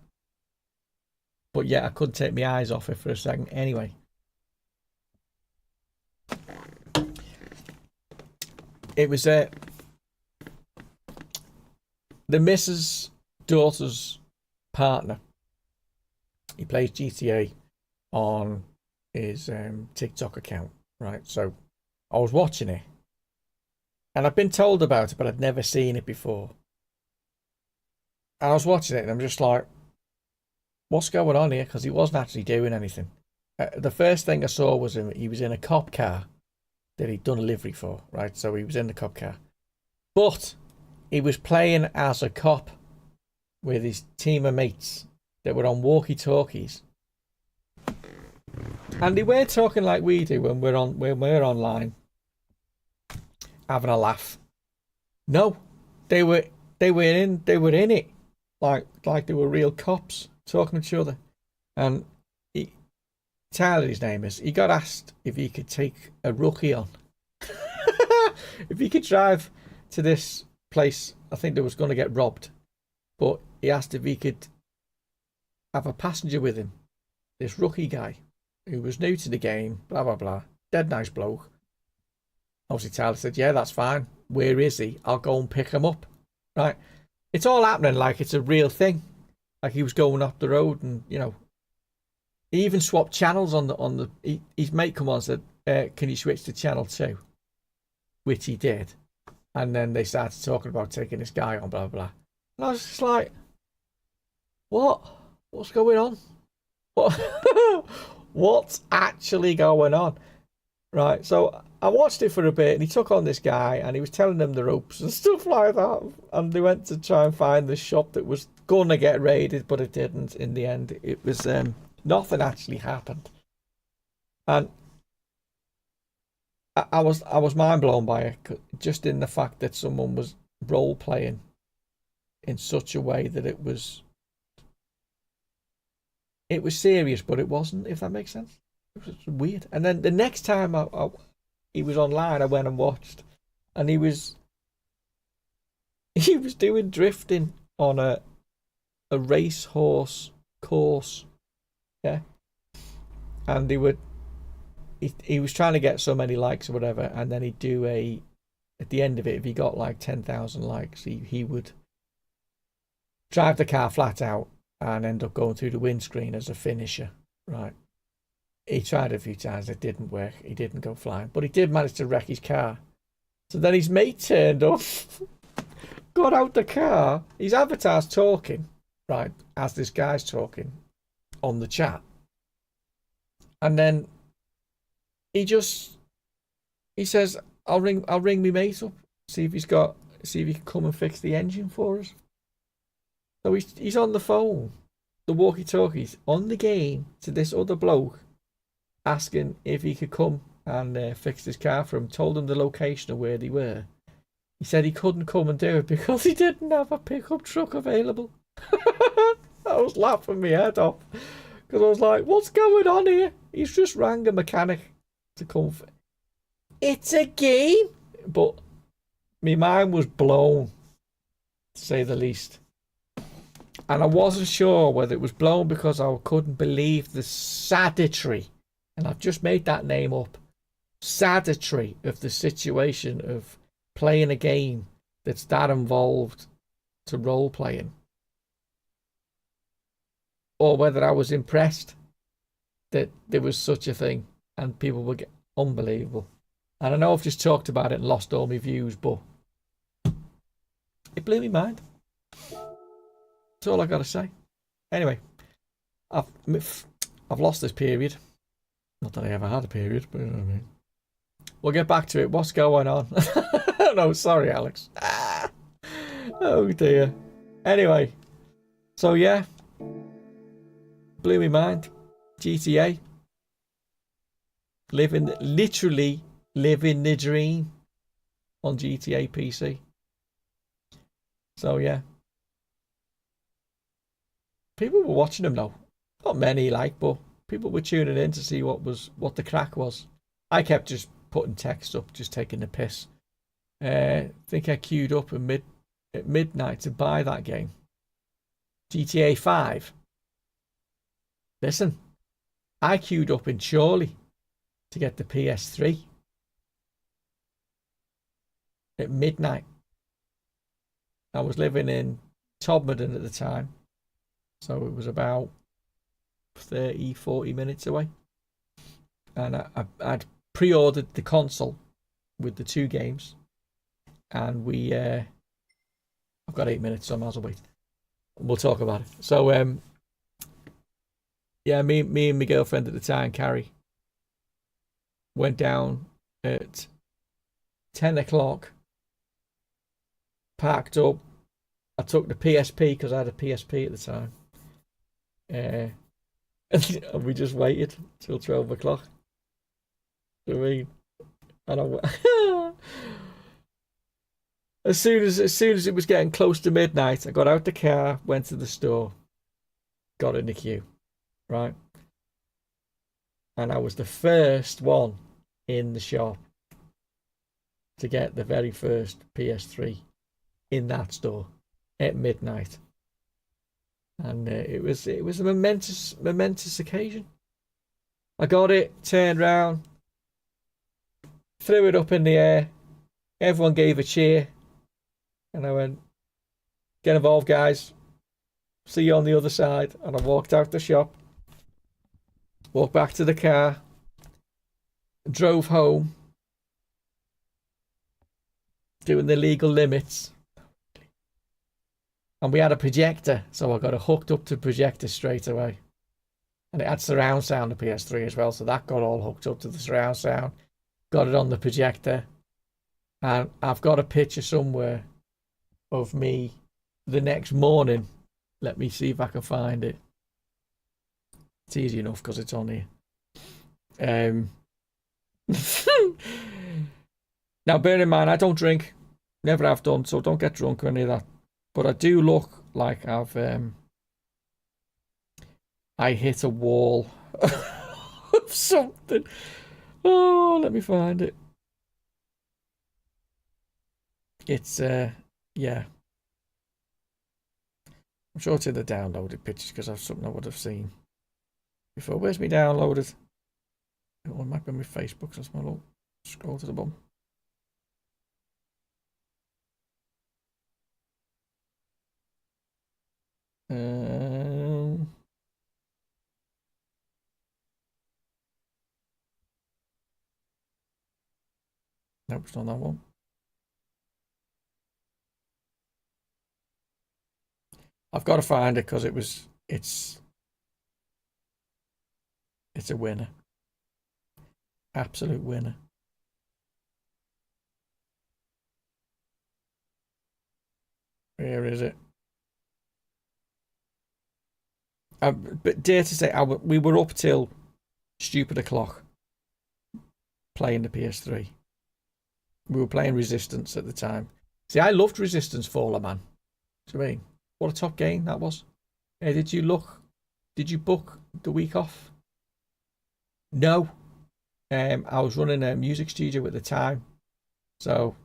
But yeah, I couldn't take my eyes off it for a second. Anyway. It was the missus' daughter's partner. He plays GTA on his TikTok account, right? So I was watching it, And I've been told about it, but I'd never seen it before. And I was watching it, and I'm just like, what's going on here? Because he wasn't actually doing anything. The first thing I saw was he was in a cop car that he'd done a livery for, right? So he was in the cop car. But he was playing as a cop with his team of mates that were on walkie-talkies. And they weren't talking like we do when we're online having a laugh. No, they were in it like they were real cops talking to each other. And Tyler, his name is, he got asked if he could take a rookie on. If he could drive to this place, I think they was going to get robbed. But he asked if he could have a passenger with him. This rookie guy who was new to the game, blah, blah, blah. Dead nice bloke. Obviously, Tyler said, yeah, that's fine. Where is he? I'll go and pick him up. Right. It's all happening like it's a real thing. Like he was going up the road and, you know, he even swapped channels on the his mate come on and said, can you switch to channel 2? Which he did. And then they started talking about taking this guy on, blah, blah. And I was just like, what? What's going on? What? What's actually going on? Right, so I watched it for a bit and he took on this guy and he was telling them the ropes and stuff like that. And they went to try and find the shop that was going to get raided, but it didn't in the end. It was, nothing actually happened. And I was mind blown by it, just in the fact that someone was role playing in such a way that it was serious, but it wasn't, if that makes sense. It was weird. And then the next time he was online, I went and watched, and he was doing drifting on a racehorse course, yeah. And he was trying to get so many likes or whatever, and then he'd do at the end of it, if he got like 10,000 likes, he would drive the car flat out and end up going through the windscreen as a finisher, right? He tried a few times, it didn't work, he didn't go flying, but he did manage to wreck his car. So then his mate turned up, got out the car, his avatar's talking, right, as this guy's talking on the chat. And then he says, I'll ring my mate up, see if he can come and fix the engine for us. So he's on the phone, the walkie-talkies, on the game to this other bloke, asking if he could come and fix his car for him, told him the location of where they were. He said he couldn't come and do it because he didn't have a pickup truck available. I was laughing my head off because I was like, what's going on here? He's just rang a mechanic to come. It's a game. But my mind was blown, to say the least. And I wasn't sure whether it was blown because I couldn't believe the sadistry, and I've just made that name up, sadistry of the situation of playing a game that's that involved to role playing, or whether I was impressed that there was such a thing and people were unbelievable. And I know I've just talked about it and lost all my views, but it blew my mind. That's all I got to say. Anyway, I've lost this period. Not that I ever had a period, but you know what I mean. We'll get back to it. What's going on? No, sorry, Alex. Oh dear. Anyway, so yeah, blew my mind. GTA, literally living the dream on GTA PC. So yeah, people were watching them though. Not many, but people were tuning in to see what the crack was. I kept just putting text up, just taking the piss. I think I queued up at midnight to buy that game. GTA 5. Listen, I queued up in Chorley to get the PS3 at midnight. I was living in Todmorden at the time, so it was about 30-40 minutes away, and I'd pre-ordered the console with the 2 games, and we I've got 8 minutes, so I might as well wait. We'll talk about it. So yeah, me and my girlfriend at the time, Carrie, went down at 10 o'clock, parked up. I took the PSP because I had a PSP at the time. And we just waited till 12 o'clock. I mean, and I as soon as it was getting close to midnight, I got out the car, went to the store, got in the queue, right? And I was the first one in the shop to get the very first PS3 in that store at midnight. And it was a momentous occasion. I got it, turned round, threw it up in the air. Everyone gave a cheer, and I went, "Get involved, guys. See you on the other side." And I walked out the shop, walked back to the car, drove home, doing the legal limits. And we had a projector, so I got it hooked up to the projector straight away. And it had surround sound, the PS3 as well, so that got all hooked up to the surround sound. Got it on the projector. And I've got a picture somewhere of me the next morning. Let me see if I can find it. It's easy enough because it's on here. Now, bear in mind, I don't drink. Never have done, so don't get drunk or any of that. But I do look like I hit a wall of something. Oh, let me find it. It's yeah. I'm sure it's in the downloaded pictures because that's something I would have seen before. Where's me downloaded? Oh, it might be on my Facebook, so I'll scroll to the bottom. Nope, it's not that one. I've got to find it because it's a winner. Absolute winner. Where is it? But dare to say, we were up till stupid o'clock playing the PS3. We were playing Resistance at the time. See, I loved Resistance Faller, man. Do you know what I mean? What a top game that was. Hey, did you book the week off? No. I was running a music studio at the time. So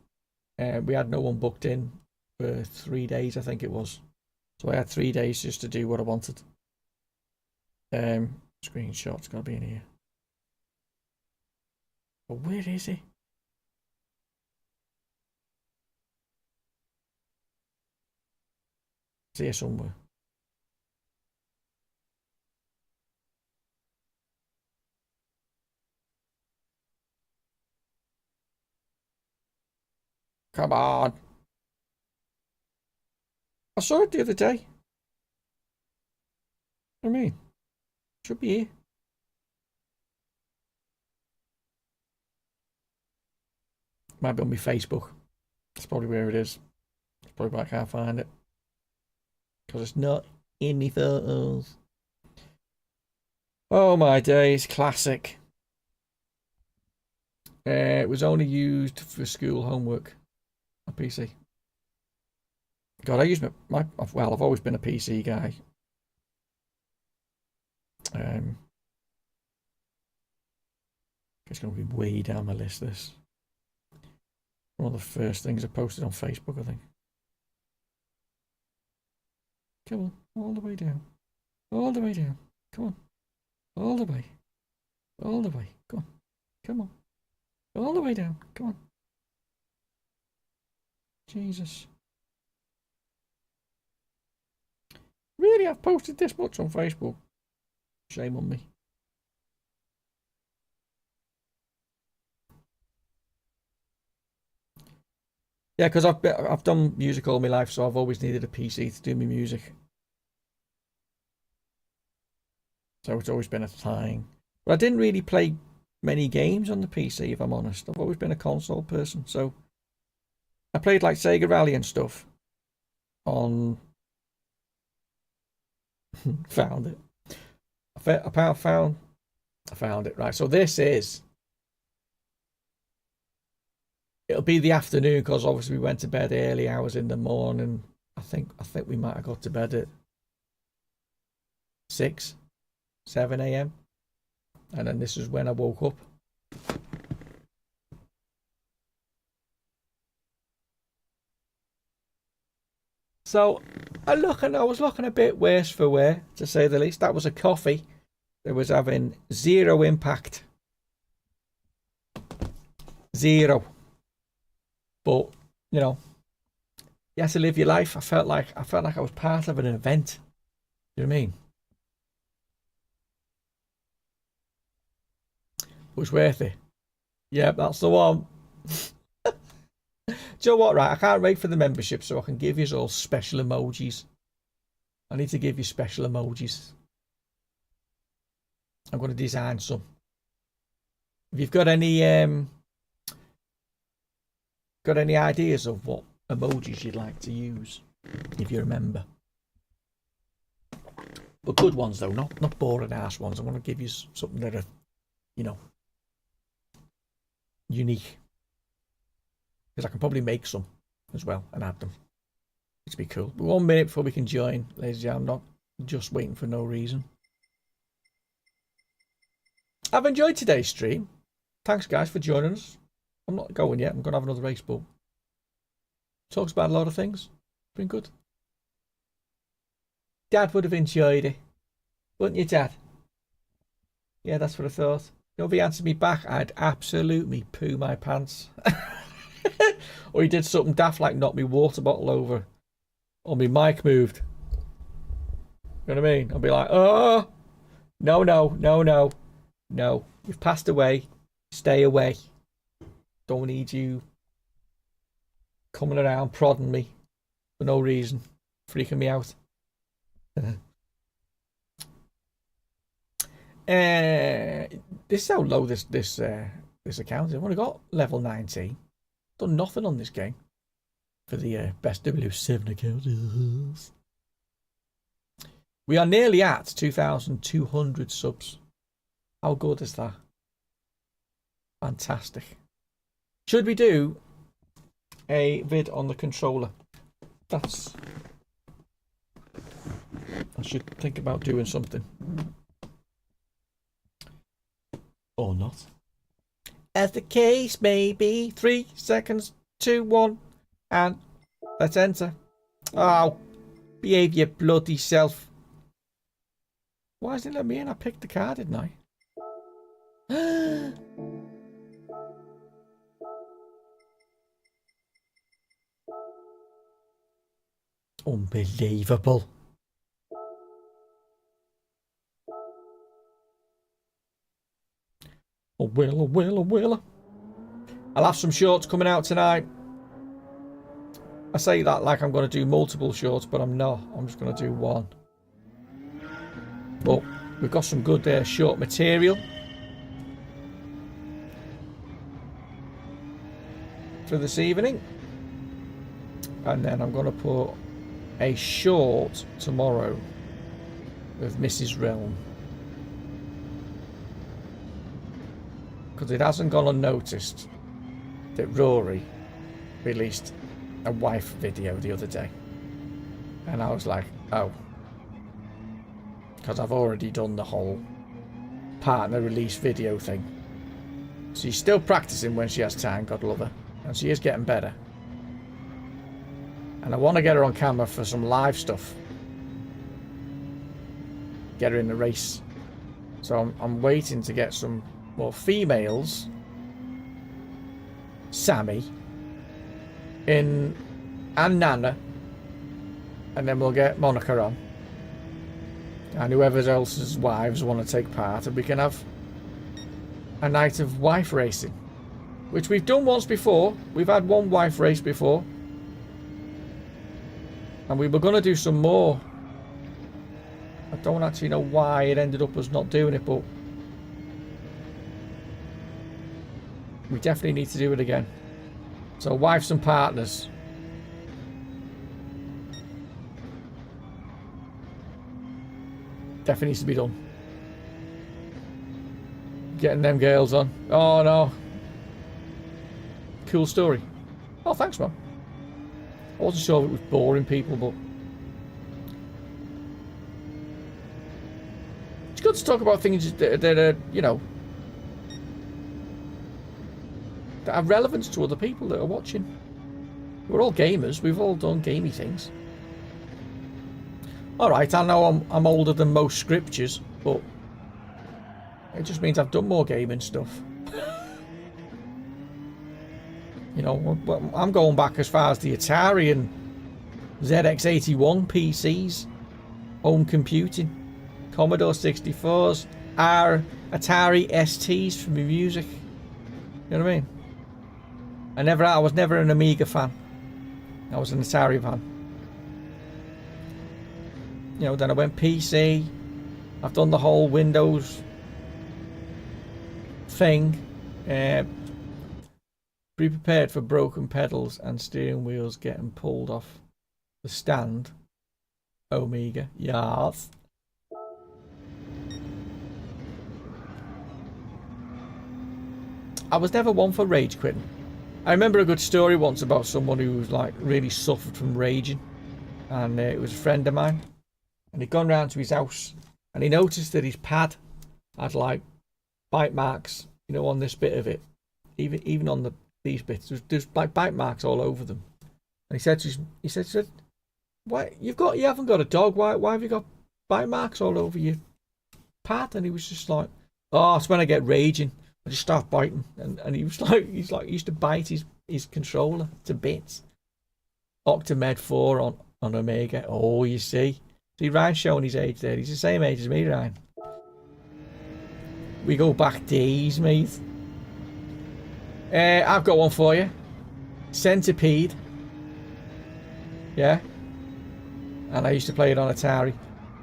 we had no one booked in for 3 days, I think it was. So I had 3 days just to do what I wanted. Screenshot's got to be in here. But where is he? It's here somewhere. Come on. I saw it the other day. I mean, should be here. Might be on my Facebook. That's probably where it is. That's probably why I can't find it. Because it's not in my photos. Oh my days, classic. It was only used for school homework. A PC. God, I use well, I've always been a PC guy. It's going to be way down my list, this. One of the first things I posted on Facebook, I think. Come on, all the way down. All the way down. Come on. All the way. All the way. Come on. Come on. All the way down. Come on. Jesus. Really, I've posted this much on Facebook. Shame on me. Yeah, because I've done music all my life, so I've always needed a PC to do my music. So it's always been a thing. But I didn't really play many games on the PC, if I'm honest. I've always been a console person. So I played like Sega Rally and stuff on... found it. I found it, right. So this is... It'll be the afternoon, because obviously we went to bed early hours in the morning. I think we might have got to bed at 6, 7 a.m. And then this is when I woke up. So I was looking a bit worse for wear, to say the least. That was a coffee that was having zero impact. Zero. But, you know, you have to live your life. I felt like I was part of an event. You know what I mean? It was worth it. Yeah, that's the one. Do you know what, right? I can't wait for the membership so I can give you all special emojis. I need to give you special emojis. I'm going to design some. If you've got any ideas of what emojis you'd like to use, if you remember. But good ones though, not boring ass ones. I want to give you something that are, you know, unique. Because I can probably make some as well and add them. It'd be cool. But 1 minute before we can join, ladies and gentlemen. I'm not just waiting for no reason. I've enjoyed today's stream. Thanks guys for joining us. I'm not going yet. I'm going to have another race, but talks about a lot of things. Been good. Dad would have enjoyed it. Wouldn't you, Dad? Yeah, that's what I thought. You know, if he answered me back, I'd absolutely poo my pants. Or he did something daft like knock me water bottle over. Or my mic moved. You know what I mean? I'll be like, oh, no. You've passed away. Stay away. Don't need you coming around prodding me for no reason, freaking me out. This is how low this account is. I've only got level 19. Done nothing on this game for the best W7 account. We are nearly at 2,200 subs. How good is that? Fantastic. Should we do a vid on the controller? I should think about doing something. Or not. As the case may be. 3 seconds, 2, 1, and let's enter. Oh, behave your bloody self. Why isn't it let me in? I picked the car, didn't I? Unbelievable. Oh, will. I'll have some shorts coming out tonight. I say that like I'm going to do multiple shorts, but I'm not. I'm just going to do one. But we've got some good short material for this evening. And then I'm going to put a short tomorrow with Mrs. Realm. Because it hasn't gone unnoticed that Rory released a wife video the other day. And I was like, oh. Because I've already done the whole partner release video thing. She's still practicing when she has time, God love her. And she is getting better. And I want to get her on camera for some live stuff. Get her in the race. So I'm waiting to get some more females. Sammy. And Nana. And then we'll get Monica on. And whoever else's wives want to take part. And we can have a night of wife racing. Which we've done once before. We've had one wife race before. And we were going to do some more. I don't actually know why it ended up us not doing it, but we definitely need to do it again. So wives and partners. Definitely needs to be done. Getting them girls on. Oh no. Cool story. Oh, thanks, man. I wasn't sure if it was boring people, but it's good to talk about things that are, you know, that have relevance to other people that are watching. We're all gamers. We've all done gamey things. Alright, I know I'm older than most scriptures, but it just means I've done more gaming stuff. You know, I'm going back as far as the Atari and ZX81 PCs, home computing, Commodore 64s, our Atari STs for my music. You know what I mean? I was never an Amiga fan. I was an Atari fan. You know, then I went PC. I've done the whole Windows thing. Be prepared for broken pedals and steering wheels getting pulled off the stand. Omega. Yes. I was never one for rage quitting. I remember a good story once about someone who was like really suffered from raging, and it was a friend of mine, and he'd gone round to his house and he noticed that his pad had like bite marks, you know, on this bit of it, even on these bits. There's like bite marks all over them. And he said, "Why you haven't got a dog? Why have you got bite marks all over your pad?" And he was just like, "Oh, it's when I get raging. I just start biting." And he was like, he used to bite his controller to bits. Octamed 4 on Omega. Oh, you see, Ryan's showing his age there. He's the same age as me, Ryan. We go back days, mate. I've got one for you. Centipede. Yeah. And I used to play it on Atari.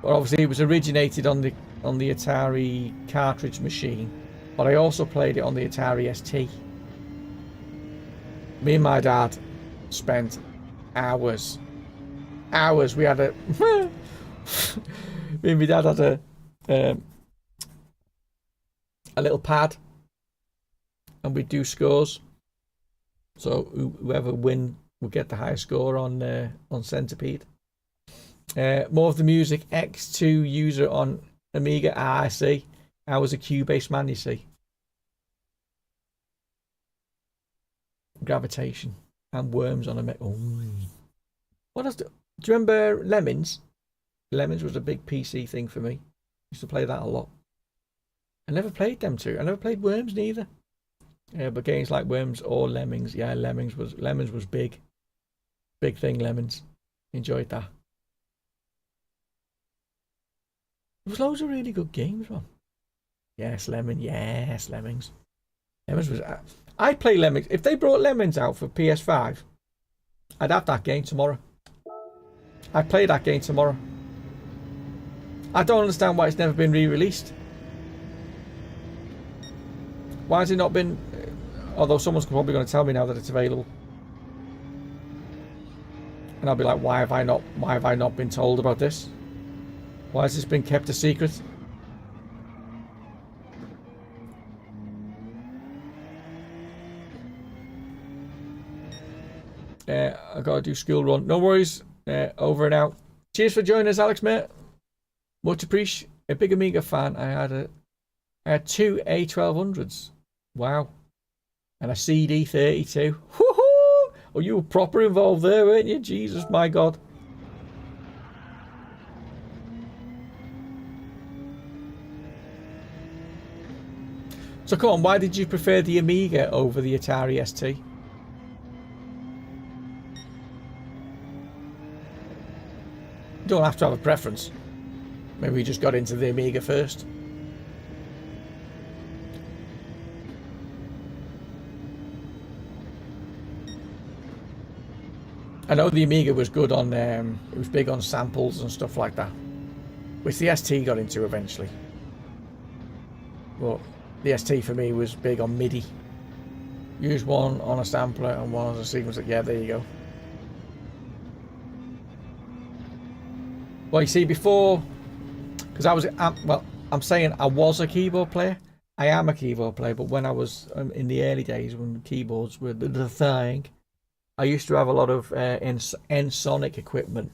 But obviously it was originated on the Atari cartridge machine. But I also played it on the Atari ST. Me and my dad spent hours. We had a me and my dad had a little pad, and we'd do scores. So whoever win would get the highest score on Centipede. More of the music. X2 user on Amiga. I see. I was a Cubase man, you see. Gravitation and Worms on a Oh. What else? Do you remember Lemmings? Lemmings was a big PC thing for me. Used to play that a lot. I never played them two. I never played Worms neither. Yeah, but games like Worms or Lemmings, yeah, Lemmings was big. Big thing, Lemmings. Enjoyed that. There was loads of really good games, man. Yes, Lemmings. Lemmings was... I'd play Lemmings. If they brought Lemmings out for PS5, I'd have that game tomorrow. I'd play that game tomorrow. I don't understand why it's never been re-released. Why has it not been... Although someone's probably going to tell me now that it's available. And I'll be like, why have I not been told about this? Why has this been kept a secret? I gotta do school run. No worries. Over and out. Cheers for joining us, Alex, mate. Much appreciate. A big Amiga fan. I had two A1200s. Wow. And a CD32. Woohoo! Oh, you were proper involved there, weren't you? Jesus, my God. So come on, why did you prefer the Amiga over the Atari ST? You don't have to have a preference. Maybe we just got into the Amiga first. I know the Amiga was good on, it was big on samples and stuff like that, which the ST got into eventually. But the ST for me was big on MIDI. Use one on a sampler and one on a sequencer. Yeah, there you go. Well, you see, before, because I'm saying I was a keyboard player. I am a keyboard player, but when I was in the early days when keyboards were the thing, I used to have a lot of Ensoniq equipment,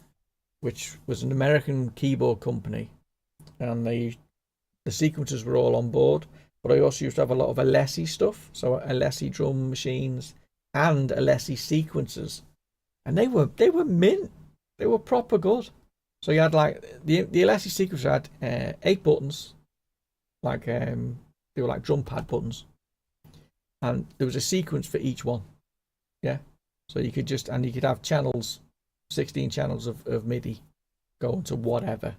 which was an American keyboard company, and the sequencers were all on board. But I also used to have a lot of Alessi stuff, so Alessi drum machines and Alessi sequencers, and they were mint. They were proper good. So you had like the Alessi sequencer had 8 buttons, like they were like drum pad buttons, and there was a sequence for each one. Yeah, so you could have channels, 16 channels of MIDI going to whatever,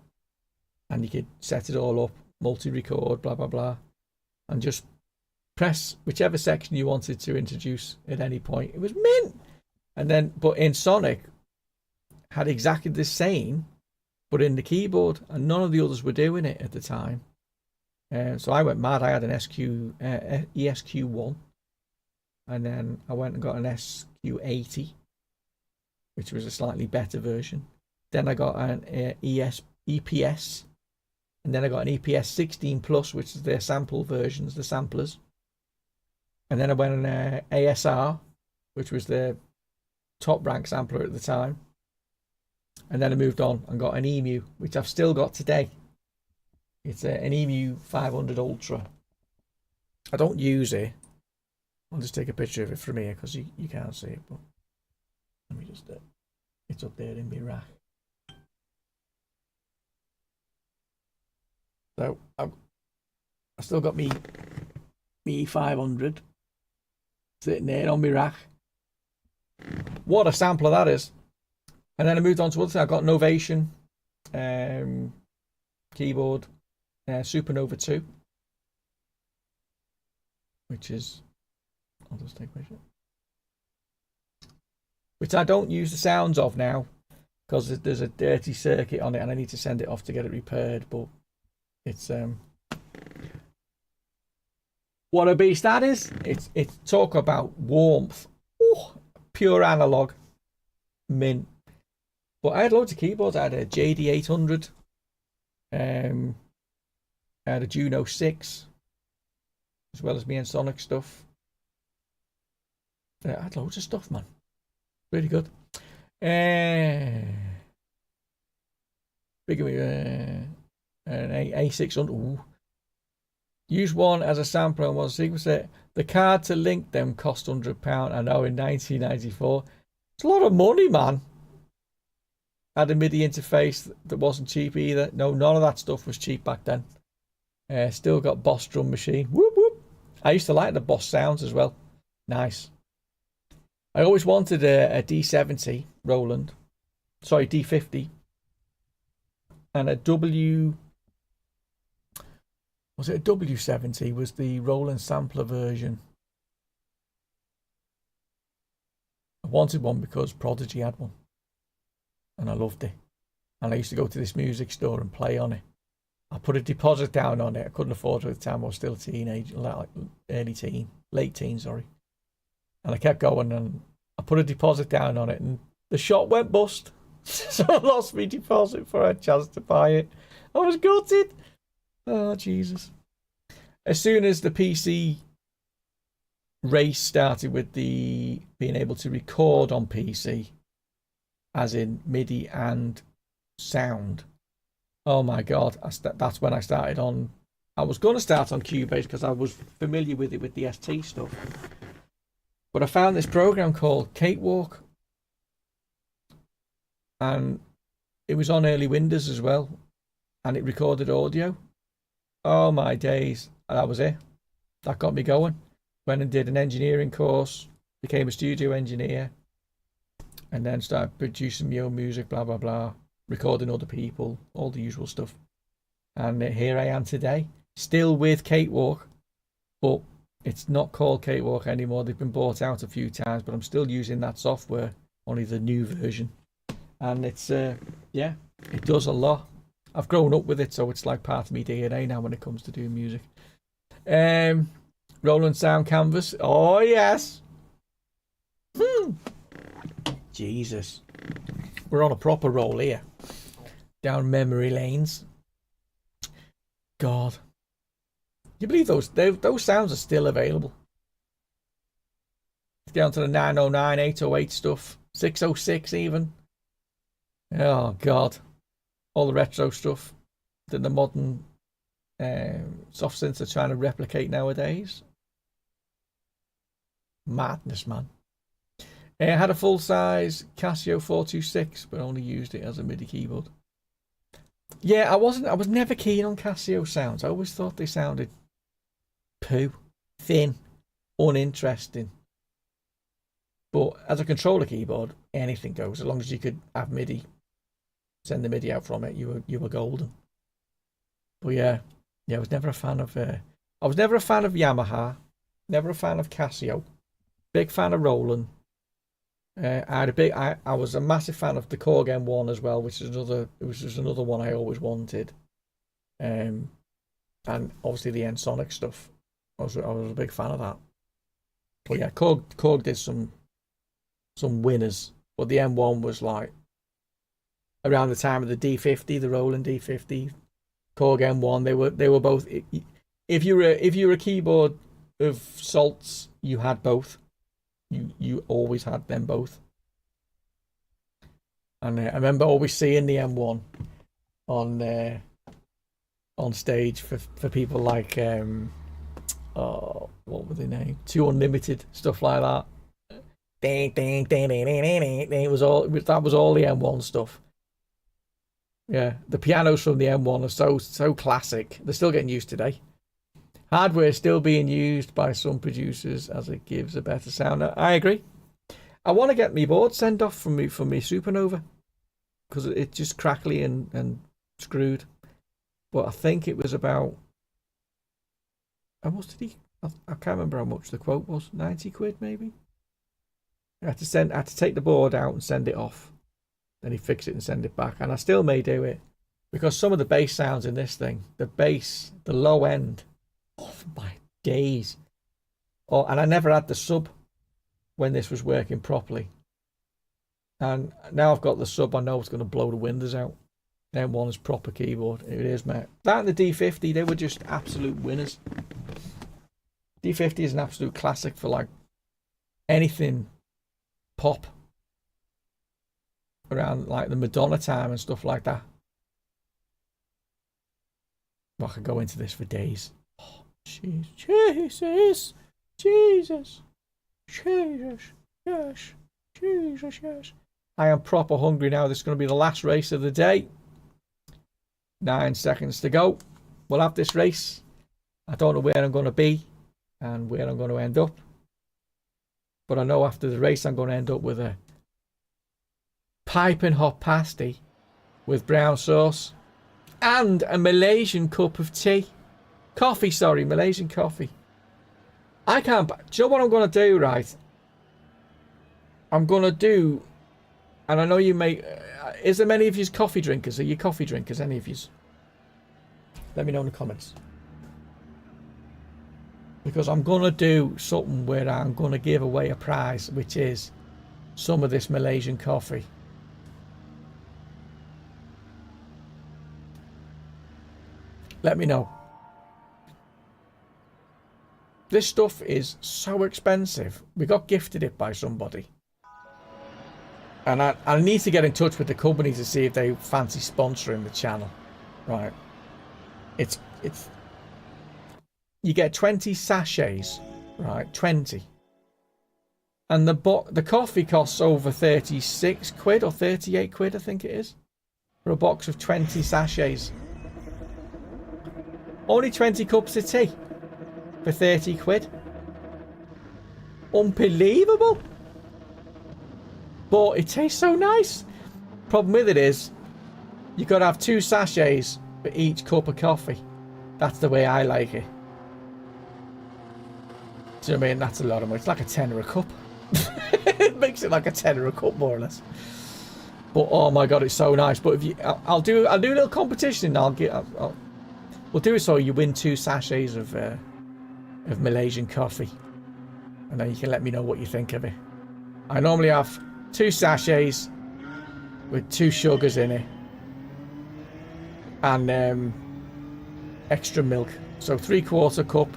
and you could set it all up, multi-record, blah blah blah, and just press whichever section you wanted to introduce at any point. It was mint. And then, but Ensoniq had exactly the same, but in the keyboard, and none of the others were doing it at the time. So I went mad. I had an ESQ1, and then I went and got an SQ80, which was a slightly better version. Then I got an EPS, and then I got an EPS 16 Plus, which is their sample versions, the samplers. And then I went an ASR, which was their top rank sampler at the time. And then I moved on and got an EMU, which I've still got today. It's an EMU 500 Ultra. I don't use it. I'll just take a picture of it from here because you can't see it. But let me just, it's up there in my rack. So I still got me 500 sitting there on my rack. What a sampler that is. And then I moved on to other things. I got Novation keyboard, Supernova 2, which is, I'll just take a picture, which I don't use the sounds of now because there's a dirty circuit on it and I need to send it off to get it repaired. But it's what a beast that is. It's talk about warmth. Ooh, pure analog, mint. But I had loads of keyboards. I had a JD800. I had a Juno 6, as well as me and Sonic stuff. I had loads of stuff, man. Really good. Bigger an A600. Ooh. Use one as a sampler and one sequencer. The card to link them cost £100. I know, in 1994. It's a lot of money, man. Had a MIDI interface that wasn't cheap either. No, none of that stuff was cheap back then. Still got Boss drum machine. Whoop whoop. I used to like the Boss sounds as well. Nice. I always wanted a D70 Roland. Sorry, D50. And a W... Was it a W70? Was the Roland sampler version. I wanted one because Prodigy had one. And I loved it. And I used to go to this music store and play on it. I put a deposit down on it. I couldn't afford it at the time. I was still a teenager, like late teen, sorry. And I kept going and I put a deposit down on it and the shop went bust. So I lost my deposit before I had a chance to buy it. I was gutted. Oh, Jesus. As soon as the PC race started with the being able to record on PC, as in MIDI and sound. Oh my God, that's when I started on... I was going to start on Cubase because I was familiar with it with the ST stuff. But I found this program called Cakewalk. And it was on early Windows as well. And it recorded audio. Oh my days. That was it. That got me going. Went and did an engineering course. Became a studio engineer. And then started producing my own music, blah, blah, blah. Recording other people, all the usual stuff. And here I am today. Still with Cakewalk. But it's not called Cakewalk anymore. They've been bought out a few times. But I'm still using that software only the new version. And it's, yeah, it does a lot. I've grown up with it, so it's like part of me DNA now when it comes to doing music. Roland Sound Canvas. Oh, yes. Jesus. We're on a proper roll here. Down memory lanes. God. You believe those sounds are still available? Down to the 909, 808 stuff. 606 even. Oh, God. All the retro stuff that the modern soft synths are trying to replicate nowadays. Madness, man. I had a full-size Casio 426, but only used it as a MIDI keyboard. Yeah, I was never keen on Casio sounds. I always thought they sounded poo, thin, uninteresting. But as a controller keyboard, anything goes. As long as you could have MIDI, send the MIDI out from it, you were golden. But yeah, I was never a fan of. I was never a fan of Yamaha. Never a fan of Casio. Big fan of Roland. I was a massive fan of the Korg M1 as well, which is another one I always wanted. And obviously the Ensoniq stuff. I was a big fan of that. But yeah, Korg did some winners, but the M1 was like around the time of the D50, the Roland D50, Korg M1. They were both. If you were a keyboard of salts, you had both. You always had them both. And I remember always seeing the M1 on stage for people like what were they named? 2 Unlimited, stuff like that. Ding, ding, ding, ding, ding, ding, ding. That was all the M1 stuff. Yeah, the pianos from the M1 are so classic. They're still getting used today. Hardware is still being used by some producers as it gives a better sound. I agree. I want to get my board sent off from me Supernova because it's just crackly and screwed. But I think it was about. How much did he? I can't remember how much the quote was. 90 quid maybe. I had to take the board out and send it off. Then he fixed it and send it back. And I still may do it because some of the bass sounds in this thing, the bass, the low end. Oh my days. Oh, and I never had the sub when this was working properly. And now I've got the sub, I know it's going to blow the windows out. M1 is proper keyboard. It is, mate. That and the D50, they were just absolute winners. D50 is an absolute classic for like anything pop around like the Madonna time and stuff like that. Well, I could go into this for days. Oh, Jesus, yes, Jesus, yes. I am proper hungry now. This is going to be the last race of the day. 9 seconds to go. We'll have this race. I don't know where I'm going to be and where I'm going to end up. But I know after the race I'm going to end up with a piping hot pasty with brown sauce and a Malaysian cup of tea. Coffee, sorry, Malaysian coffee. I can't. Do you know what I'm going to do, right? I'm going to do, and I know you may. Is there many of you coffee drinkers? Are you coffee drinkers, any of you? Let me know in the comments. Because I'm going to do something where I'm going to give away a prize, which is some of this Malaysian coffee. Let me know. This stuff is so expensive. We got gifted it by somebody. And I need to get in touch with the company to see if they fancy sponsoring the channel. Right. It's you get 20 sachets, right? 20. And the coffee costs over 36 quid or 38 quid, I think it is. For a box of 20 sachets. Only 20 cups of tea for 30 quid. Unbelievable. But it tastes so nice. Problem with it is, you've got to have 2 sachets for each cup of coffee. That's the way I like it. Do you know what I mean? That's a lot of money. It's like a tenner a cup. It makes it like a tenner a cup, more or less. But oh my god, it's so nice. But if you, I'll do a little competition. We'll do it so you win 2 sachets of Malaysian coffee, and then you can let me know what you think of it. I normally have 2 sachets with 2 sugars in it and extra milk. So 3/4 cup,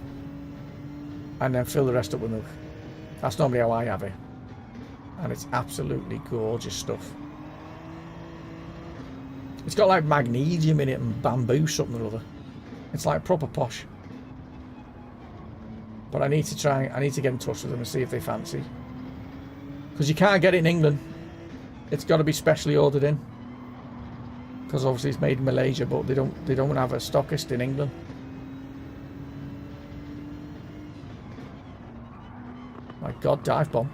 and then fill the rest up with milk. That's normally how I have it, and it's absolutely gorgeous stuff. It's got like magnesium in it and bamboo something or other. It's like proper posh. But I need to get in touch with them and see if they fancy. Because you can't get it in England. It's got to be specially ordered in. Because obviously it's made in Malaysia, but they don't have a stockist in England. My god, dive bomb.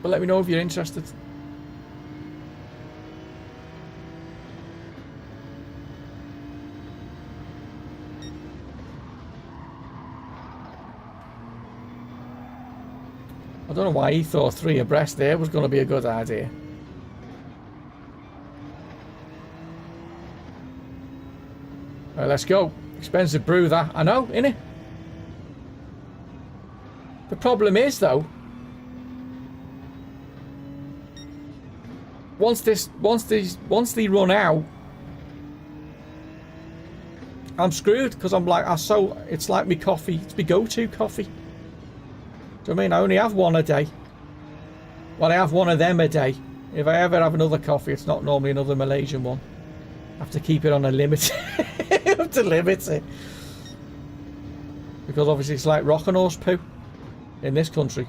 But let me know if you're interested. I don't know why he thought 3 abreast there was going to be a good idea. Right, let's go. Expensive brew that. I know, innit? The problem is though, once they run out, I'm screwed, because I'm like, it's like me coffee. It's my go-to coffee. Do you know what I mean? I only have 1 a day. Well, I have 1 of them a day. If I ever have another coffee, it's not normally another Malaysian one. I have to keep it on a limit. I have to limit it. Because obviously it's like rocking horse poo in this country.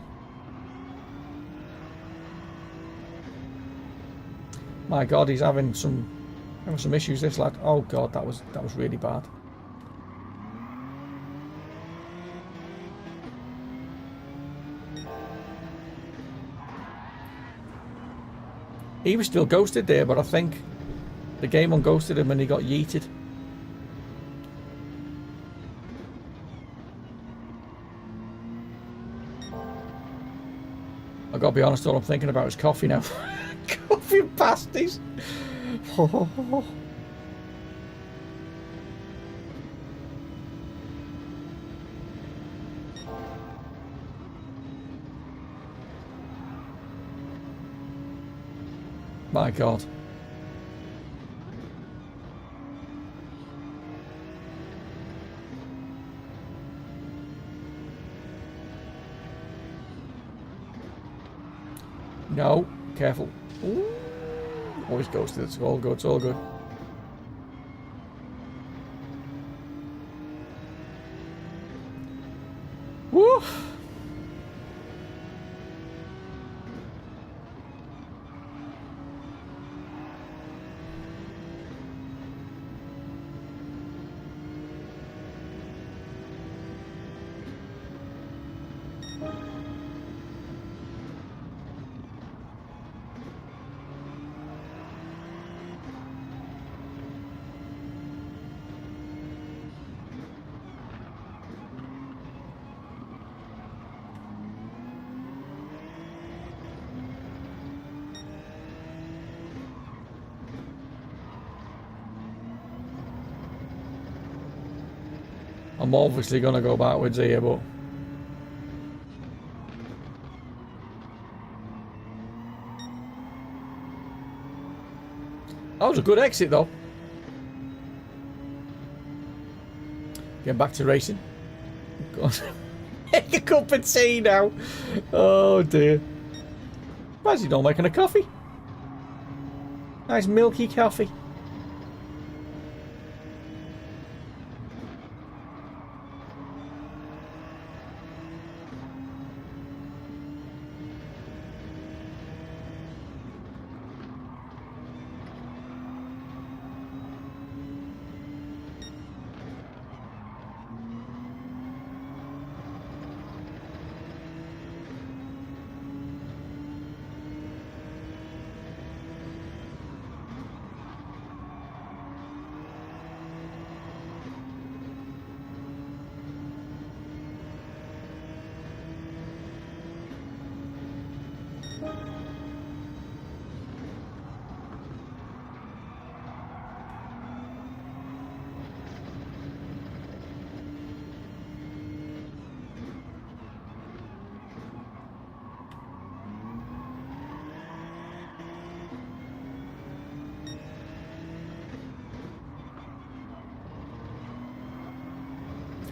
My god, he's having some issues, this lad. Oh god, that was really bad. He was still ghosted there, but I think the game unghosted him and he got yeeted. I gotta be honest, all I'm thinking about is coffee now. Coffee and pasties. My god. No, careful. Ooh. Always ghosted. It's all good. It's all good. Woo! I'm obviously going to go backwards here, but... That was a good exit, though. Getting back to racing. God. Make a cup of tea now. Oh, dear. Why is he not making a coffee? Nice milky coffee.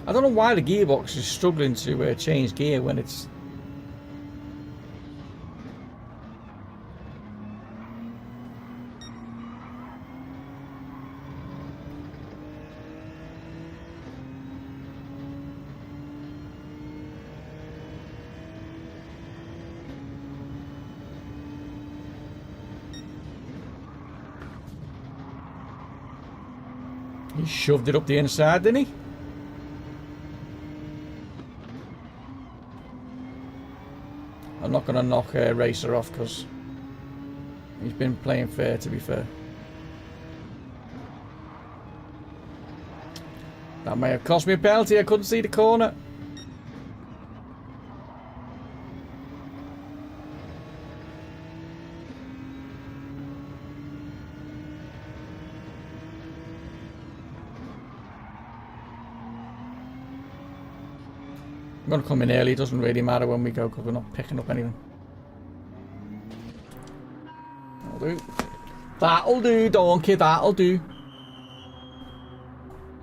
I don't know why the gearbox is struggling to change gear when it's... He shoved it up the inside, didn't he? I'm not going to knock Racer off because he's been playing fair, to be fair. That may have cost me a penalty. I couldn't see the corner. I'm going to come in early. It doesn't really matter when we go because we're not picking up anything. That'll do. That'll do, donkey. That'll do.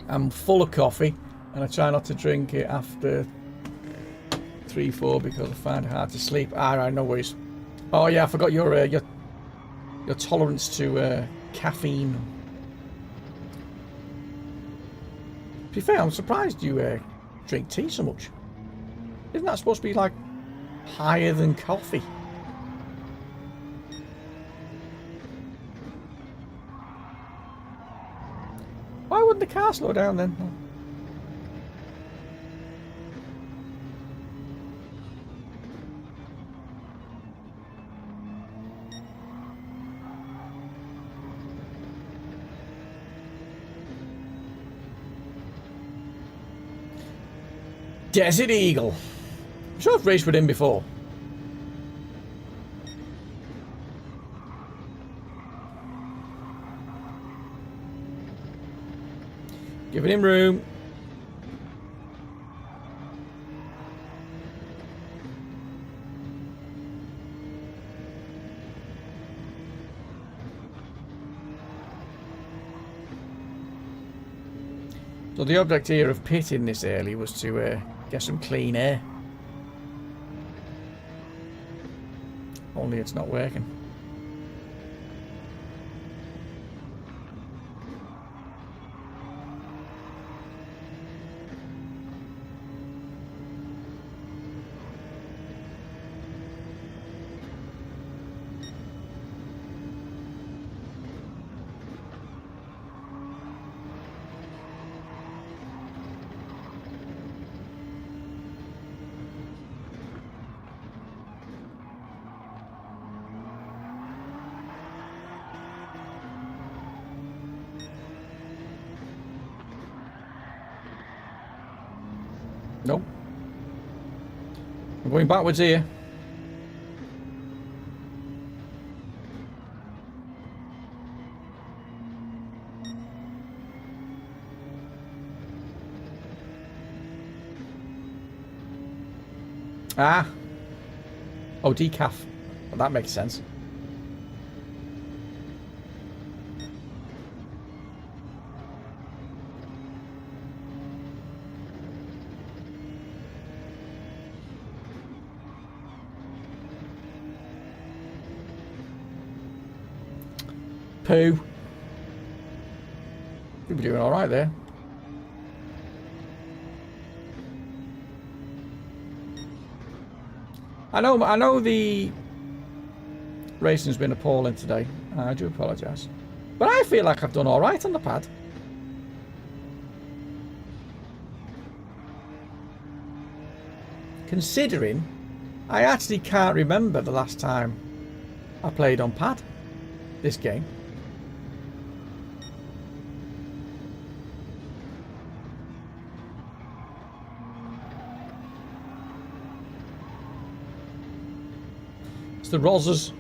I'm full of coffee and I try not to drink it after 3-4 because I find it hard to sleep. Alright, no worries. Oh yeah, I forgot your tolerance to caffeine. To be fair, I'm surprised you drink tea so much. Isn't that supposed to be like higher than coffee? Why wouldn't the car slow down then? Desert Eagle. I'm sure I've raced with him before. Giving him room. So the object here of pitting this early was to get some clean air. Only it's not working. Nope. I'm going backwards here. Ah. Oh, decaf. Well, that makes sense. Poo. You'll be doing all right there. I know the racing's been appalling today. I do apologise. But I feel like I've done all right on the pad. Considering I actually can't remember the last time I played on pad this game. the Rozzers.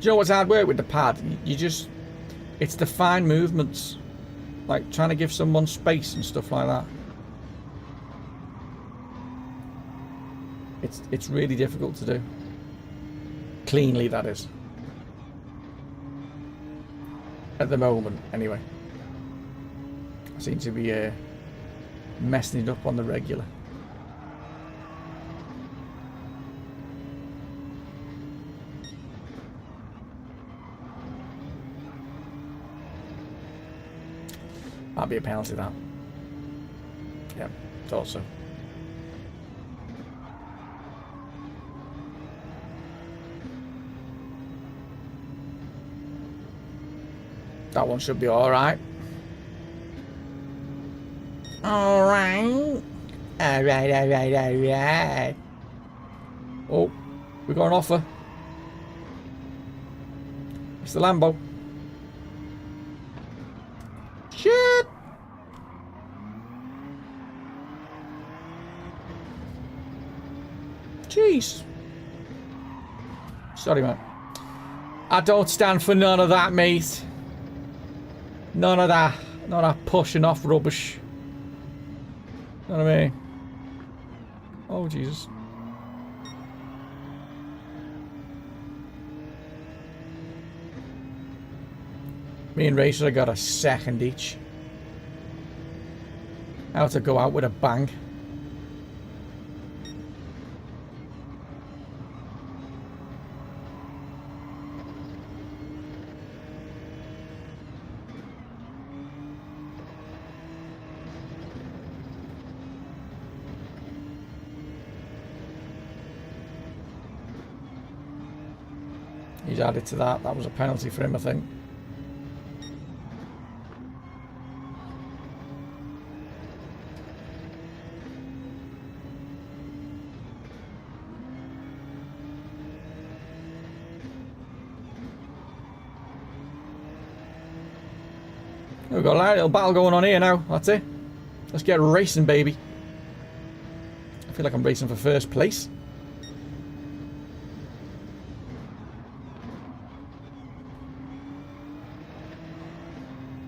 Do you know what's hard work with the pad? You just, it's the fine movements, like trying to give someone space and stuff like that. It's really difficult to do. Cleanly, that is. At the moment, anyway. I seem to be messing it up on the regular. Might be a penalty, that. Yeah, thought so. That one should be alright. Alright. Alright. Oh, we got an offer. It's the Lambo. Shit! Jeez. Sorry, mate. I don't stand for none of that, mate. None of that. None of that pushing off rubbish. You know what I mean? Oh, Jesus. Me and Racer got a second each. How to go out with a bang. He's added to that. That was a penalty for him, I think. We've got a little battle going on here now. That's it. Let's get racing, baby. I feel like I'm racing for first place.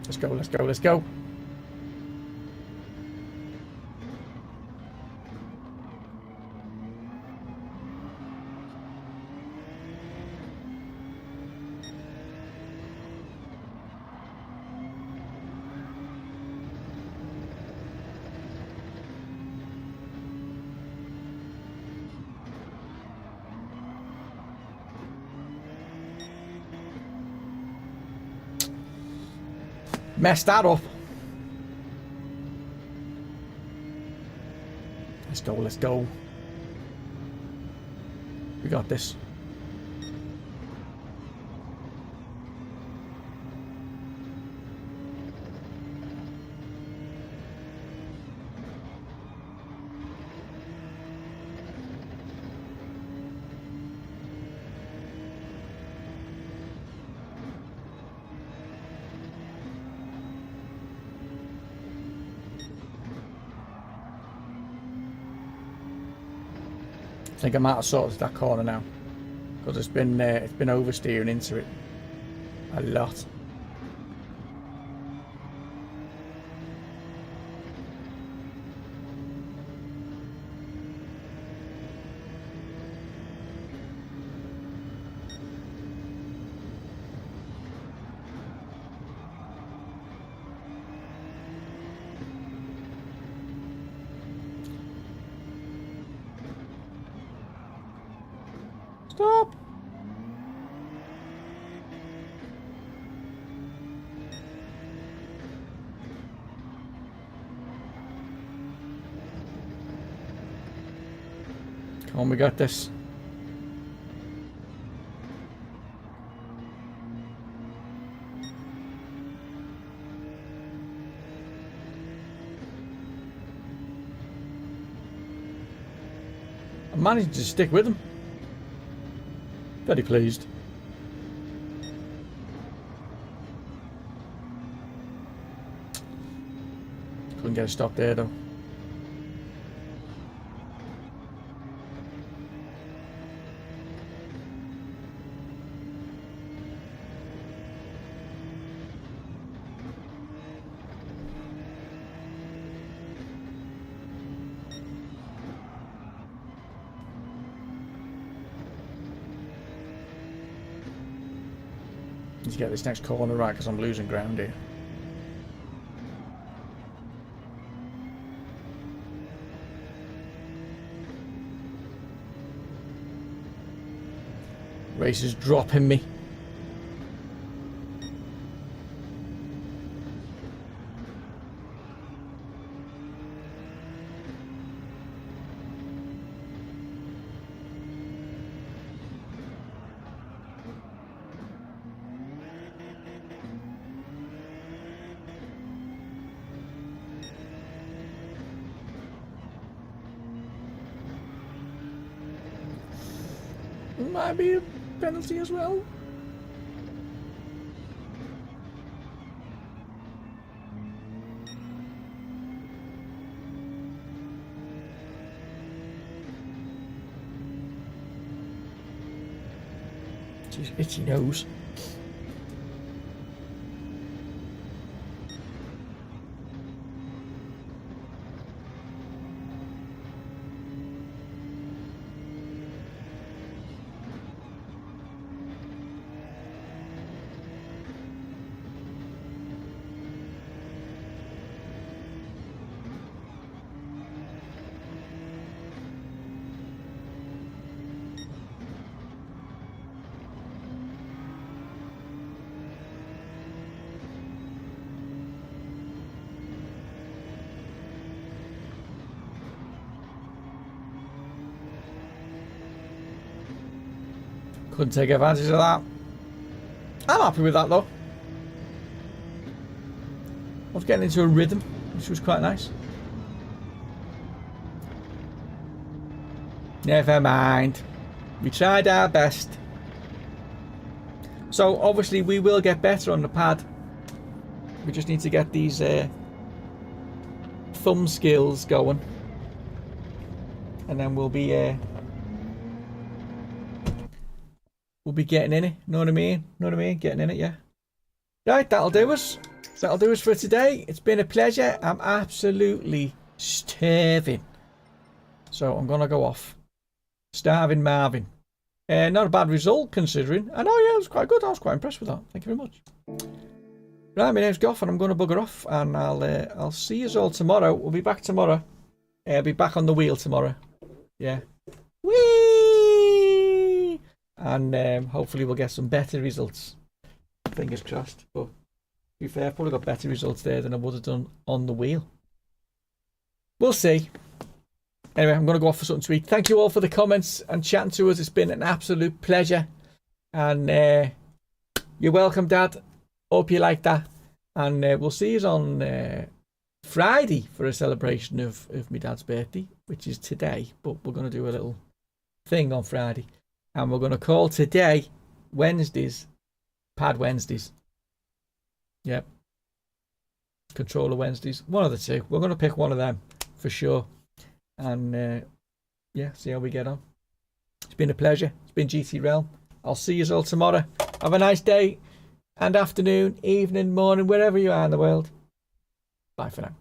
Let's go, let's go, let's go. Messed that up. Let's go, let's go. We got this. I think I might have sorted that corner now, because it's been oversteering into it a lot. Stop! Come on, we got this. I managed to stick with them. Very pleased. Couldn't get a stop there though. Need to get this next corner right because I'm losing ground here. Race is dropping me. Might be a penalty as well. Jeez, itchy nose. Couldn't take advantage of that. I'm happy with that though. I was getting into a rhythm, which was quite nice. Never mind. We tried our best. So obviously we will get better on the pad. We just need to get these thumb skills going. And then we'll be getting in it. Know what I mean? Know what I mean? Getting in it, yeah. Right, that'll do us. That'll do us for today. It's been a pleasure. I'm absolutely starving. So I'm going to go off. Starving Marvin. Not a bad result considering. I know, yeah, it was quite good. I was quite impressed with that. Thank you very much. Right, my name's Goff and I'm going to bugger off. And I'll see you all tomorrow. We'll be back tomorrow. I'll be back on the wheel tomorrow. Yeah. Whee! And hopefully we'll get some better results. Fingers crossed. But to be fair, I've probably got better results there than I would have done on the wheel. We'll see. Anyway, I'm going to go off for something to eat. Thank you all for the comments and chatting to us. It's been an absolute pleasure. And you're welcome, Dad. Hope you like that. And we'll see you on Friday for a celebration of my dad's birthday, which is today. But we're going to do a little thing on Friday. And we're going to call today Wednesdays Pad Wednesdays. Yep. Controller Wednesdays. One of the two. We're going to pick one of them for sure. And yeah, see how we get on. It's been a pleasure. It's been GTrealm. I'll see you all tomorrow. Have a nice day and afternoon, evening, morning, wherever you are in the world. Bye for now.